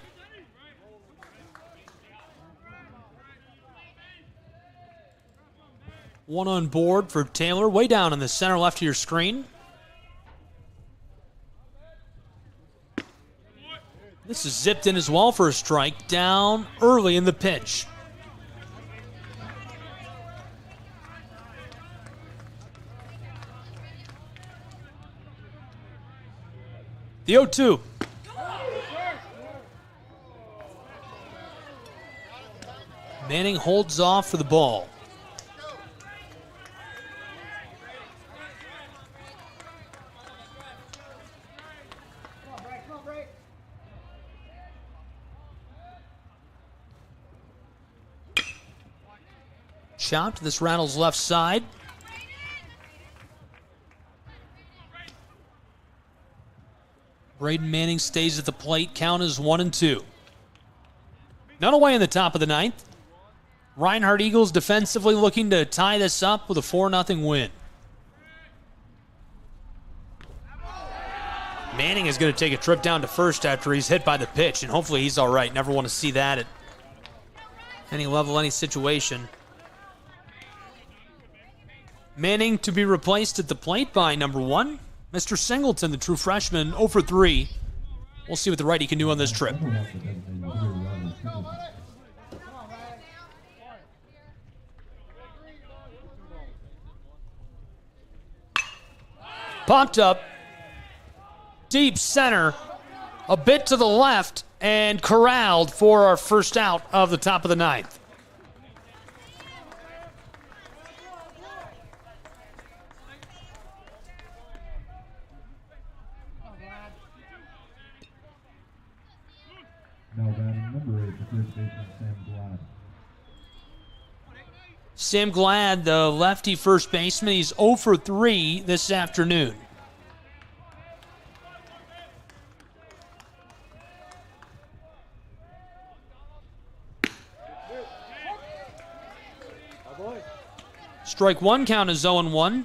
One on board for Taylor, way down in the center left of your screen. This is zipped in as well for a strike, down early in the pitch. The 0-2. Manning holds off for the ball. Chopped. This rattles left side. Braden Manning stays at the plate. Count is 1-2. None away in the top of the 9th. Reinhardt Eagles defensively looking to tie this up with a 4-0 win. Manning is going to take a trip down to first after he's hit by the pitch, and hopefully he's all right. Never want to see that at any level, any situation. Manning to be replaced at the plate by number 1, Mr. Singleton, the true freshman, 0 for 3. We'll see what the righty can do on this trip. Popped up, deep center, a bit to the left, and corralled for our first out of the top of the 9th. Now batting number 8, the first baseman, Sam Glad. Sam Glad, the lefty first baseman, he's 0 for 3 this afternoon. Strike 1, count is 0-1.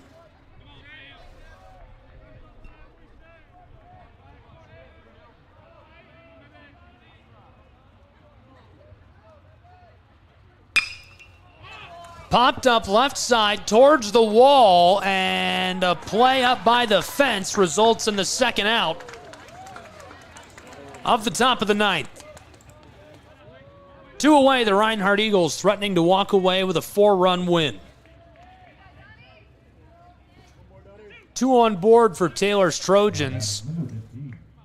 Popped up left side towards the wall, and a play up by the fence results in the second out of the top of the 9th. 2 away, the Reinhardt Eagles threatening to walk away with a 4-run win. 2 on board for Taylor's Trojans,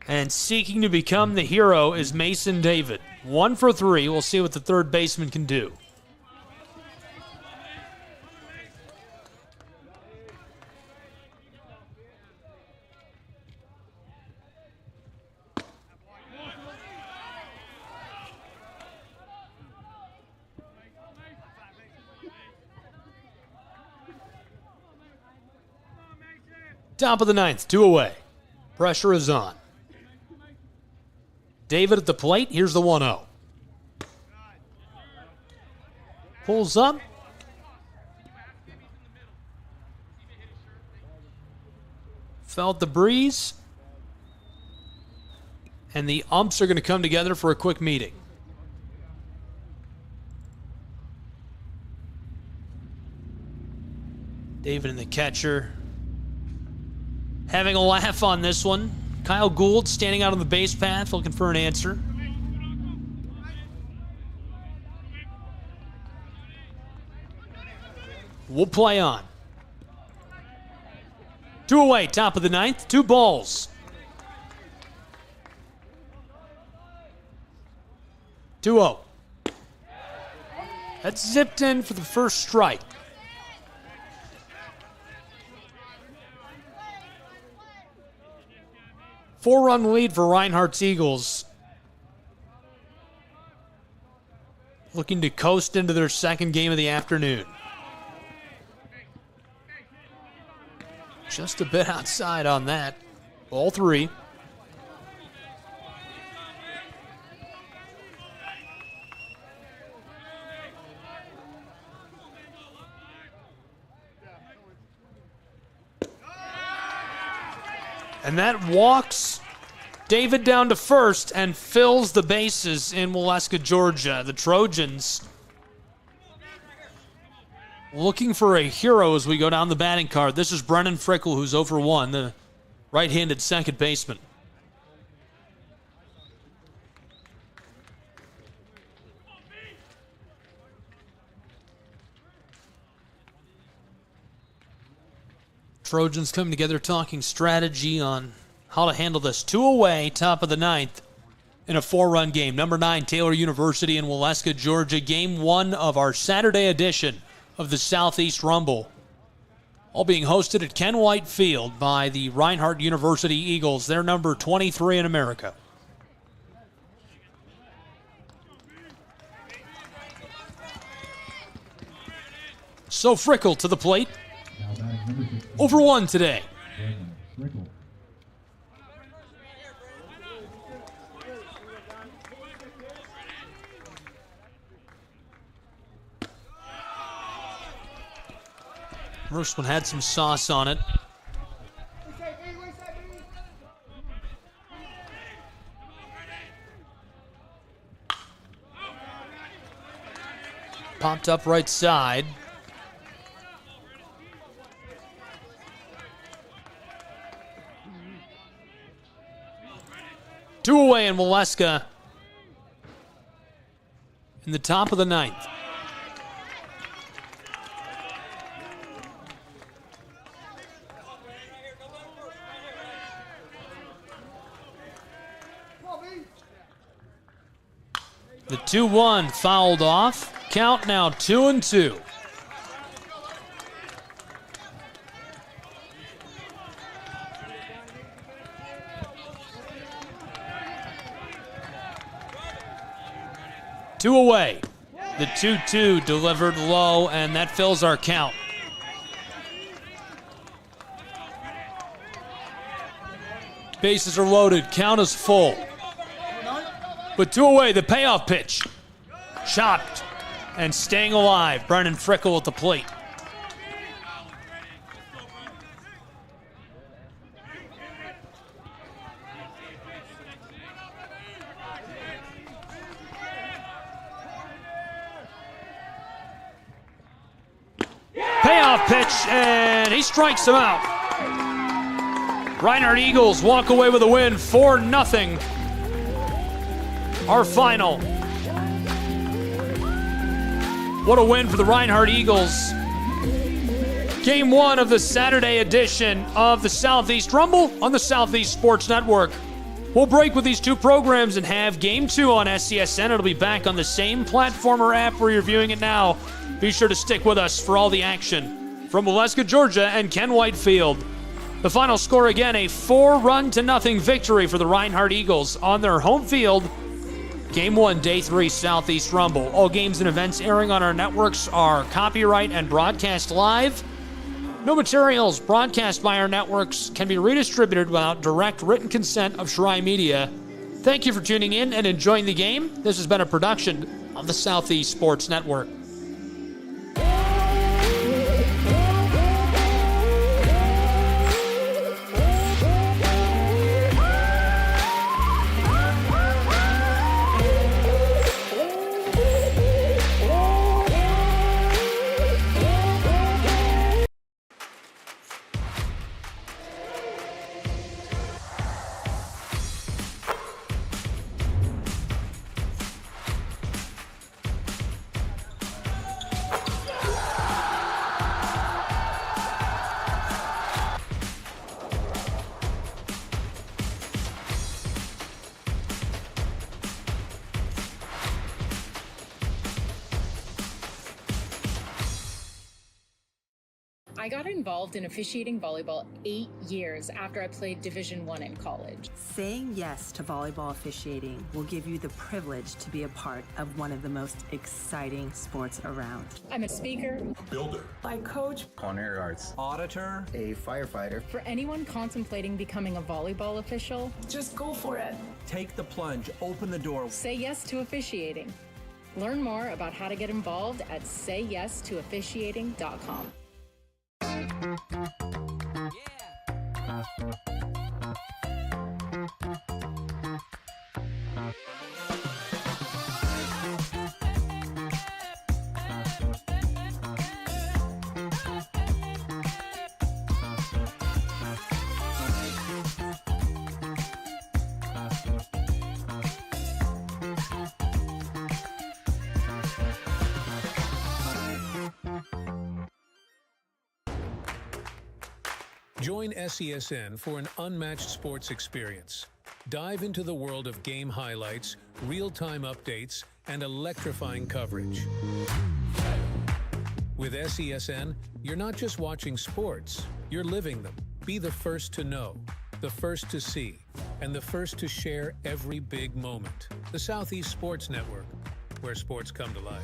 and seeking to become the hero is Mason David. 1 for 3. We'll see what the third baseman can do. Top of the ninth, 2 away. Pressure is on. David at the plate. Here's the 1-0. Pulls up. Felt the breeze. And the umps are going to come together for a quick meeting. David and the catcher having a laugh on this one. Kyle Gould standing out on the base path looking for an answer. We'll play on. 2 away, top of the ninth, 2 balls. 2-0. That's zipped in for the first strike. Four-run lead for Reinhardt's Eagles. Looking to coast into their second game of the afternoon. Just a bit outside on that. Ball 3. And that walks David down to first and fills the bases in Waleska, Georgia. The Trojans looking for a hero as we go down the batting card. This is Brennan Frickle, who's 0 for 1, the right-handed second baseman. Trojans coming together talking strategy on how to handle this. 2 away, top of the ninth in a 4-run game. Number 9, Taylor University in Waleska, Georgia. Game 1 of our Saturday edition of the Southeast Rumble. All being hosted at Ken White Field by the Reinhardt University Eagles. They're number 23 in America. So Frickle to the plate. 0 for 1 today. First one had some sauce on it. Popped up right side. Two away in Waleska in the top of the ninth. The 2-1 fouled off. Count now 2-2. Two away. The 2-2 delivered low, and that fills our count. Bases are loaded. Count is full. But 2 away, the payoff pitch. Chopped and staying alive. Brennan Frickle at the plate. Payoff pitch, and he strikes him out. Reinhardt Eagles walk away with a win, 4-0. Our final. What a win for the Reinhardt Eagles. Game 1 of the Saturday edition of the Southeast Rumble on the Southeast Sports Network. We'll break with these two programs and have Game 2 on SCSN. It'll be back on the same platform or app where you're viewing it now. Be sure to stick with us for all the action. From Waleska, Georgia, and Ken Whitefield. The final score again, a 4-0 victory for the Reinhardt Eagles on their home field. Game 1, Day 3, Southeast Rumble. All games and events airing on our networks are copyright and broadcast live. No materials broadcast by our networks can be redistributed without direct written consent of Shry Media. Thank you for tuning in and enjoying the game. This has been a production of the Southeast Sports Network. I got involved in officiating volleyball 8 years after I played Division I in college. Saying yes to volleyball officiating will give you the privilege to be a part of one of the most exciting sports around. I'm a speaker, Builder. I coach. Culinary arts. Auditor. A firefighter. For anyone contemplating becoming a volleyball official, Just go for it. Take the plunge. Open the door. say yes to officiating. Learn more about how to get involved at sayyestoofficiating.com. Join SESN for an unmatched sports experience. Dive into the world of game highlights, real-time updates, and electrifying coverage. With SESN, you're not just watching sports, you're living them. Be the first to know, the first to see, and the first to share every big moment. The Southeast Sports Network, where sports come to life.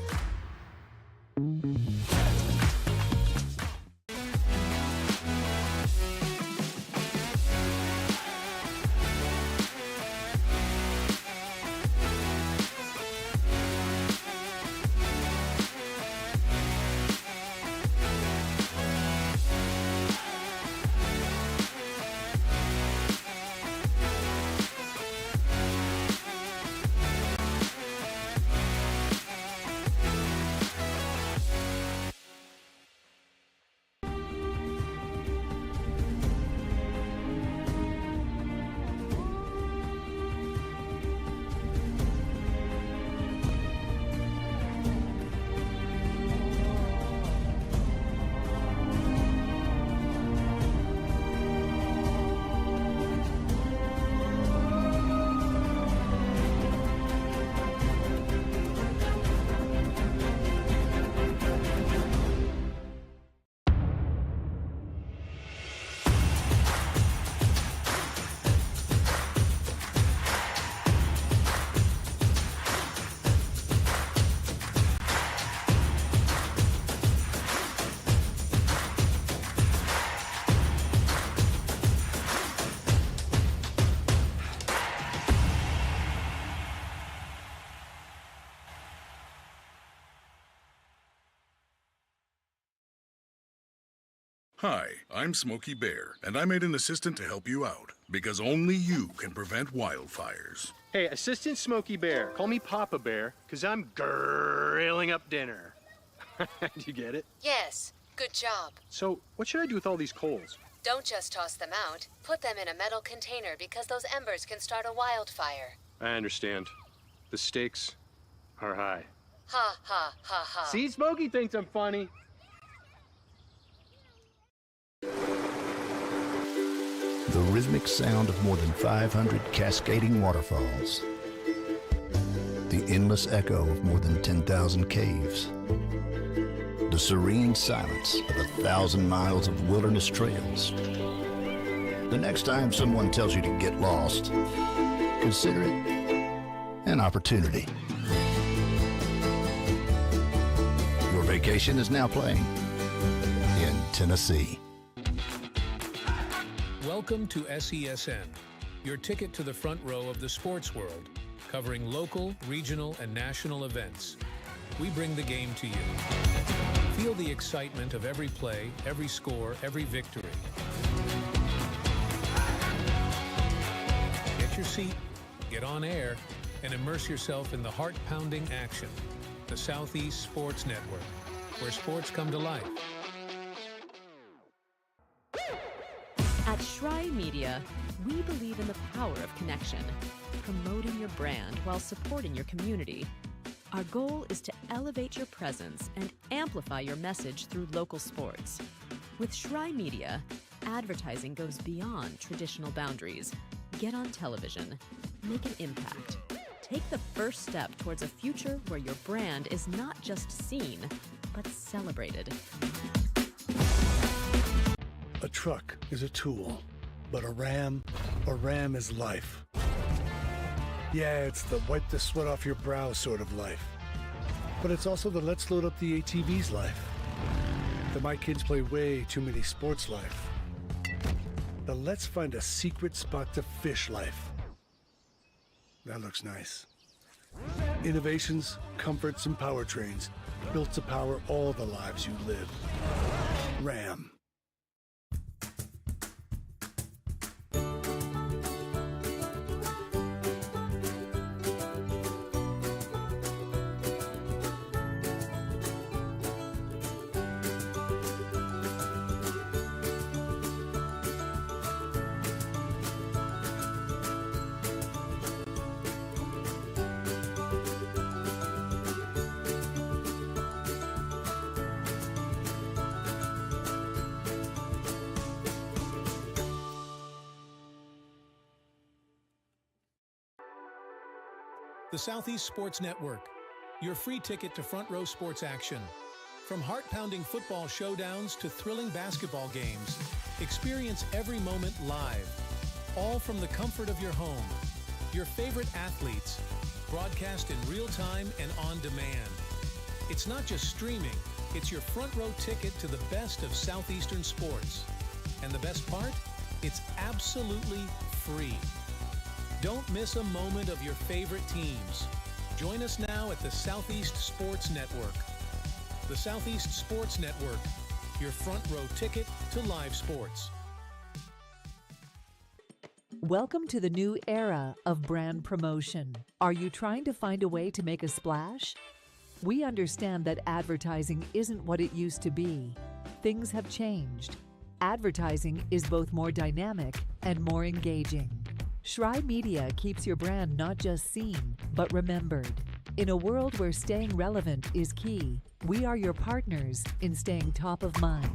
Hi, I'm Smokey Bear, and I made an assistant to help you out, because only you can prevent wildfires. Hey, Assistant Smokey Bear. Call me Papa Bear, because I'm grilling up dinner. Do you get it? Yes, good job. So, what should I do with all these coals? Don't just toss them out. Put them in a metal container because those embers can start a wildfire. I understand. The stakes are high. Ha ha ha ha. See, Smokey thinks I'm funny. The rhythmic sound of more than 500 cascading waterfalls, the endless echo of more than 10,000 caves, the serene silence of 1,000 miles of wilderness trails. The next time someone tells you to get lost, consider it an opportunity. Your vacation is now playing in Tennessee. Welcome to SESN, your ticket to the front row of the sports world, covering local, regional, and national events. We bring the game to you. Feel the excitement of every play, every score, every victory. Get your seat, get on air, and immerse yourself in the heart-pounding action. The Southeast Sports Network, where sports come to life. At Shry Media, we believe in the power of connection, promoting your brand while supporting your community. Our goal is to elevate your presence and amplify your message through local sports. With Shry Media, advertising goes beyond traditional boundaries. Get on television, make an impact. Take the first step towards a future where your brand is not just seen, but celebrated. A truck is a tool, but a ram is life. Yeah, it's the wipe the sweat off your brow sort of life. But it's also the let's load up the ATV's life. The my kids play way too many sports life. The let's find a secret spot to fish life. That looks nice. Innovations, comforts, and powertrains built to power all the lives you live. Ram. The Southeast Sports Network, your free ticket to front row sports action. From heart-pounding football showdowns to thrilling basketball games, experience every moment live, all from the comfort of your home. Your favorite athletes, broadcast in real time and on demand. It's not just streaming, it's your front row ticket to the best of Southeastern sports. And the best part? It's absolutely free. Don't miss a moment of your favorite teams. Join us now at the Southeast Sports Network. The Southeast Sports Network, your front row ticket to live sports. Welcome to the new era of brand promotion. Are you trying to find a way to make a splash? We understand that advertising isn't what it used to be. Things have changed. Advertising is both more dynamic and more engaging. Shry Media keeps your brand not just seen, but remembered. In a world where staying relevant is key, we are your partners in staying top of mind.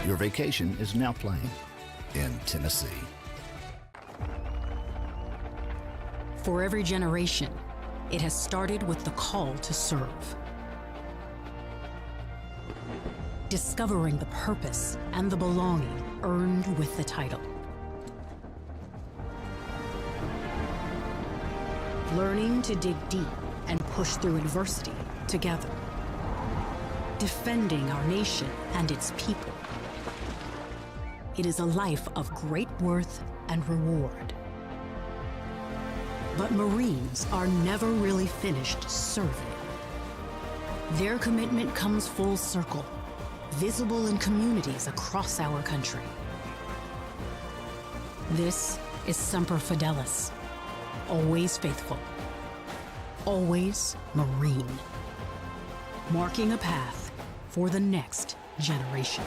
Your vacation is now playing in Tennessee. For every generation, it has started with the call to serve. Discovering the purpose and the belonging earned with the title. learning to dig deep and push through adversity together, defending our nation and its people. It is a life of great worth and reward. But Marines are never really finished serving. Their commitment comes full circle, visible in communities across our country. This is Semper Fidelis, always faithful, always Marine, marking a path for the next generation.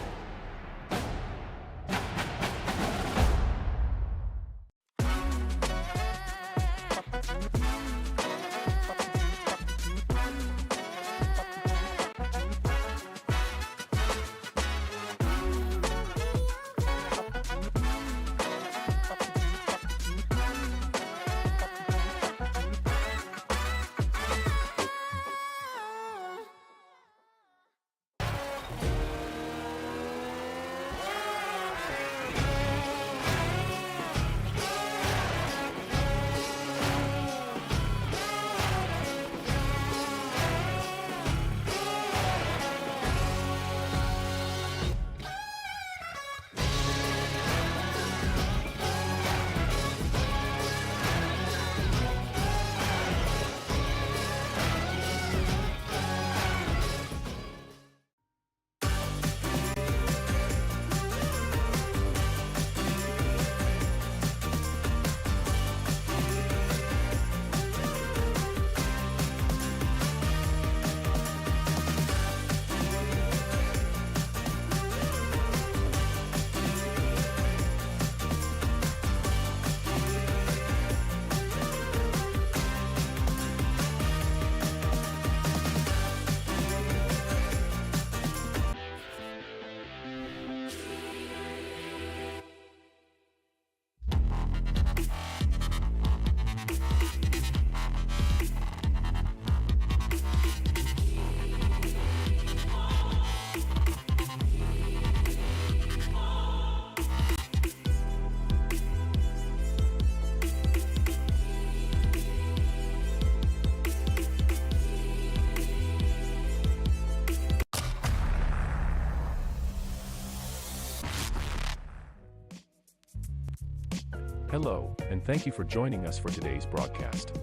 Hello, and thank you for joining us for today's broadcast.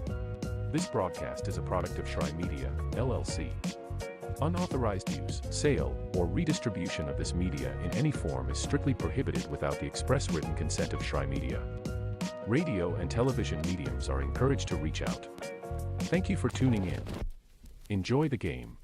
This broadcast is a product of Shrine Media, LLC. Unauthorized use, sale, or redistribution of this media in any form is strictly prohibited without the express written consent of Shrine Media. Radio and television mediums are encouraged to reach out. Thank you for tuning in. Enjoy the game.